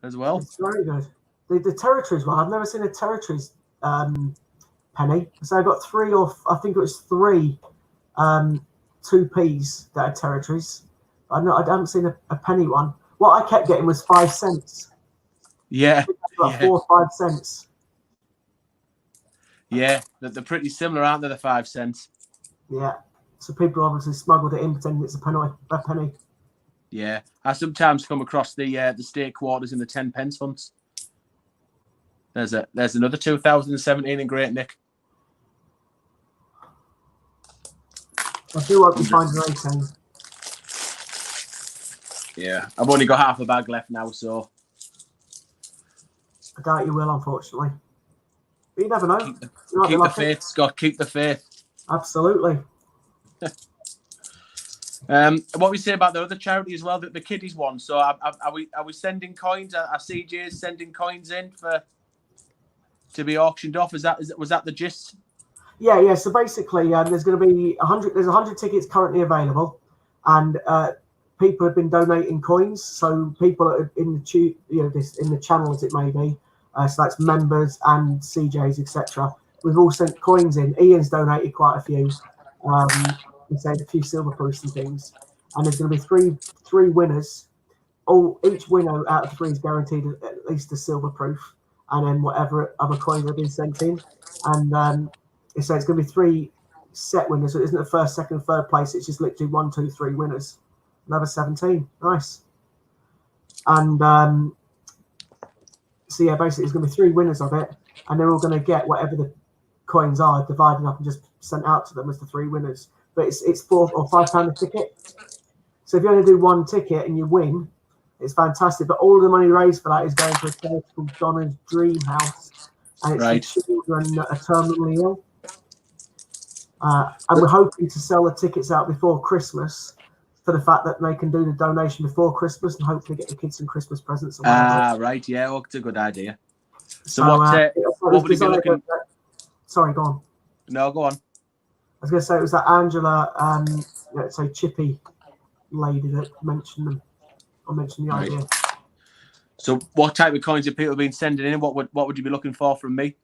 as well. It's very good. The territories one, I've never seen a territories penny. So I got 3 I think it was 3 2p's that are territories. I haven't seen a penny one. What I kept getting was 5 cents. Yeah. About 4 or 5 cents. Yeah, they're pretty similar, aren't they, the 5 cents? Yeah. So people obviously smuggled it in, pretending it's a penny. Yeah, I sometimes come across the state quarters in the 10p funds. There's another 2017 in Great Nick. I do hope you find an 18. Yeah, I've only got half a bag left now, so I doubt you will, unfortunately. But you never know. keep the faith, Scott. Keep the faith. Absolutely. What we say about the other charity as well, the kiddies one. So are we sending coins? Are CJs sending coins in to be auctioned off? Was that the gist? Yeah. So basically, there's going to be 100. There's 100 tickets currently available, and people have been donating coins. So people in the channel as it may be. So that's members and CJs, etc. We've all sent coins in. Ian's donated quite a few. We said a few silver proofs and things. And there's going to be three winners. Each winner out of 3 is guaranteed at least a silver proof, and then whatever other coins have been sent in. And so it's going to be 3 set winners. So it isn't the first, second, third place. It's just literally 1, 2, 3 winners. Another 17. Nice. And so yeah, basically it's going to be 3 winners of it, and they're all going to get whatever the coins are divided up and just sent out to them as the 3 winners. But it's £4 or £5 a ticket. So if you only do 1 ticket and you win, it's fantastic. But all the money raised for that is going to a charity called Donna's Dream House, and it's for children that are terminally ill. And we're hoping to sell the tickets out before Christmas, for the fact that they can do the donation before Christmas and hopefully get the kids some Christmas presents. Right, yeah, well, it's a good idea. So what would you be looking? Sorry, go on. No, go on. I was going to say it was that Angela, let's say Chippy lady that mentioned them. I mentioned the idea. So what type of coins have people been sending in? What would you be looking for from me?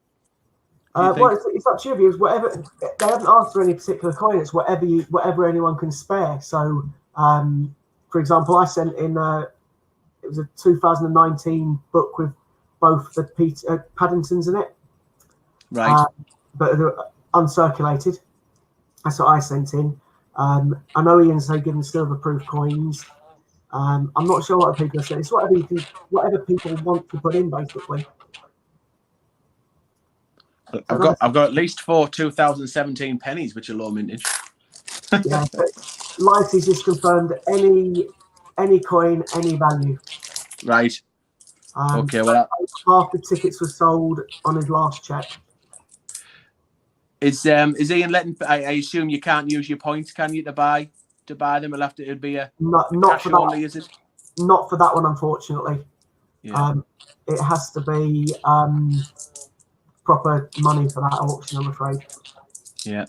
Well, it's up to you. Because whatever, they haven't asked for any particular coin. It's whatever anyone can spare. So, for example, I sent in it was a 2019 book with both the Paddingtons in it, right? But they're uncirculated. That's what I sent in. I know Ian's given silver proof coins. I'm not sure what people are saying. It's whatever people want to put in, basically. I've got at least 4 2017 pennies, which are low mintage. Yeah, Lighty's just confirmed any coin, any value. Right. Okay. Well, half the tickets were sold on his last check. Is Ian letting? I assume you can't use your points, can you, to buy them? It'd be a not cash for that, only, is it? Not for that one, unfortunately. Yeah. It has to be proper money for that auction, I'm afraid. Yeah.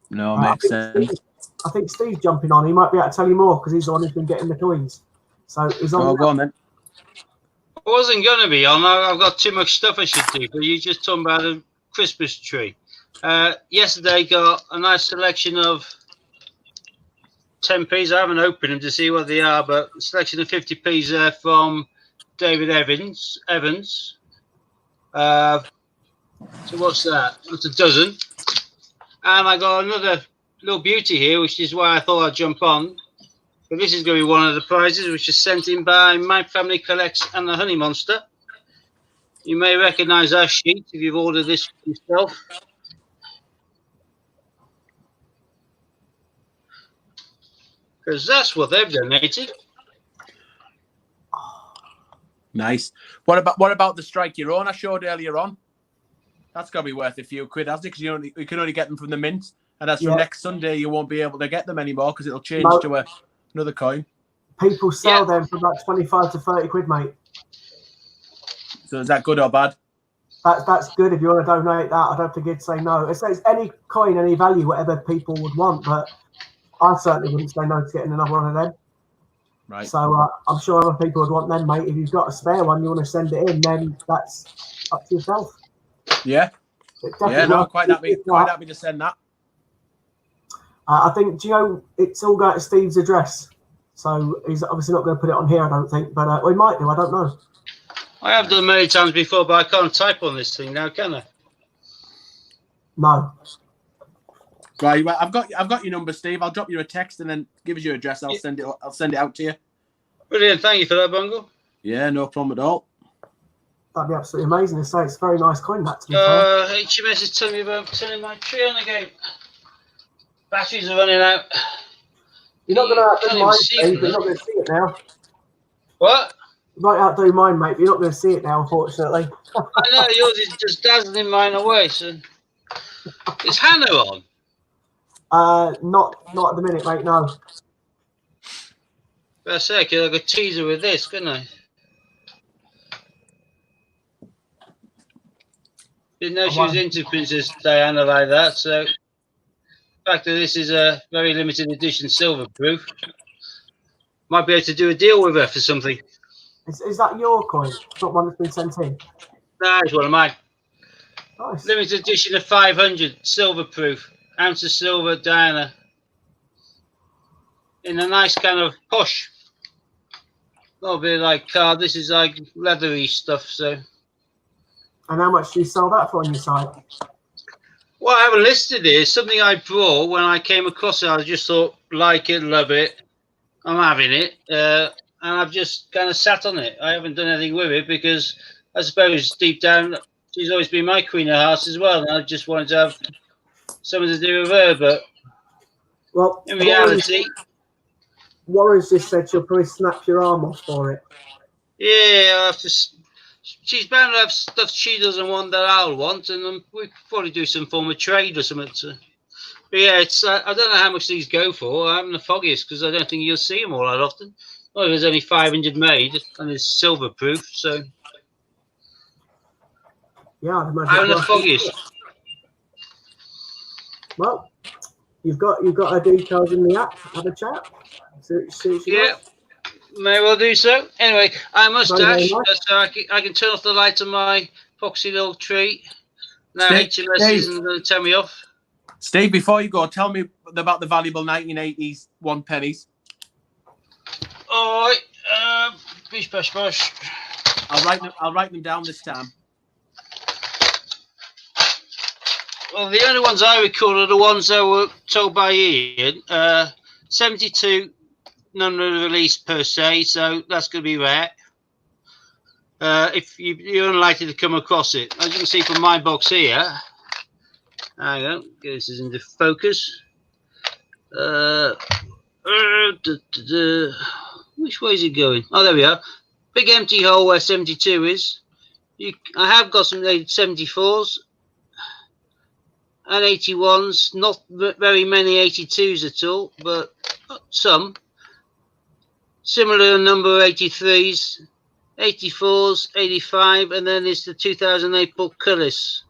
No, makes sense. I think Steve's jumping on. He might be able to tell you more because he's the one who's been getting the coins. So he's on. Go on then. I wasn't going to be on. I've got too much stuff I should do. But you just talking about a Christmas tree. Yesterday got a nice selection of 10p's. I haven't opened them to see what they are, but a selection of 50p's there from David Evans. So what's that? That's a dozen. And I got another little beauty here, which is why I thought I'd jump on. But this is going to be one of the prizes, which is sent in by My Family Collects and the Honey Monster. You may recognise our sheet if you've ordered this yourself. Because that's what they've donated. Nice. What about the Strike Your Own I showed earlier on? That's got to be worth a few quid, hasn't it? Because you can only get them from the mint. And as from next Sunday, you won't be able to get them anymore because it'll change to another coin. People sell them for about 25 to 30 quid, mate. So is that good or bad? That's good if you want to donate that. I don't think he'd say no. It says any coin, any value, whatever people would want, but I certainly wouldn't say no to getting another one of them. Right. So I'm sure other people would want them, mate. If you've got a spare one, you want to send it in, then that's up to yourself. Yeah. Yeah, no, quite happy to send that. I think, do you know, it's all got Steve's address. So he's obviously not going to put it on here, I don't think. But we might do, I don't know. I have done many times before, but I can't type on this thing now, can I? No. Right, well, I've got your number, Steve. I'll drop you a text and then give us your address. I'll send it out to you. Brilliant. Thank you for that, Bungle. Yeah, no problem at all. That'd be absolutely amazing. So it's a very nice coin, that, to be fair. HMS is telling me about turning my tree on again. Batteries are running out. You're not going to outdo Can't even mine, see Steve. from You're there. not going to see it now. What? You might outdo mine, mate, but you're not going to see it now, unfortunately. I know yours is just dazzling mine away. So is Hannah on? Not at the minute, mate, no. For a second, I could tease her with this, couldn't I? Didn't know she was into Princess Diana like that. So the fact that this is a very limited edition silver proof, might be able to do a deal with her for something. Is that your coin? It's not one that's been sent in? Nah, it's one of mine. Nice. Limited edition of 500 silver proof, ounce of silver Diana, in a nice kind of posh. Not a bit like card. This is like leathery stuff. So, And how much do you sell that for on your site? what I haven't listed here is something I brought when I came across it. I just thought, like it, love it. I'm having it, and I've just kind of sat on it. I haven't done anything with it because I suppose deep down she's always been my Queen of Hearts as well, and I just wanted to have something to do with her. But Well, in reality, Warren's just said she'll probably snap your arm off for it. yeah, I have to. She's bound to have stuff she doesn't want that I'll want, and we could probably do some form of trade or something. But yeah, it's I don't know how much these go for. I haven't the foggiest because I don't think you'll see them all that often. Well, there's only 500 made, and it's silver proof, so Yeah, I'd imagine. I haven't the foggiest. Well, you've got her details in the app. Have a chat. See what you Yeah, got. may well do so. Anyway, I must Very, very dash, nice. so I can turn off the lights on my foxy little tree. Now Steve, HMS Steve. isn't going to tell me off. Steve, before you go, tell me about the valuable 1980s 1 pennies. All right, bish bash bash. I'll write them down this time. Well, the only ones I recall are the ones that were told by Ian. 72 non-released per se, so that's going to be rare. If you're unlikely to come across it, as you can see from my box here. Hang on, get this into focus. Which way is it going? Oh, there we are. Big empty hole where 72 is. I have got some 74s and 81s. Not very many 82s at all, but some. Similar number of 83s, 84s, 85, and then it's the 2008 Portcullis.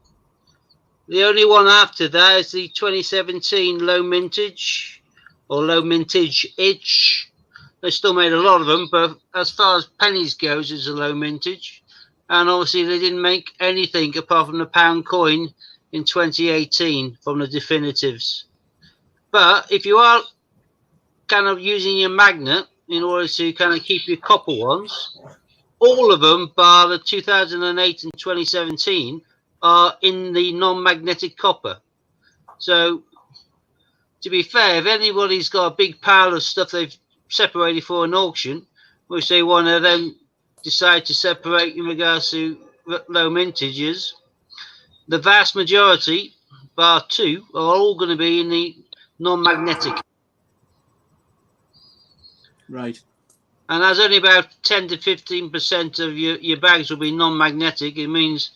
The only one after that is the 2017 low mintage or low mintage-ish. They still made a lot of them, but as far as pennies goes, it's a low mintage. And obviously they didn't make anything apart from the pound coin in 2018 from the definitives. But if you are kind of using your magnet in order to kind of keep your copper ones, all of them, bar the 2008 and 2017, are in the non-magnetic copper. So, to be fair, if anybody's got a big pile of stuff they've separated for an auction, which they want to then decide to separate in regards to low mintages, the vast majority, bar 2, are all going to be in the non-magnetic. Right. And as only about 10 to 15% of your bags will be non-magnetic, it means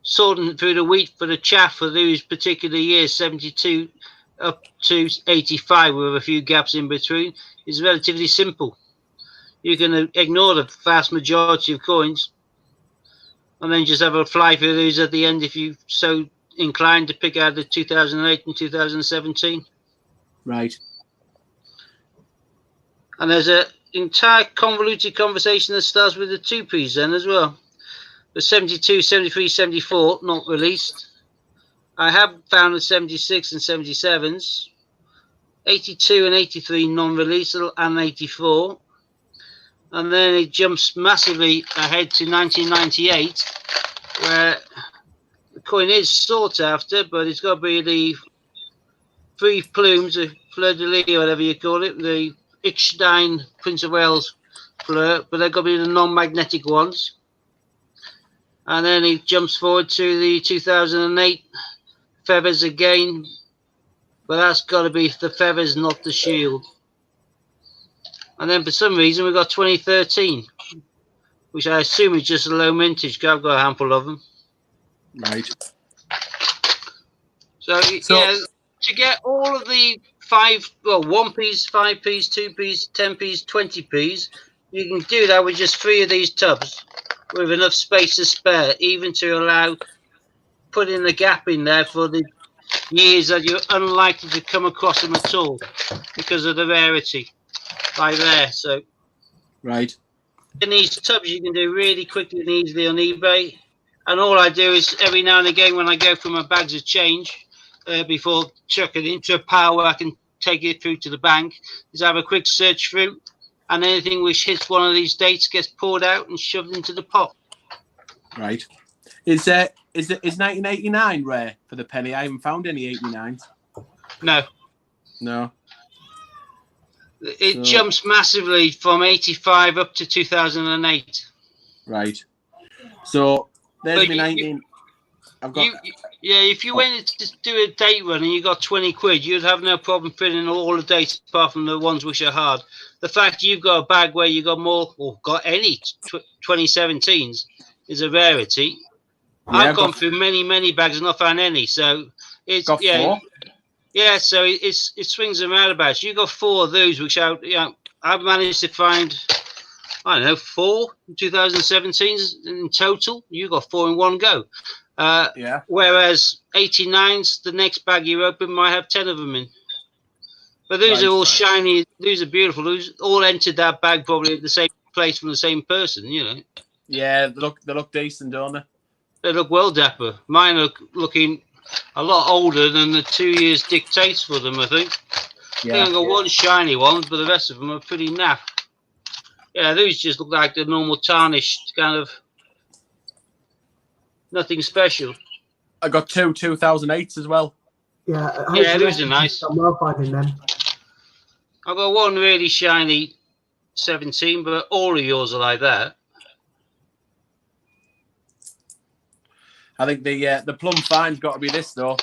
sorting through the wheat for the chaff for those particular years, 72 up to 85 with a few gaps in between, is relatively simple. You can ignore the vast majority of coins and then just have a fly through these at the end if you're so inclined to pick out the 2008 and 2017. Right. And there's an entire convoluted conversation that starts with the 2Ps then as well. The 72, 73, 74 not released. I have found the 76 and 77s. 82 and 83 non-released, and 84. And then it jumps massively ahead to 1998, where the coin is sought after, but it's got to be the 3 plumes of fleur de lis, or whatever you call it, the Ichstein Prince of Wales fleur, but they're going to be the non-magnetic ones. And then he jumps forward to the 2008 feathers again, but that's got to be the feathers, not the shield. And then for some reason we've got 2013, which I assume is just a low mintage. I've got a handful of them. Right. So yeah, to get all of the 1p's, 5p's, 2p's, 10p's, 20p's, you can do that with just 3 of these tubs with enough space to spare, even to allow putting a gap in there for the years that you're unlikely to come across them at all because of the rarity, like there. So Right. in these tubs you can do really quickly and easily on eBay. And all I do is every now and again when I go for my bags of change, before chucking it into a pile where I can take it through to the bank, is have a quick search through, and anything which hits one of these dates gets poured out and shoved into the pot. Right. Is 1989 rare for the penny? I haven't found any 89s. No, No. it jumps massively from 85 up to 2008. Right. So there's But my 19. I've got. If you went to do a date run and you got 20 quid, you'd have no problem filling all the dates apart from the ones which are hard. The fact you've got a bag where you got more or got any 2017s is a rarity. Yeah, I've gone through many bags and not found any. So it's Got 4. Yeah, so it swings and roundabouts. You got 4 of those, which I've managed to find. I don't know, 4 2017s in total. You got 4 in one go. Yeah. Whereas 89s, the next bag you open might have 10 of them in. But those are all shiny. Those are beautiful. Those all entered that bag probably at the same place from the same person. You know. Yeah, they look decent, don't they? They look well dapper. Mine are looking a lot older than the 2 years dictates for them, I think. Yeah. I think I've got one shiny one, but the rest of them are pretty naff. Yeah, those just look like the normal tarnished kind of nothing special. I got 2 2008s as well. Yeah, Yeah, those are nice. I'm well finding them. I've got one really shiny 17, but all of yours are like that. I think the plum fine's got to be this though.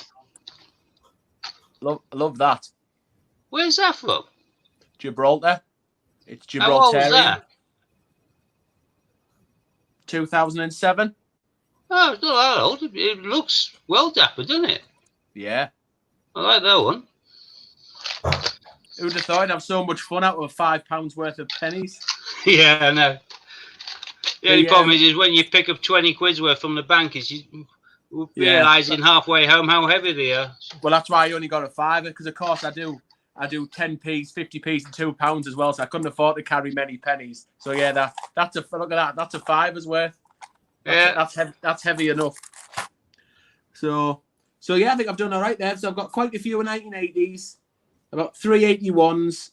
Love that. Where's that from? Gibraltar. It's How old was Gibraltarian. that? 2007. Oh, it's not that old. It looks well dapper, doesn't it? Yeah. I like that one. Who'd have thought I'd have so much fun out of £5 worth of pennies? Yeah, I know. The only problem is when you pick up 20 quid's worth from the bank, is you realising halfway home how heavy they are. Well, that's why I only got a £5 because, of course, I do 10p's, 50p's, and £2 as well. So I couldn't afford to carry many pennies. So yeah, that's a look at that. That's a £5's worth. That's heavy enough. So yeah, I think I've done all right there. So I've got quite a few 1980s. I've got 381s,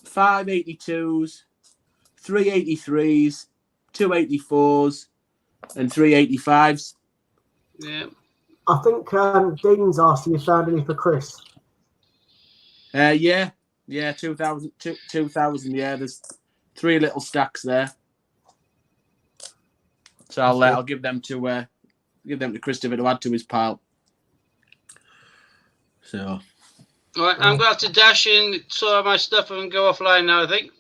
582s, 383s, 284s, and 385s. Yeah. I think Dean's asked if you found any for Chris. Yeah, 2000. Yeah, there's 3 little stacks there. So I'll give them to Christopher to add to his pile. So. All right, I'm going to have to dash in, sort my stuff, and go offline now, I think.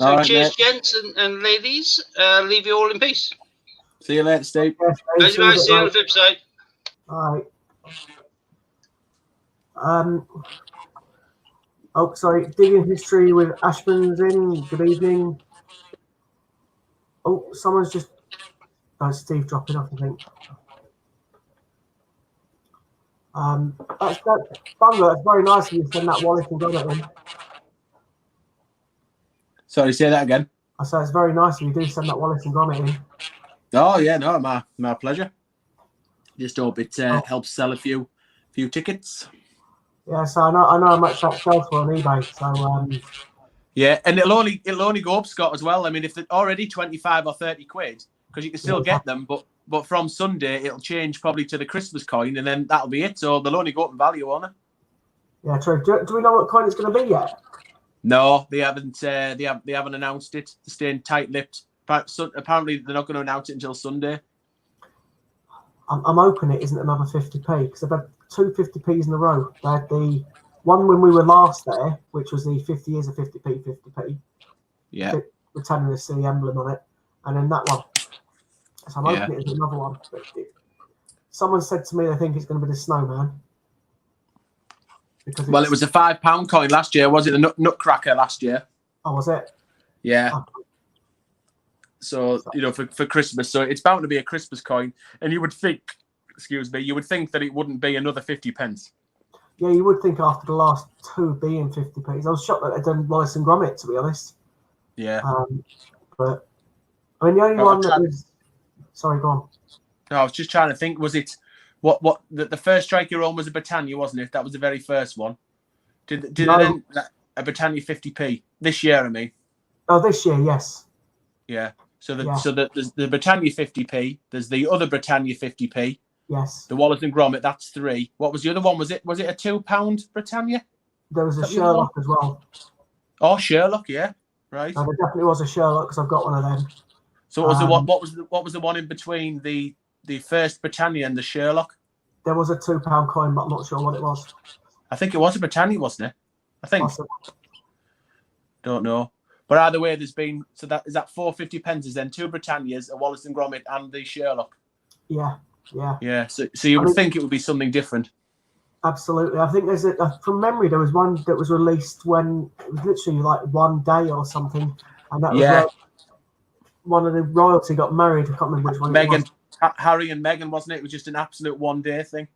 So All right, cheers, mate. gents and ladies. Leave you all in peace. See you later, Steve. Thanks, guys. See you on the flip side. All right. Oh, sorry. Digging history with Ashman's in. Good evening. Oh, someone's just. Oh, Steve dropping off, I think. That's Bungler. It's very nice of you to send that Wallace and Gromit in. Sorry, say that again. I say it's very nice of you to send that Wallace and Gromit in. Oh yeah, no, my pleasure. Just hope it helps sell a few tickets. Yeah, so I know how much that sells for on eBay. So yeah, and it'll only go up, Scott, as well. I mean, if they're already 25 or 30 quid, because you can still get them, but from Sunday it'll change probably to the Christmas coin, and then that'll be it. So they'll only go up in value, won't they? Yeah, true. Do we know what coin it's going to be yet? No, they haven't. They haven't announced it. They're staying tight-lipped. Apparently, they're not going to announce it until Sunday. I'm hoping it isn't another 50p because I've had two 50p's in a row. They had the one when we were last there, which was the 50 years of 50p, 50p. Yeah. Retaining the C emblem on it. And then that one. So I'm hoping it is another one. But someone said to me they think it's going to be the Snowman. Because Well, it was a £5 coin last year, was it? The Nutcracker last year. Oh, was it? Yeah. Oh. So, for Christmas. So it's bound to be a Christmas coin. And you would think that it wouldn't be another 50 pence. Yeah, you would think after the last two being 50p's. I was shocked that they'd done Wallace and Gromit, to be honest. Yeah. But, I mean, the only one that was... Sorry, go on. No, I was just trying to think, was it... The first Strike Your Own was a Britannia, wasn't it? That was the very first one. Did No. it end a Britannia 50p? This year, I mean. Oh, this year, yes. Yeah. So there's the Britannia 50p. There's the other Britannia 50p. Yes. The Wallace and Gromit, that's 3. What was the other one? Was it a £2 Britannia? There was a Sherlock as well. Oh, Sherlock, yeah. Right. There definitely was a Sherlock because I've got one of them. So what was the one? What was the one in between the first Britannia and the Sherlock? There was a £2 coin, but I'm not sure what it was. I think it was a Britannia, wasn't it? I think. Possibly. Don't know. But either way, there's been is that 4 50 pences then, 2 Britannias, a Wallace and Gromit, and the Sherlock. Yeah. Yeah. So you would think it would be something different. Absolutely. I think there's from memory there was one that was released when it was literally like one day or something, and that was like one of the royalty got married. I can't remember which one. Harry and Meghan, wasn't it? It was just an absolute one-day thing.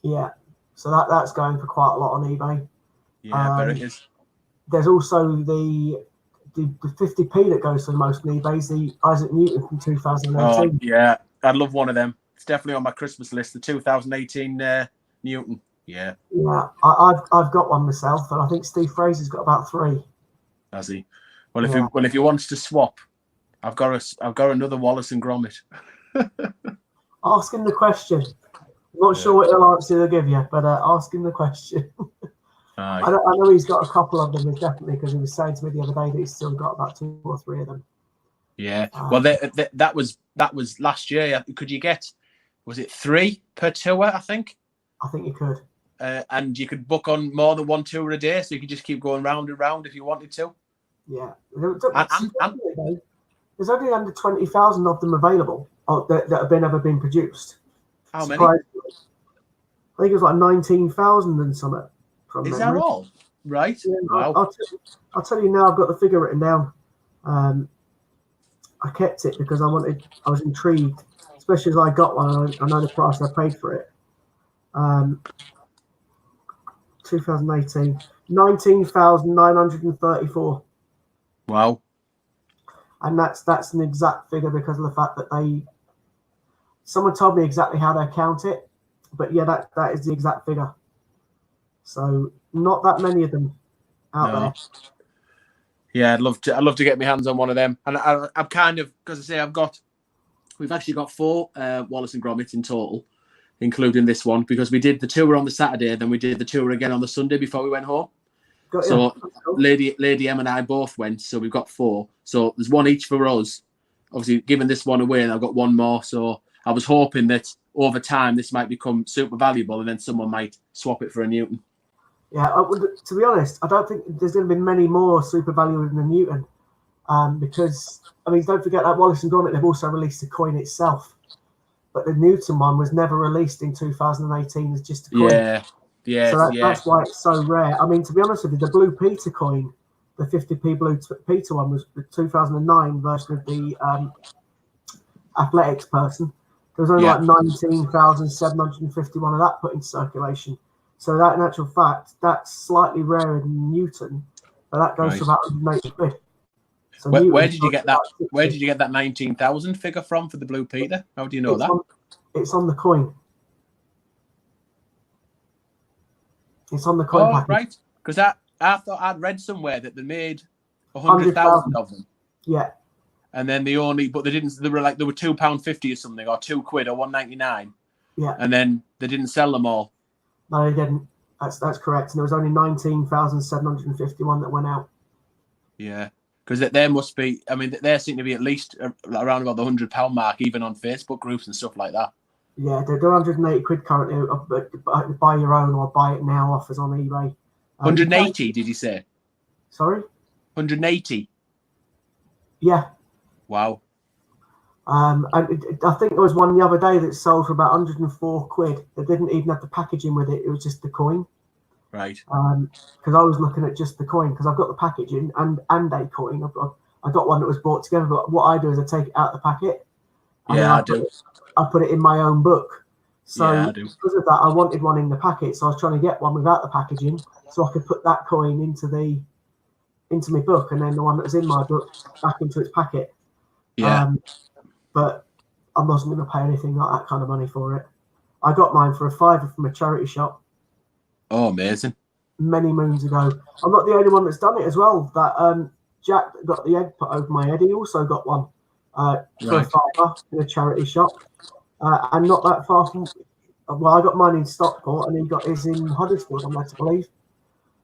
Yeah. So that's going for quite a lot on eBay. Yeah, I bet it is. There's also the 50p that goes for the most on eBay, is the Isaac Newton from 2018. Oh, yeah, I'd love one of them. It's definitely on my Christmas list. The 2018 Newton. Yeah. Yeah, I've got one myself, and I think Steve Fraser's got about 3. Has he? Well, if he wants to swap, I've got another Wallace and Gromit. Ask him the question. I'm not sure what he'll answer to give you, but ask him the question. I know he's got a couple of them, definitely, because he was saying to me the other day that he's still got about 2 or 3 of them. Yeah. Well, that was last year. Could you get? Was it 3 per tour? I think you could. And you could book on more than 1 tour a day, so you could just keep going round and round if you wanted to. Yeah. There's only under 20,000 of them available that have ever been produced. How many? I think it was like 19,000 and something. Is that all? Right. Yeah, wow. I'll tell you now. I've got the figure written down. I kept it because I was intrigued, especially as I got one. I know the price I paid for it. 2018, 19,934. Wow. And that's an exact figure because of the fact that someone told me exactly how they count it, but yeah, that is the exact figure. So not that many of them out there. Yeah, I'd love to get my hands on one of them. And I'm kind of, because I say we've actually got 4 Wallace and Gromit in total, including this one, because we did the tour on the Saturday, then we did the tour again on the Sunday before we went home. So Lady M and I both went, so we've got 4. So there's 1 each for us. Obviously, giving this one away, and I've got 1 more. So I was hoping that over time this might become super valuable, and then someone might swap it for a Newton. Yeah, to be honest, I don't think there's going to be many more super valuable than the Newton, because don't forget that Wallace and Gromit, they've also released the coin itself, but the Newton one was never released in 2018 as just a coin. Yeah. So that's why it's so rare. To be honest with you, the Blue Peter coin, the 50p Blue Peter one, was the 2009 version of the athletics person. There was only like 19,751 of that put in circulation. So that, in actual fact, that's slightly rarer than Newton, but that goes to about 180 quid. So where did you get that? Where did you get that 19,000 figure from for the Blue Peter? How do you know that? It's on the coin. It's on the coin package. Right. Because I thought I'd read somewhere that they made 100,000 of them. Yeah. And then they didn't. They were £2.50 or something, or £2 or $1.99. Yeah. And then they didn't sell them all. No, they didn't. That's correct. And there was only 19,751 that went out. Yeah, because there must be. I mean, there seem to be at least around about the £100 mark, even on Facebook groups and stuff like that. Yeah, they're 180 quid currently. Buy your own or buy it now offers on eBay. 180, did you say? Sorry? 180. Yeah. Wow. And I think there was one the other day that sold for about 104 quid. They didn't even have the packaging with it. It was just the coin. Right. Because I was looking at just the coin because I've got the packaging and a coin. I got one that was bought together. But what I do is I take it out of the packet. Yeah, I do. I put it in my own book. So Yeah, I do. because of that, I wanted one in the packet. So I was trying to get one without the packaging so I could put that coin into my book and then the one that was in my book back into its packet. Yeah. But I wasn't going to pay anything like that kind of money for it. I got mine for £5 from a charity shop. Oh, amazing. Many moons ago. I'm not the only one that's done it as well. That Jack that got the egg put over my head, he also got one for £5 in a charity shop. And not that far from, well, I got mine in Stockport and he got his in Huddersfield, I'm led to believe.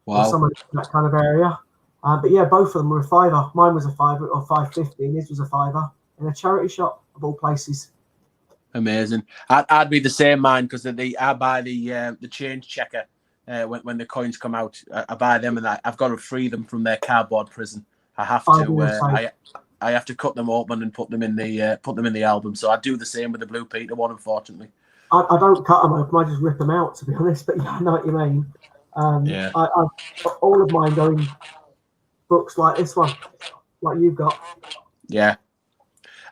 Wow. Or somewhere in that kind of area. But yeah, both of them were £5. Mine was a £5 or £5.50 and his was a £5 in a charity shop of all places. Amazing. I'd be the same, man, because I buy the change checker when the coins come out. I buy them and I've got to free them from their cardboard prison. I have to. I have to cut them open and put them in the album. So I do the same with the Blue Peter one, unfortunately. I don't cut them open. I just rip them out, to be honest. But yeah, I know what you mean. Yeah. I all of mine go in books like this one, like you've got. Yeah.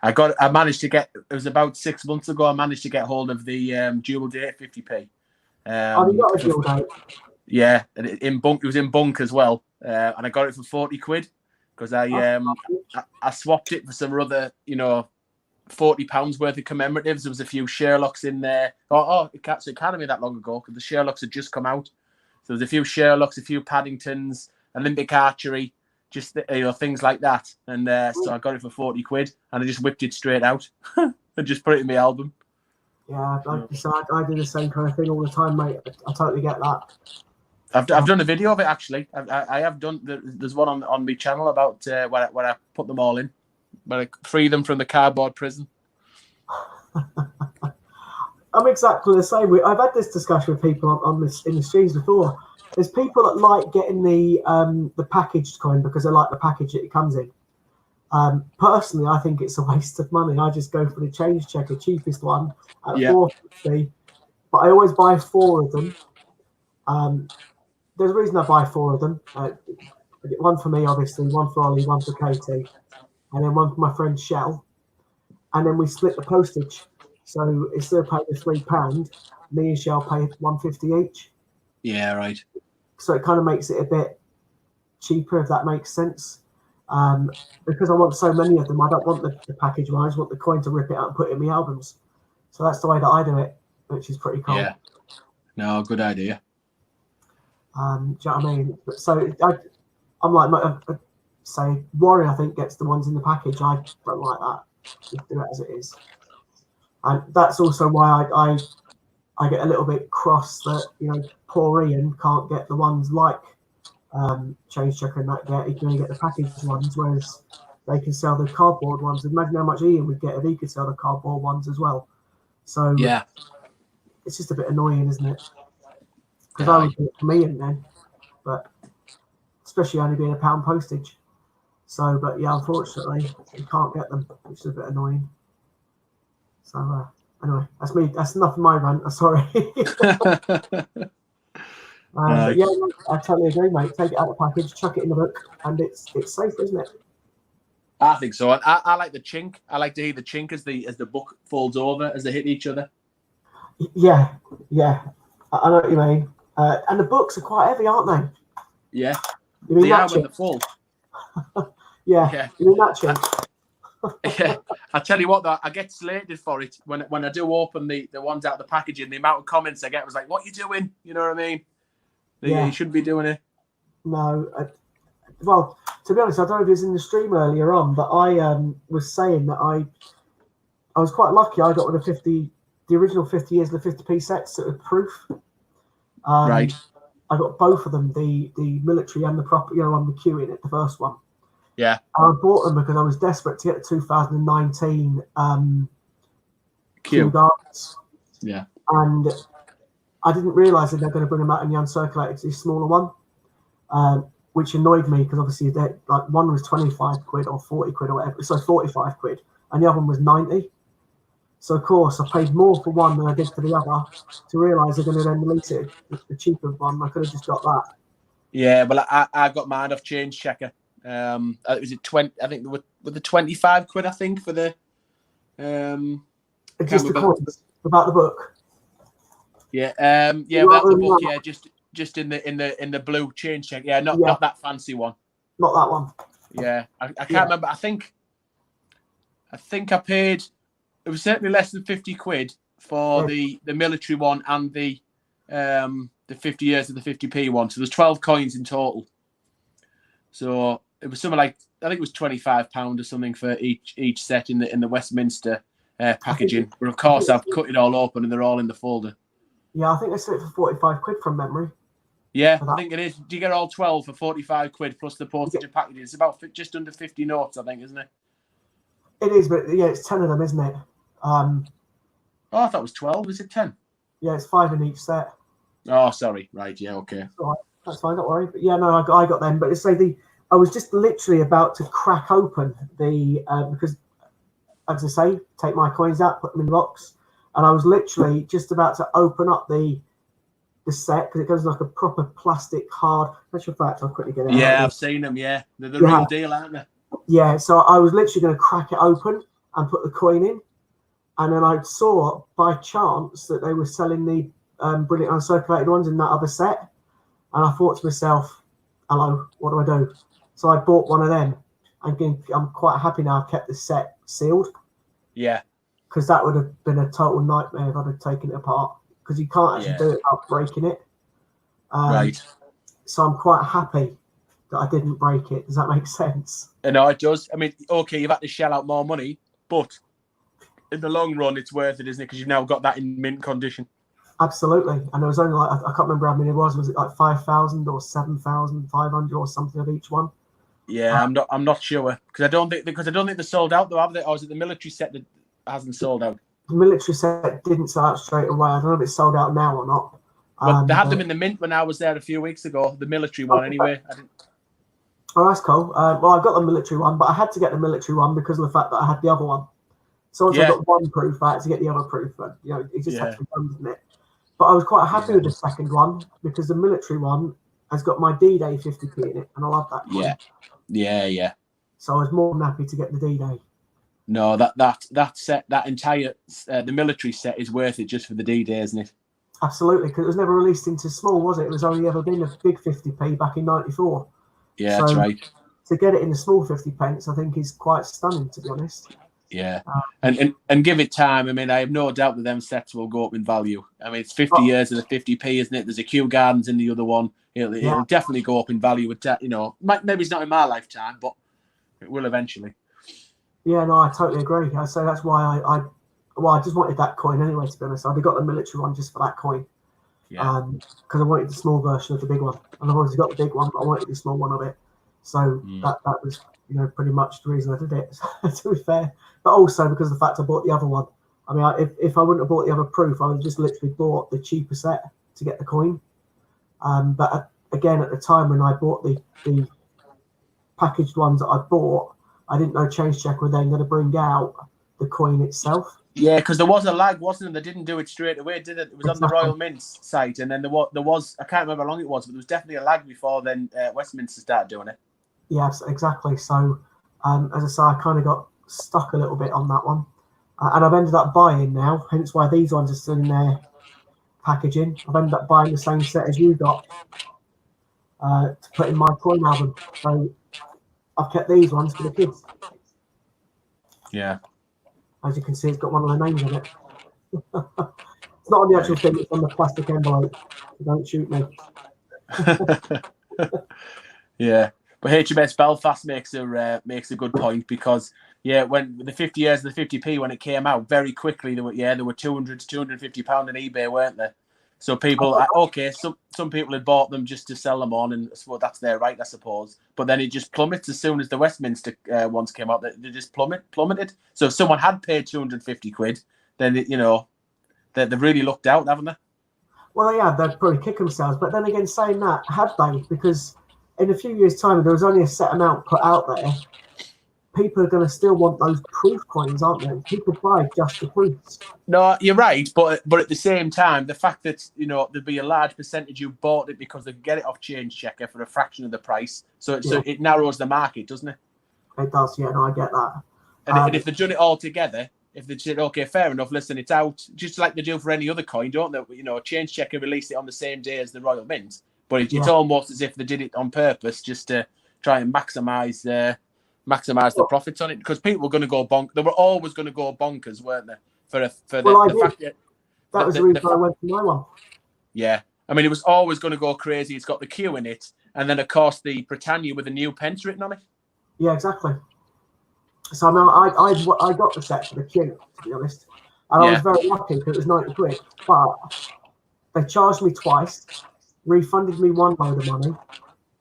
I managed to get. It was about 6 months ago. I managed to get hold of the dual date 50p. Have you got a dual date? Yeah, and it was in bunk as well, and I got it for 40 quid because I swapped it for some other, £40 worth of commemoratives. There was a few Sherlocks in there. It can't have been that long ago because the Sherlocks had just come out. So there was a few Sherlocks, a few Paddingtons, Olympic archery, just things like that. And so I got it for 40 quid, and I just whipped it straight out and just put it in my album. Yeah, I do the same kind of thing all the time, mate. I totally get that. I've done a video of it actually. I have done. There's one on my channel about where I put them all in, where I free them from the cardboard prison. I'm exactly the same. I've had this discussion with people in the streams before. There's people that like getting the packaged coin because they like the package that it comes in. Personally, I think it's a waste of money. I just go for the change checker, cheapest one at $4.50. But I always buy 4 of them. There's a reason I buy 4 of them. I get one for me, obviously, one for Ollie, one for Katie, and then one for my friend Shell. And then we split the postage. So instead of paying the £3, me and Shell pay $1.50 each. Yeah, right. So it kind of makes it a bit cheaper, if that makes sense. Because I want so many of them, I don't want the package one. I just want the coin to rip it out and put it in my albums. So that's the way that I do it, which is pretty cool. Yeah. No, good idea. Do you know what I mean? So I'm like, say, Warrior, I think, gets the ones in the package. I don't like that. Just do it as it is. And that's also why I get a little bit cross that, poor Ian can't get the ones like Change Checker and that he can only get the packaged ones, whereas they can sell the cardboard ones. Imagine how much Ian would get if he could sell the cardboard ones as well. So yeah, it's just a bit annoying, isn't it? Because I would do it for me and then, but especially only being £1 postage. So, but yeah, unfortunately, you can't get them, which is a bit annoying. So anyway, that's me. That's enough of my rant. I'm sorry. But yeah, I totally agree, mate. Take it out of the package, chuck it in the book, and it's safe, isn't it? I think so. I like the chink. I like to hear the chink as the book folds over as they hit each other. Yeah. I know what you mean. And the books are quite heavy, aren't they? Yeah. You mean they that are when chink? they're full. Yeah. You mean that chink? Yeah, I tell you what, though, I get slated for it when I do open the ones out of the packaging. The amount of comments I get was like, "What you doing?" You know what I mean? Yeah, you shouldn't be doing it. No, well, to be honest, I don't know if it was in the stream earlier on, but I was saying that I was quite lucky. I got one of the original 50 years of the 50p sets that were proof. Right. I got both of them, the military and the proper, on the queue in it, the first one. Yeah. And I bought them because I was desperate to get the 2019 Kew Gardens. Yeah. And I didn't realise that they're going to bring them out in the uncirculated, the smaller one, which annoyed me because obviously like one was 25 quid or 40 quid or whatever, so 45 quid, and the other one was 90. So of course I paid more for one than I did for the other to realise they're going to then release it, the cheaper one. I could have just got that. Yeah, well, I got mine off Change Checker. Was it 20? I think with the 25 quid. I think for the Just the coins about the book. Yeah, about the book. Yeah, just in the blue Change Check. Yeah, not that fancy one. Not that one. Yeah, I can't remember. I think I paid. It was certainly less than 50 quid for the military one and the 50 years of the 50p one. So there's 12 coins in total. So it was something like, I think it was £25 or something for each set in the Westminster packaging. But of course, I've cut it all open and they're all in the folder. Yeah, I think they sold it for 45 quid from memory. Yeah, I think it is. Do you get all 12 for 45 quid plus the postage and packaging? It's about just under 50 notes, I think, isn't it? It is, but yeah, it's 10 of them, isn't it? I thought it was 12. Is it 10? Yeah, it's 5 in each set. Oh, sorry. Right, yeah, okay. All right, that's fine, don't worry. But yeah, no, I got them. But I was just literally about to crack open the because, as I say, take my coins out, put them in the box, and I was literally just about to open up the set because it goes like a proper plastic hard. Matter of fact, I'll quickly get it. Yeah, I've seen them. Yeah, they're the real deal, aren't they? Yeah, so I was literally going to crack it open and put the coin in, and then I saw by chance that they were selling the brilliant uncirculated ones in that other set, and I thought to myself, "Hello, what do I do?" So I bought one of them. I'm quite happy now. I've kept the set sealed. Yeah, because that would have been a total nightmare if I'd have taken it apart. Because you can't actually do it without breaking it. Right. So I'm quite happy that I didn't break it. Does that make sense? No, it does. I mean, okay, you've had to shell out more money, but in the long run, it's worth it, isn't it? Because you've now got that in mint condition. Absolutely. And there was only like, I can't remember how many it was. Was it like 5,000 or 7,500 or something of each one? Yeah, I'm not sure because I don't think they're sold out though, have they? Or is it the military set that hasn't sold out? The military set didn't sell out straight away. I don't know if it's sold out now or not. But they had them in the mint when I was there a few weeks ago. The military one, anyway. Oh, that's cool. Well, I got the military one, but I had to get the military one because of the fact that I had the other one. So once I got one proof, I had to get the other proof. But, it just had to be done, didn't it? But I was quite happy with the second one because the military one has got my D-Day 50p in it, and I love that one. Yeah. So I was more than happy to get the D-Day. No, that set, that entire the military set is worth it just for the D-Day, isn't it? Absolutely, because it was never released into small, was it? It was only ever been a big 50p back in '94. Yeah, that's right. To get it in the small 50 pence, I think is quite stunning, to be honest. Yeah, and give it time. I mean, I have no doubt that them sets will go up in value. I mean, it's 50 years of the 50p, isn't it? There's a Kew Gardens in the other one. It'll definitely go up in value with that. Maybe it's not in my lifetime, but it will eventually. Yeah, no, I totally agree. I say that's why I just wanted that coin anyway, to be honest. I'd have got the military one just for that coin. Yeah. Because I wanted the small version of the big one. And I've always got the big one, but I wanted the small one of it. So that was, pretty much the reason I did it, to be fair. But also because of the fact I bought the other one. I mean, if I wouldn't have bought the other proof, I would have just literally bought the cheaper set to get the coin. But again, at the time when I bought the packaged ones that I bought, I didn't know Change Check were then going to bring out the coin itself. Yeah, because there was a lag, wasn't there? They didn't do it straight away, did it? It was on the Royal Mint site, and then there was I can't remember how long it was, but there was definitely a lag before then Westminster started doing it. Yes, exactly. So, as I say, I kind of got stuck a little bit on that one. And I've ended up buying now, hence why these ones are still in their packaging. I've ended up buying the same set as you got to put in my coin album. So I've kept these ones for the kids. Yeah. As you can see, it's got one of the names on it. It's not on the actual thing, it's on the plastic envelope. So don't shoot me. Yeah. But HMS Belfast makes a good point because when the 50 years of the 50p when it came out very quickly there were 200 to 250 pound on eBay, weren't there? So people, okay, some people had bought them just to sell them on, and well, that's their right, I suppose. But then it just plummets as soon as the Westminster ones came out. They just plummeted. So if someone had paid 250 quid, then they've really looked out, haven't they? Well, yeah, they'd probably kick themselves. But then again, saying that, had they? Because in a few years' time, there was only a set amount put out there. People are going to still want those proof coins, aren't they? People buy just the proofs. No, you're right, but at the same time, the fact that there'd be a large percentage who bought it because they could get it off Change Checker for a fraction of the price, so it narrows the market, doesn't it? It does, yeah. No, I get that. And if they've done it all together, if they said, okay, fair enough, listen, it's out, just like they do for any other coin, don't they? Change Checker released it on the same day as the Royal Mint, but it's almost as if they did it on purpose just to try and maximise the profits on it, because people were going to go bonk. They were always going to go bonkers, weren't they? The fact that was the reason I went for my one. Yeah, I mean, it was always going to go crazy. It's got the Q in it, and then of course the Britannia with a new pence written on it. Yeah, exactly. So I mean, I got the set for the Q, to be honest, and I was very lucky because it was 90 quid. But they charged me twice, refunded me one load of money,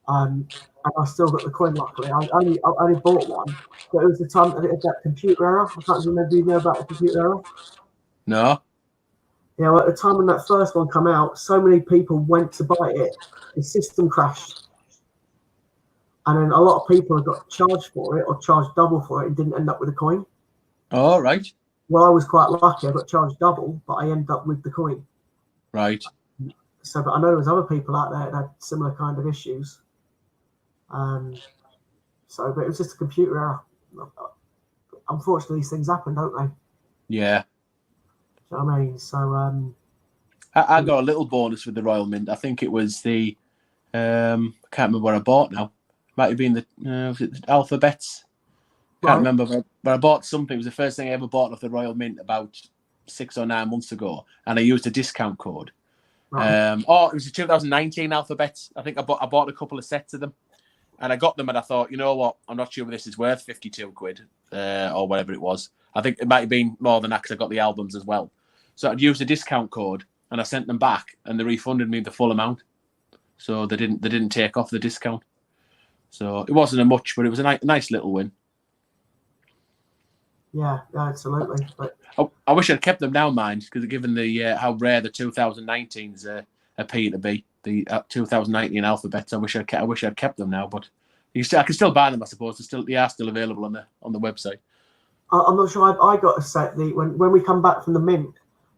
and I still got the coin. Luckily, I only bought one, but it was the time that it had that computer error. I can't remember if you know about the computer error. No. Yeah, well, at the time when that first one came out, so many people went to buy it, the system crashed. And then a lot of people got charged for it or charged double for it and didn't end up with a coin. Oh, right. Well, I was quite lucky. I got charged double, but I ended up with the coin. Right. So, but I know there was other people out there that had similar kind of issues. But it was just a computer error. Unfortunately, these things happen, don't they? Yeah. Do you know what I mean? So, I got a little bonus with the Royal Mint. I think it was the, I can't remember what I bought now. Might have been the was it the Alphabets. Can't remember, but I bought something. It was the first thing I ever bought off the Royal Mint about 6 or 9 months ago, and I used a discount code. Right. It was the 2019 Alphabets. I think I bought a couple of sets of them, and I got them, and I thought, you know what, I'm not sure if this is worth 52 quid or whatever it was. I think it might have been more than that because I got the albums as well. So I'd used a discount code, and I sent them back, and they refunded me the full amount. So they didn't take off the discount. So it wasn't a much, but it was a nice little win. Yeah, absolutely. But I wish I'd kept them now, mind, because given the how rare the 2019s appear to be, the 2019 Alphabets, I wish I'd kept them now. But I can still buy them, I suppose. They are still available on the website. I'm not sure. I got a set. When we come back from the mint,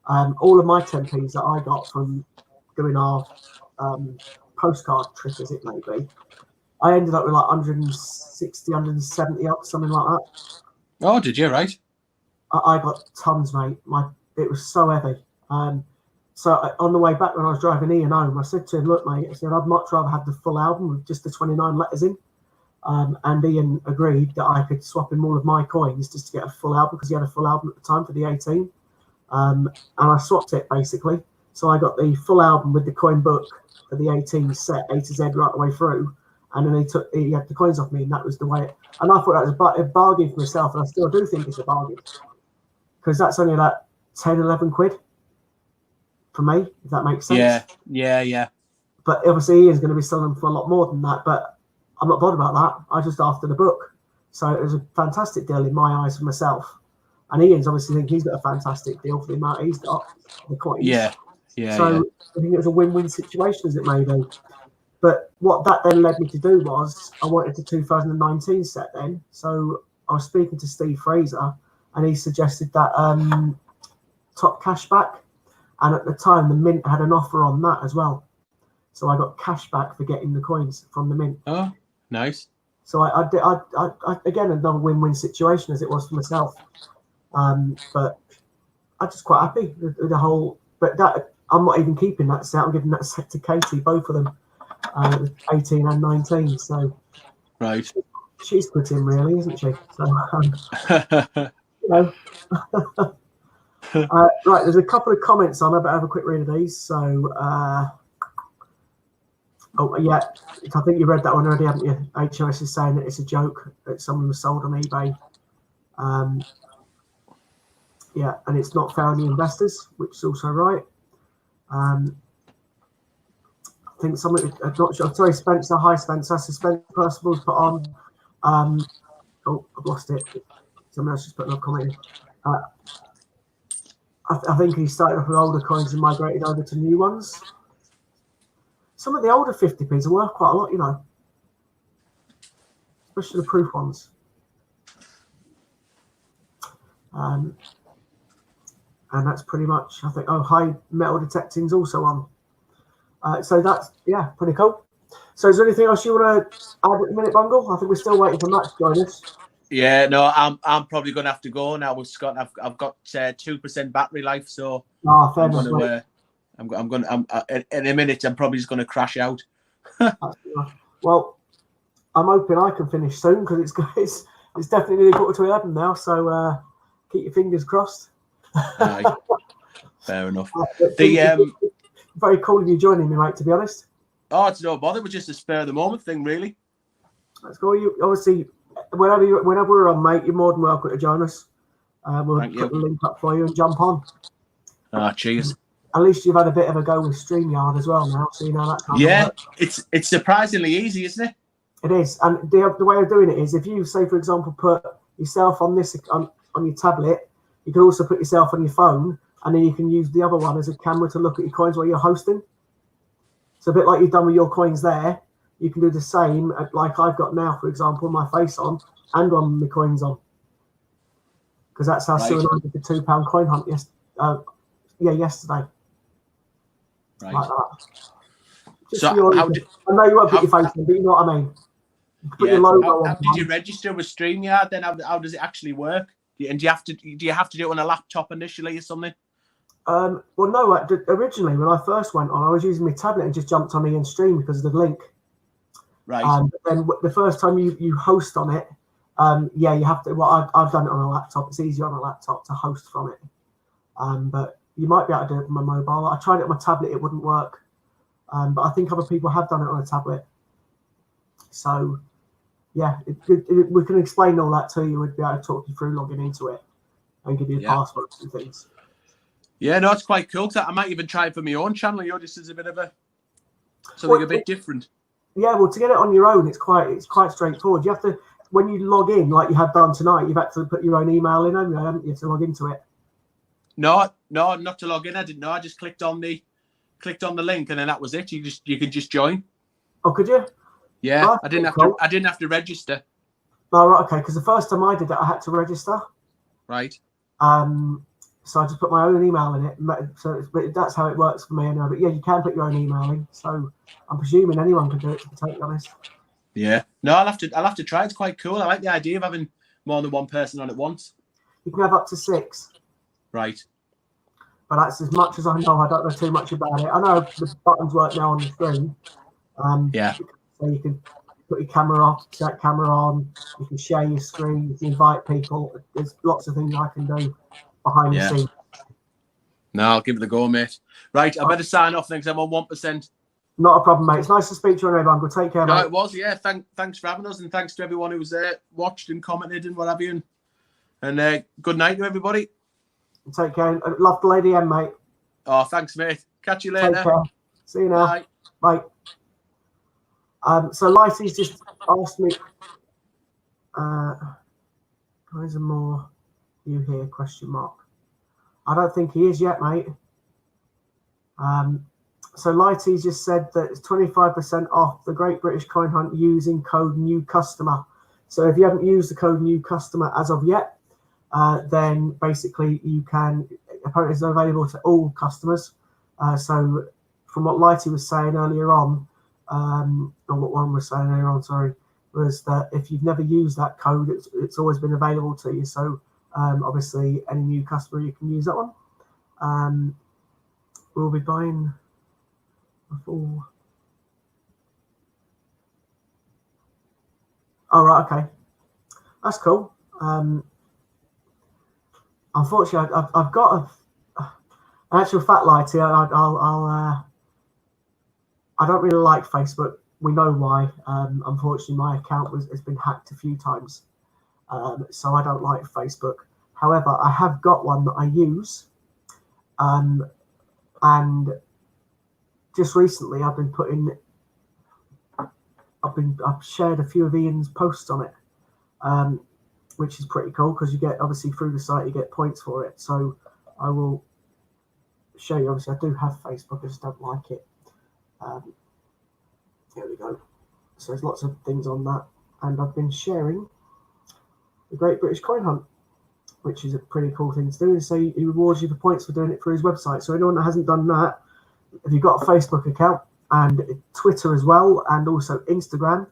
all of my 10p's that I got from doing our postcard trip, as it may be, I ended up with like 160, 170 up, something like that. Oh, did you? Right. I got tons, mate. It was so heavy. So on the way back when I was driving Ian home, I said to him, look, mate, I said, I'd much rather have the full album with just the 29 letters in. And Ian agreed that I could swap him all of my coins just to get a full album, because he had a full album at the time for the 18. And I swapped it, basically. So I got the full album with the coin book for the 18 set, A to Z, right the way through. And then he had the coins off me, and that was the way. And I thought that was a bargain for myself, and I still do think it's a bargain, because that's only like 10, 11 quid for me, if that makes sense. Yeah. But obviously, Ian's going to be selling them for a lot more than that. But I'm not bothered about that. I just after the book, so it was a fantastic deal in my eyes for myself. And Ian's obviously think he's got a fantastic deal for the amount he's got, the coins. Yeah. So I think it was a win-win situation, as it may be. But what that then led me to do was I wanted the 2019 set then. So I was speaking to Steve Fraser, and he suggested that top cashback. And at the time, the Mint had an offer on that as well. So I got cash back for getting the coins from the Mint. Oh, nice. So I again, another win-win situation as it was for myself. But I'm just quite happy with the whole. But that I'm not even keeping that set. I'm giving that set to Katie, both of them. 18 and 19, so right, she's put in, really, isn't she? So right, there's a couple of comments on. I better have a quick read of these. So I think you read that one already, haven't you? HOS is saying that it's a joke that someone was sold on eBay. And it's not fair on the investors, which is also right. think somebody, I'm not sure. Sorry, Spencer. Hi, Spencer. So Spencer Percival's put on. Oh, I've lost it. Someone else just put another comment in. I think he started off with older coins and migrated over to new ones. Some of the older 50p's are worth quite a lot, you know, especially the proof ones. And that's pretty much, I think, oh, high metal detecting's also on. So that's, yeah, pretty cool. So is there anything else you want to add at the minute, Bungle? I think we're still waiting for Matt to join us. Yeah, no, I'm probably going to have to go now with Scott. I've got 2% battery life, so Fair I'm enough, going to, in a minute, I'm probably just going to crash out. Well, I'm hoping I can finish soon because it's definitely nearly 11:15 now. So keep your fingers crossed. Aye, fair enough. Very cool of you joining me, mate. To be honest. Oh, it's no bother. It was just a spur of the moment thing, really. That's cool. You obviously, whenever we're on, mate, you're more than welcome to join us. We'll put the link up for you and jump on. Cheers. At least you've had a bit of a go with StreamYard as well now, so you know that kind of work. It's surprisingly easy, isn't it? It is, and the way of doing it is if you say, for example, put yourself on this on your tablet, you can also put yourself on your phone, and then you can use the other one as a camera to look at your coins while you're hosting. So a bit like you've done with your coins there, you can do the same, like I've got now, for example, my face on and on my coins on. Because that's how Sue and I did the £2 coin hunt yesterday. Right. Like that. Just So I know you won't put your face on, but you know what I mean. You put your logo how on. did you register with StreamYard then? How does it actually work? And do you have to do it on a laptop initially or something? Well, no. Originally, when I first went on, I was using my tablet and just jumped on the stream because of the link. Right. But then the first time you host on it, you have to. Well, I've done it on a laptop. It's easier on a laptop to host from it. But you might be able to do it on my mobile. I tried it on my tablet; it wouldn't work. But I think other people have done it on a tablet. So, yeah, we can explain all that to you. We'd be able to talk you through logging into it and give you passwords and things. Yeah, no, it's quite cool. I might even try it for my own channel. Just as a bit of something a bit different. Yeah, well, to get it on your own, it's quite straightforward. You have to, when you log in, like you have done tonight, you've had to put your own email in, haven't you, to log into it? No, not to log in. I didn't know. I just clicked on the link, and then that was it. You can just join. Oh, could you? Yeah, oh, I didn't have to register. Oh, right, okay. Because the first time I did it, I had to register. Right. So I just put my own email in it. So that's how it works for me anyway. But yeah, you can put your own email in. So I'm presuming anyone can do it, to be totally honest. Yeah. No, I'll have to try. It's quite cool. I like the idea of having more than one person on at once. You can have up to 6. Right. But that's as much as I know. I don't know too much about it. I know the buttons work now on the screen. Yeah. So you can put your camera off, set camera on. You can share your screen. You can invite people. There's lots of things I can do behind the scenes. No, I'll give it a go, mate. Right, I better sign off then because I'm on 1%. Not a problem, mate. It's nice to speak to you, everyone. Good, take care, mate. No, it was, yeah. Thanks for having us, and thanks to everyone who was there, watched and commented and what have you. And good night to everybody. Take care. Love the Lady M, mate. Oh, thanks, mate. Catch you later. Take care. See you now. Bye. Bye. So Lighty's just asked me, is there more you here, question mark? I don't think he is yet, mate. So Lighty's just said that it's 25% off the Great British Coin Hunt using code new customer. So if you haven't used the code new customer as of yet, then basically you can, apparently it's available to all customers. So from what Lighty was saying earlier on, or what one was saying earlier on, sorry, was that if you've never used that code, it's always been available to you. So obviously any new customer, you can use that one. We'll be buying a full. Oh, right, okay. That's cool. Unfortunately, I've got an actual fact, Lighty. I don't really like Facebook. We know why. Unfortunately, my account has been hacked a few times, so I don't like Facebook. However, I have got one that I use, and just recently I've shared a few of Ian's posts on it, which is pretty cool because you get, obviously through the site you get points for it. So I will show you. Obviously I do have Facebook, I just don't like it. Here we go. So there's lots of things on that, and I've been sharing the Great British Coin Hunt, which is a pretty cool thing to do. And so he rewards you for points for doing it through his website. So anyone that hasn't done that, if you've got a Facebook account and Twitter as well, and also Instagram,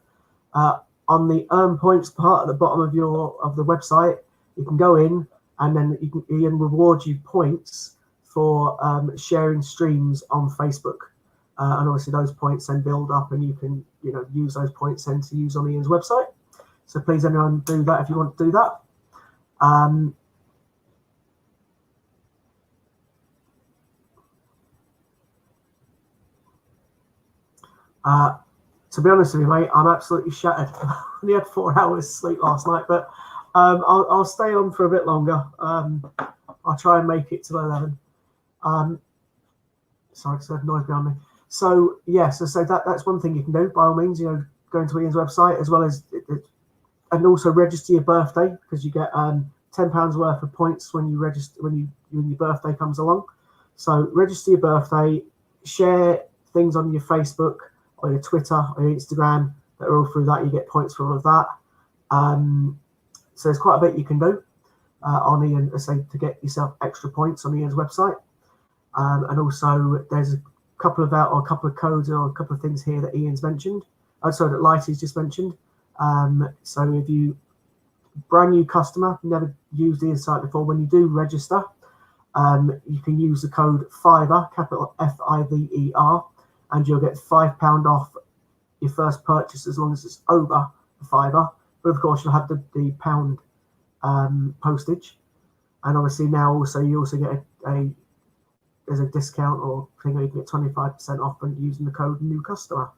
on the earn points part at the bottom of the website, you can go in and then Ian rewards you points for sharing streams on Facebook. And obviously those points then build up, and you can use those points then to use on Ian's website. So please, anyone, do that if you want to do that. To be honest with you, mate, I'm absolutely shattered. I only had 4 hours sleep last night, but I'll stay on for a bit longer. I'll try and make it till 11. Sorry, because there's noise behind me. So yeah, so that's one thing you can do by all means. Go into Ian's website, as well as and also register your birthday, because you get £10 worth of points when you register when your birthday comes along. So register your birthday, share things on your Facebook or your Twitter or your Instagram that are all through that. You get points for all of that. So there's quite a bit you can do on Ian, to get yourself extra points on Ian's website. And also there's a couple of codes or a couple of things here that Ian's mentioned. Sorry, that Lighty's just mentioned. So if you brand new customer, never used Ian's site before, when you do register, you can use the code FIVER, capital FIVER, and you'll get £5 off your first purchase as long as it's over the £5. But of course, you'll have the pound postage, and obviously now also you also get there's a discount or thing where you can get 25% off when using the code new customer.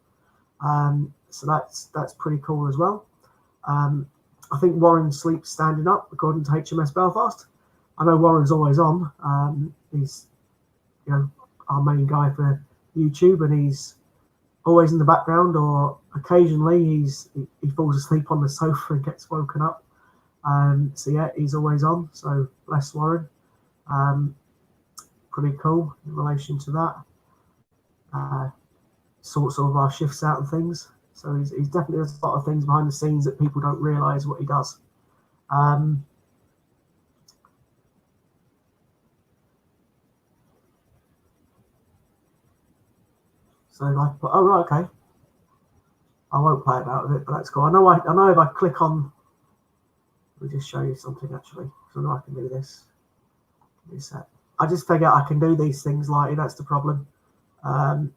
So that's pretty cool as well. I think Warren sleeps standing up, according to HMS Belfast. I know Warren's always on. He's our main guy for YouTube, and he's always in the background, or occasionally he falls asleep on the sofa and gets woken up. So yeah, he's always on. So bless Warren. Pretty cool in relation to that. Sorts all of our shifts out and things. So he's definitely does a lot of things behind the scenes that people don't realise what he does. So if I put, oh right, okay. I won't play about with it, but that's cool. I know if I click on, let me just show you something actually, because I know I can do this. Give me a sec. I just figure I can do these things lightly. That's the problem. So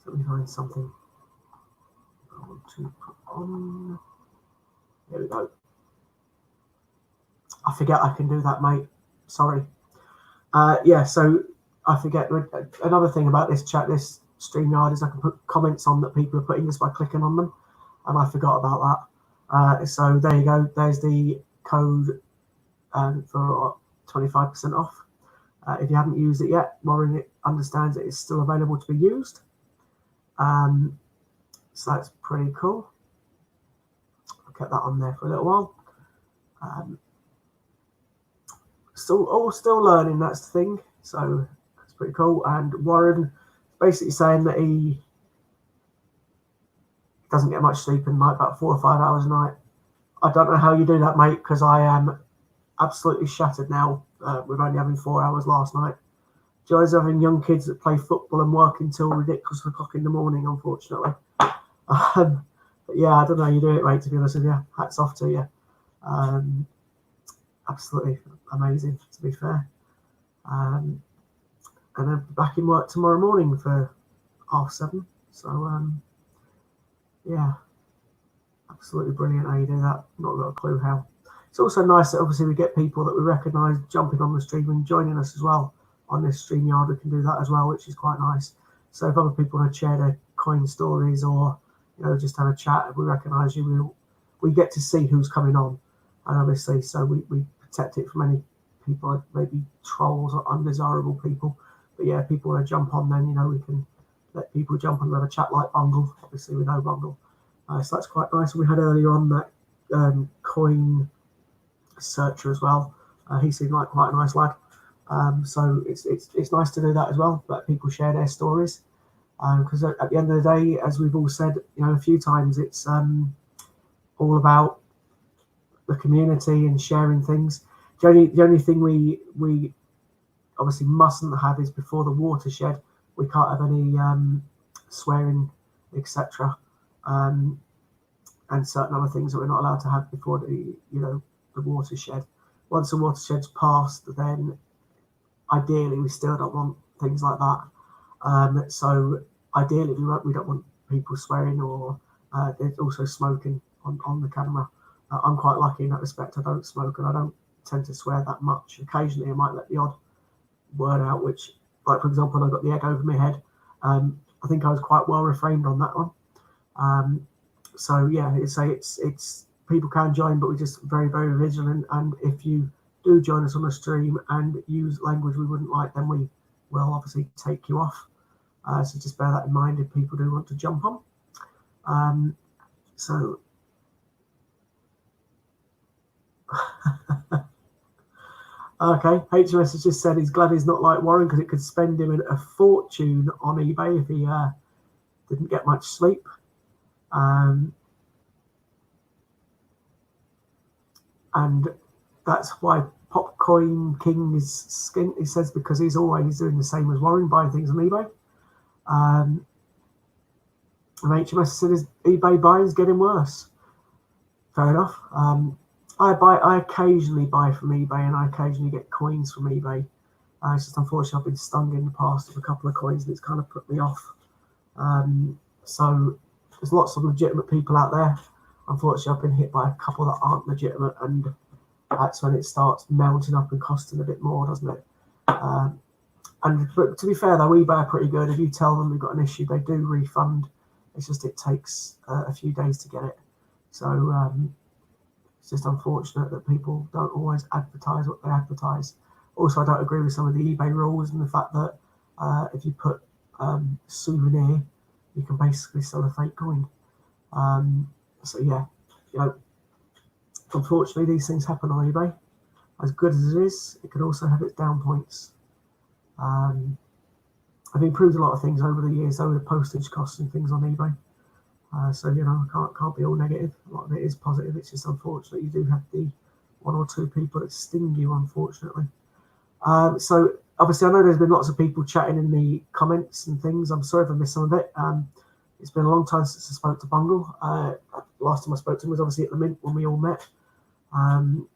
let me find something I want to put on. There we go. I forget I can do that, mate. Sorry. Yeah, so I forget. Another thing about this chat, this StreamYard, is I can put comments on that people are putting just by clicking on them, and I forgot about that. So there you go. There's the code for 25% off. If you haven't used it yet, Warren understands that it's still available to be used. So that's pretty cool. I'll get that on there for a little while. Still learning, that's the thing. So it's pretty cool. And Warren basically saying that he doesn't get much sleep in the night, about 4 or 5 hours a night. I don't know how you do that, mate, because I am absolutely shattered now. We're only having 4 hours last night. Joy's having young kids that play football and work until ridiculous o'clock in the morning, unfortunately. But yeah, I don't know how you do it, mate, to be honest with you. Hats off to you. Absolutely amazing, to be fair. And then back in work tomorrow morning for 7:30. So, yeah, absolutely brilliant how you do that. Not got a clue how. It's also nice that obviously we get people that we recognise jumping on the stream and joining us as well. On this StreamYard, we can do that as well, which is quite nice. So if other people want to share their coin stories or just have a chat, if we recognise you, we get to see who's coming on, and obviously so we protect it from any people, maybe trolls or undesirable people But yeah, if people want to jump on, then we can let people jump on and have a chat like Bungle. Obviously, we know Bungle, so that's quite nice. We had earlier on that coin searcher as well. He seemed like quite a nice lad. So it's nice to do that as well. Let people share their stories, because at the end of the day, as we've all said, a few times, it's all about the community and sharing things. The only thing we obviously mustn't have is before the watershed. We can't have any swearing, etc. And certain other things that we're not allowed to have before the watershed. Once the watershed's passed, then ideally we still don't want things like that. So ideally we don't want people swearing, or there's also smoking on the camera. I'm quite lucky in that respect. I don't smoke and I don't tend to swear that much. Occasionally I might let the odd word out, which, like for example, when I got the egg over my head, I think I was quite well refrained on that one. So yeah, it's people can join, but we're just very, very vigilant. And if you do join us on the stream and use language we wouldn't like, then we will obviously take you off. So just bear that in mind if people do want to jump on. So okay, HMS has just said he's glad he's not like Warren, because it could spend him a fortune on eBay if he didn't get much sleep. And that's why Popcoin King is skint, he says, because he's always doing the same as Warren, buying things on eBay. And HMS said his eBay buying is getting worse. Fair enough. I occasionally buy from eBay, and I occasionally get coins from eBay. It's just unfortunately I've been stung in the past with a couple of coins, and it's kind of put me off. So there's lots of legitimate people out there. Unfortunately, I've been hit by a couple that aren't legitimate, and that's when it starts mounting up and costing a bit more, doesn't it? But to be fair though, eBay are pretty good. If you tell them we've got an issue, they do refund. It's just it takes a few days to get it. So it's just unfortunate that people don't always advertise what they advertise. Also, I don't agree with some of the eBay rules and the fact that if you put souvenir, you can basically sell a fake coin. So yeah, unfortunately these things happen on eBay. As good as it is, it can also have its down points. I've improved a lot of things over the years, over the postage costs and things on eBay. So can't be all negative. A lot of it is positive. It's just unfortunate you do have the one or two people that sting you, unfortunately. So obviously I know there's been lots of people chatting in the comments and things. I'm sorry if I missed some of it. It's been a long time since I spoke to Bungle. Last time I spoke to him was obviously at the Mint when we all met.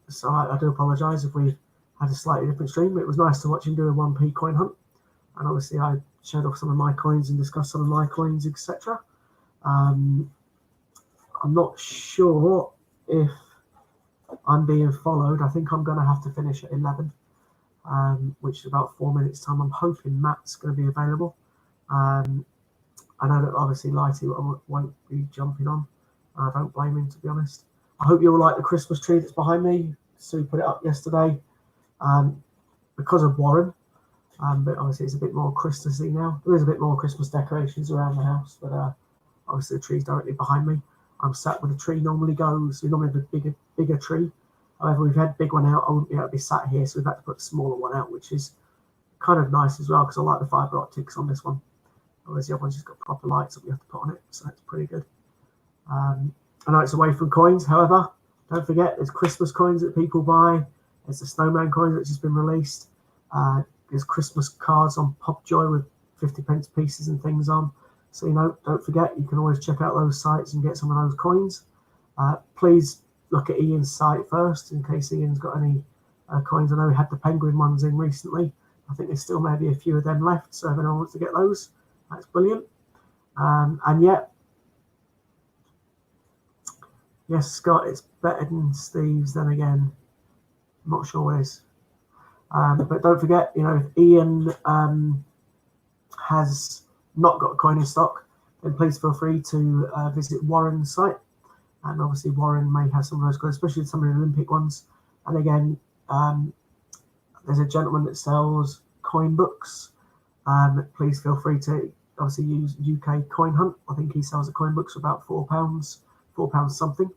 So I do apologise if we had a slightly different stream, but it was nice to watch him do a 1p coin hunt. And obviously I showed off some of my coins and discussed some of my coins, etc. I'm not sure if I'm being followed. I think I'm going to have to finish at 11, which is about 4 minutes time. I'm hoping Matt's going to be available. I know that obviously Lighty won't be jumping on. I don't blame him, to be honest. I hope you all like the Christmas tree that's behind me. Sue put it up yesterday because of Warren. But obviously it's a bit more Christmassy now. There is a bit more Christmas decorations around the house, but obviously the tree's directly behind me. I'm sat where the tree normally goes. We normally have a bigger tree. However, we've had a big one out. I wouldn't be able to be sat here, so we've had to put a smaller one out, which is kind of nice as well, because I like the fibre optics on this one. Whereas the other one's just got proper lights that we have to put on it, so that's pretty good. I know it's away from coins, however, don't forget there's Christmas coins that people buy. There's the snowman coin that's just been released. There's Christmas cards on Popjoy with 50p pieces and things on. So, don't forget, you can always check out those sites and get some of those coins. Please look at Ian's site first, in case Ian's got any coins. I know he had the penguin ones in recently. I think there's still maybe a few of them left, so if anyone wants to get those, that's brilliant. And yet, yes, Scott, it's better than Steve's. Then again, I'm not sure what it is. But don't forget, if Ian has not got a coin in stock, then please feel free to visit Warren's site. And obviously Warren may have some of those coins, especially some of the Olympic ones. And again, there's a gentleman that sells coin books. please feel free to obviously use UK Coin Hunt. I think he sells at coin books for about £4 something.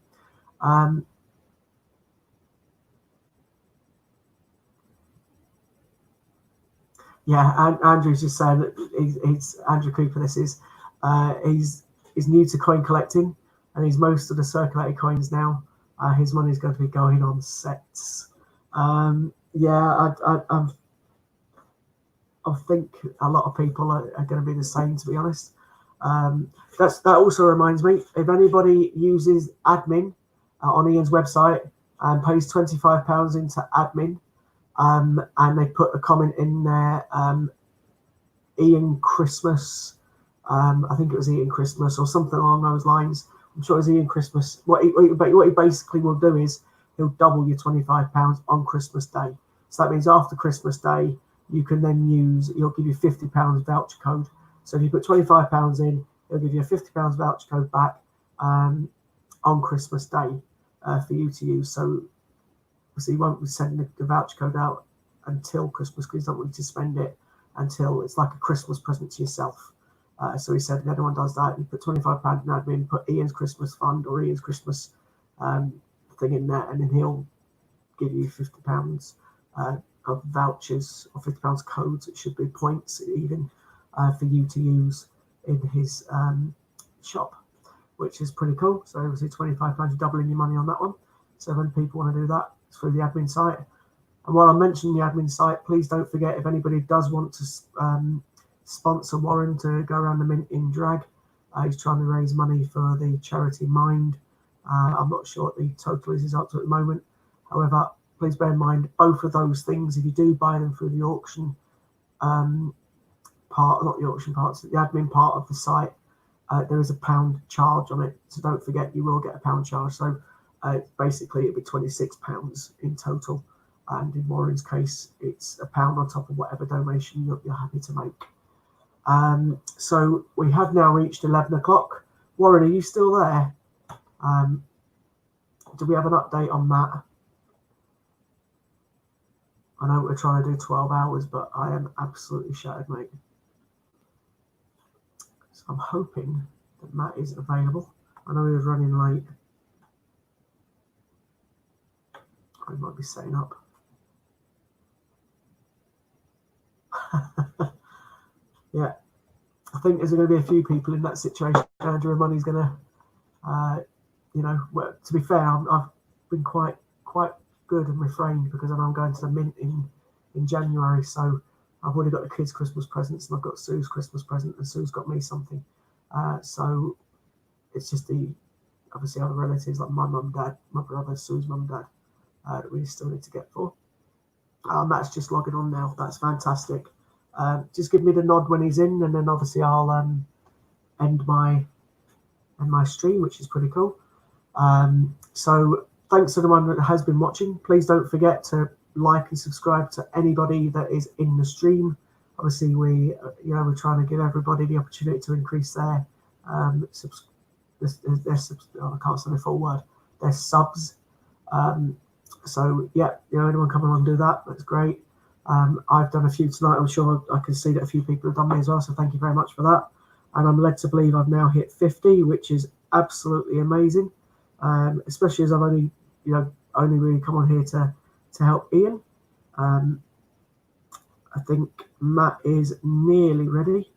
Yeah, and Andrew's just saying that he's Andrew Cooper. This is he's new to coin collecting, and he's most of the circulated coins now. His money is going to be going on sets. Yeah, I think a lot of people are going to be the same, to be honest. That also reminds me, if anybody uses admin on Ian's website and pays £25 into admin, and they put a comment in there, Ian Christmas, I think it was Ian Christmas or something along those lines. I'm sure it was Ian Christmas. What he basically will do is he'll double your £25 on Christmas Day. So that means after Christmas Day, you can then he'll give you £50 voucher code. So if you put £25 in, he'll give you a £50 voucher code back on Christmas Day for you to use. So he won't be sending the voucher code out until Christmas, because he doesn't want you to spend it until it's like a Christmas present to yourself. So he said if anyone does that, you put £25 in admin, put Ian's Christmas fund or Ian's Christmas thing in there, and then he'll give you £50 of vouchers or £50 codes. It should be points even for you to use in his shop, which is pretty cool. So obviously £25, you're doubling your money on that one. So when people want to do that, it's through the admin site. And while I'm mentioning the admin site, please don't forget, if anybody does want to sponsor Warren to go around the mint in drag, he's trying to raise money for the charity Mind. I'm not sure what the total is up to at the moment. However, please bear in mind both of those things, if you do buy them through the auction part, not the auction part, so the admin part of the site, there is a £1 charge on it. So don't forget, you will get a £1 charge. So basically it'd be £26 in total. And in Warren's case, it's £1 on top of whatever donation you're happy to make. So we have now reached 11 o'clock. Warren, are you still there? Do we have an update on that? I know we're trying to do 12 hours, but I am absolutely shattered, mate. So I'm hoping that Matt is available. I know he was running late. I might be setting up. Yeah, I think there's going to be a few people in that situation. Andrew and Money's going to, well, to be fair, I've been quite good and refrained because I know I'm going to the mint in January. So I've already got the kids' Christmas presents and I've got Sue's Christmas present and Sue's got me something. So it's just obviously other relatives like my mum, dad, my brother, Sue's mum, dad that we still need to get for. Matt's just logging on now. That's fantastic. Just give me the nod when he's in, and then obviously I'll end my stream, which is pretty cool. So thanks to everyone that has been watching. Please don't forget to like and subscribe to anybody that is in the stream. Obviously, we're trying to give everybody the opportunity to increase their I can't say the full word. Their subs. So yeah, anyone come along and do that, that's great. I've done a few tonight. I'm sure I can see that a few people have done me as well, so thank you very much for that. And I'm led to believe I've now hit 50, which is absolutely amazing, especially as I've only really come on here to help Ian. I think Matt is nearly ready,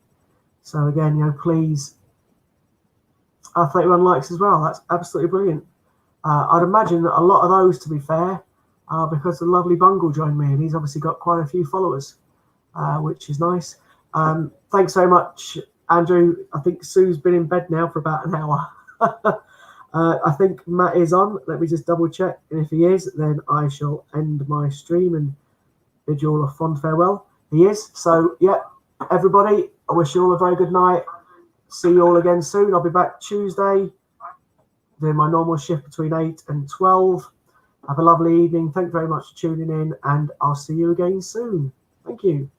so again, please, 31 likes as well. That's absolutely brilliant. I'd imagine that a lot of those, to be fair, are because the lovely Bungle joined me, and he's obviously got quite a few followers, which is nice. Thanks very much, Andrew. I think Sue's been in bed now for about an hour. I think Matt is on. Let me just double check, and if he is, then I shall end my stream and bid you all a fond farewell. He is. So, yeah, everybody, I wish you all a very good night. See you all again soon. I'll be back Tuesday, doing my normal shift between 8 and 12. Have a lovely evening. Thank you very much for tuning in, and I'll see you again soon. Thank you.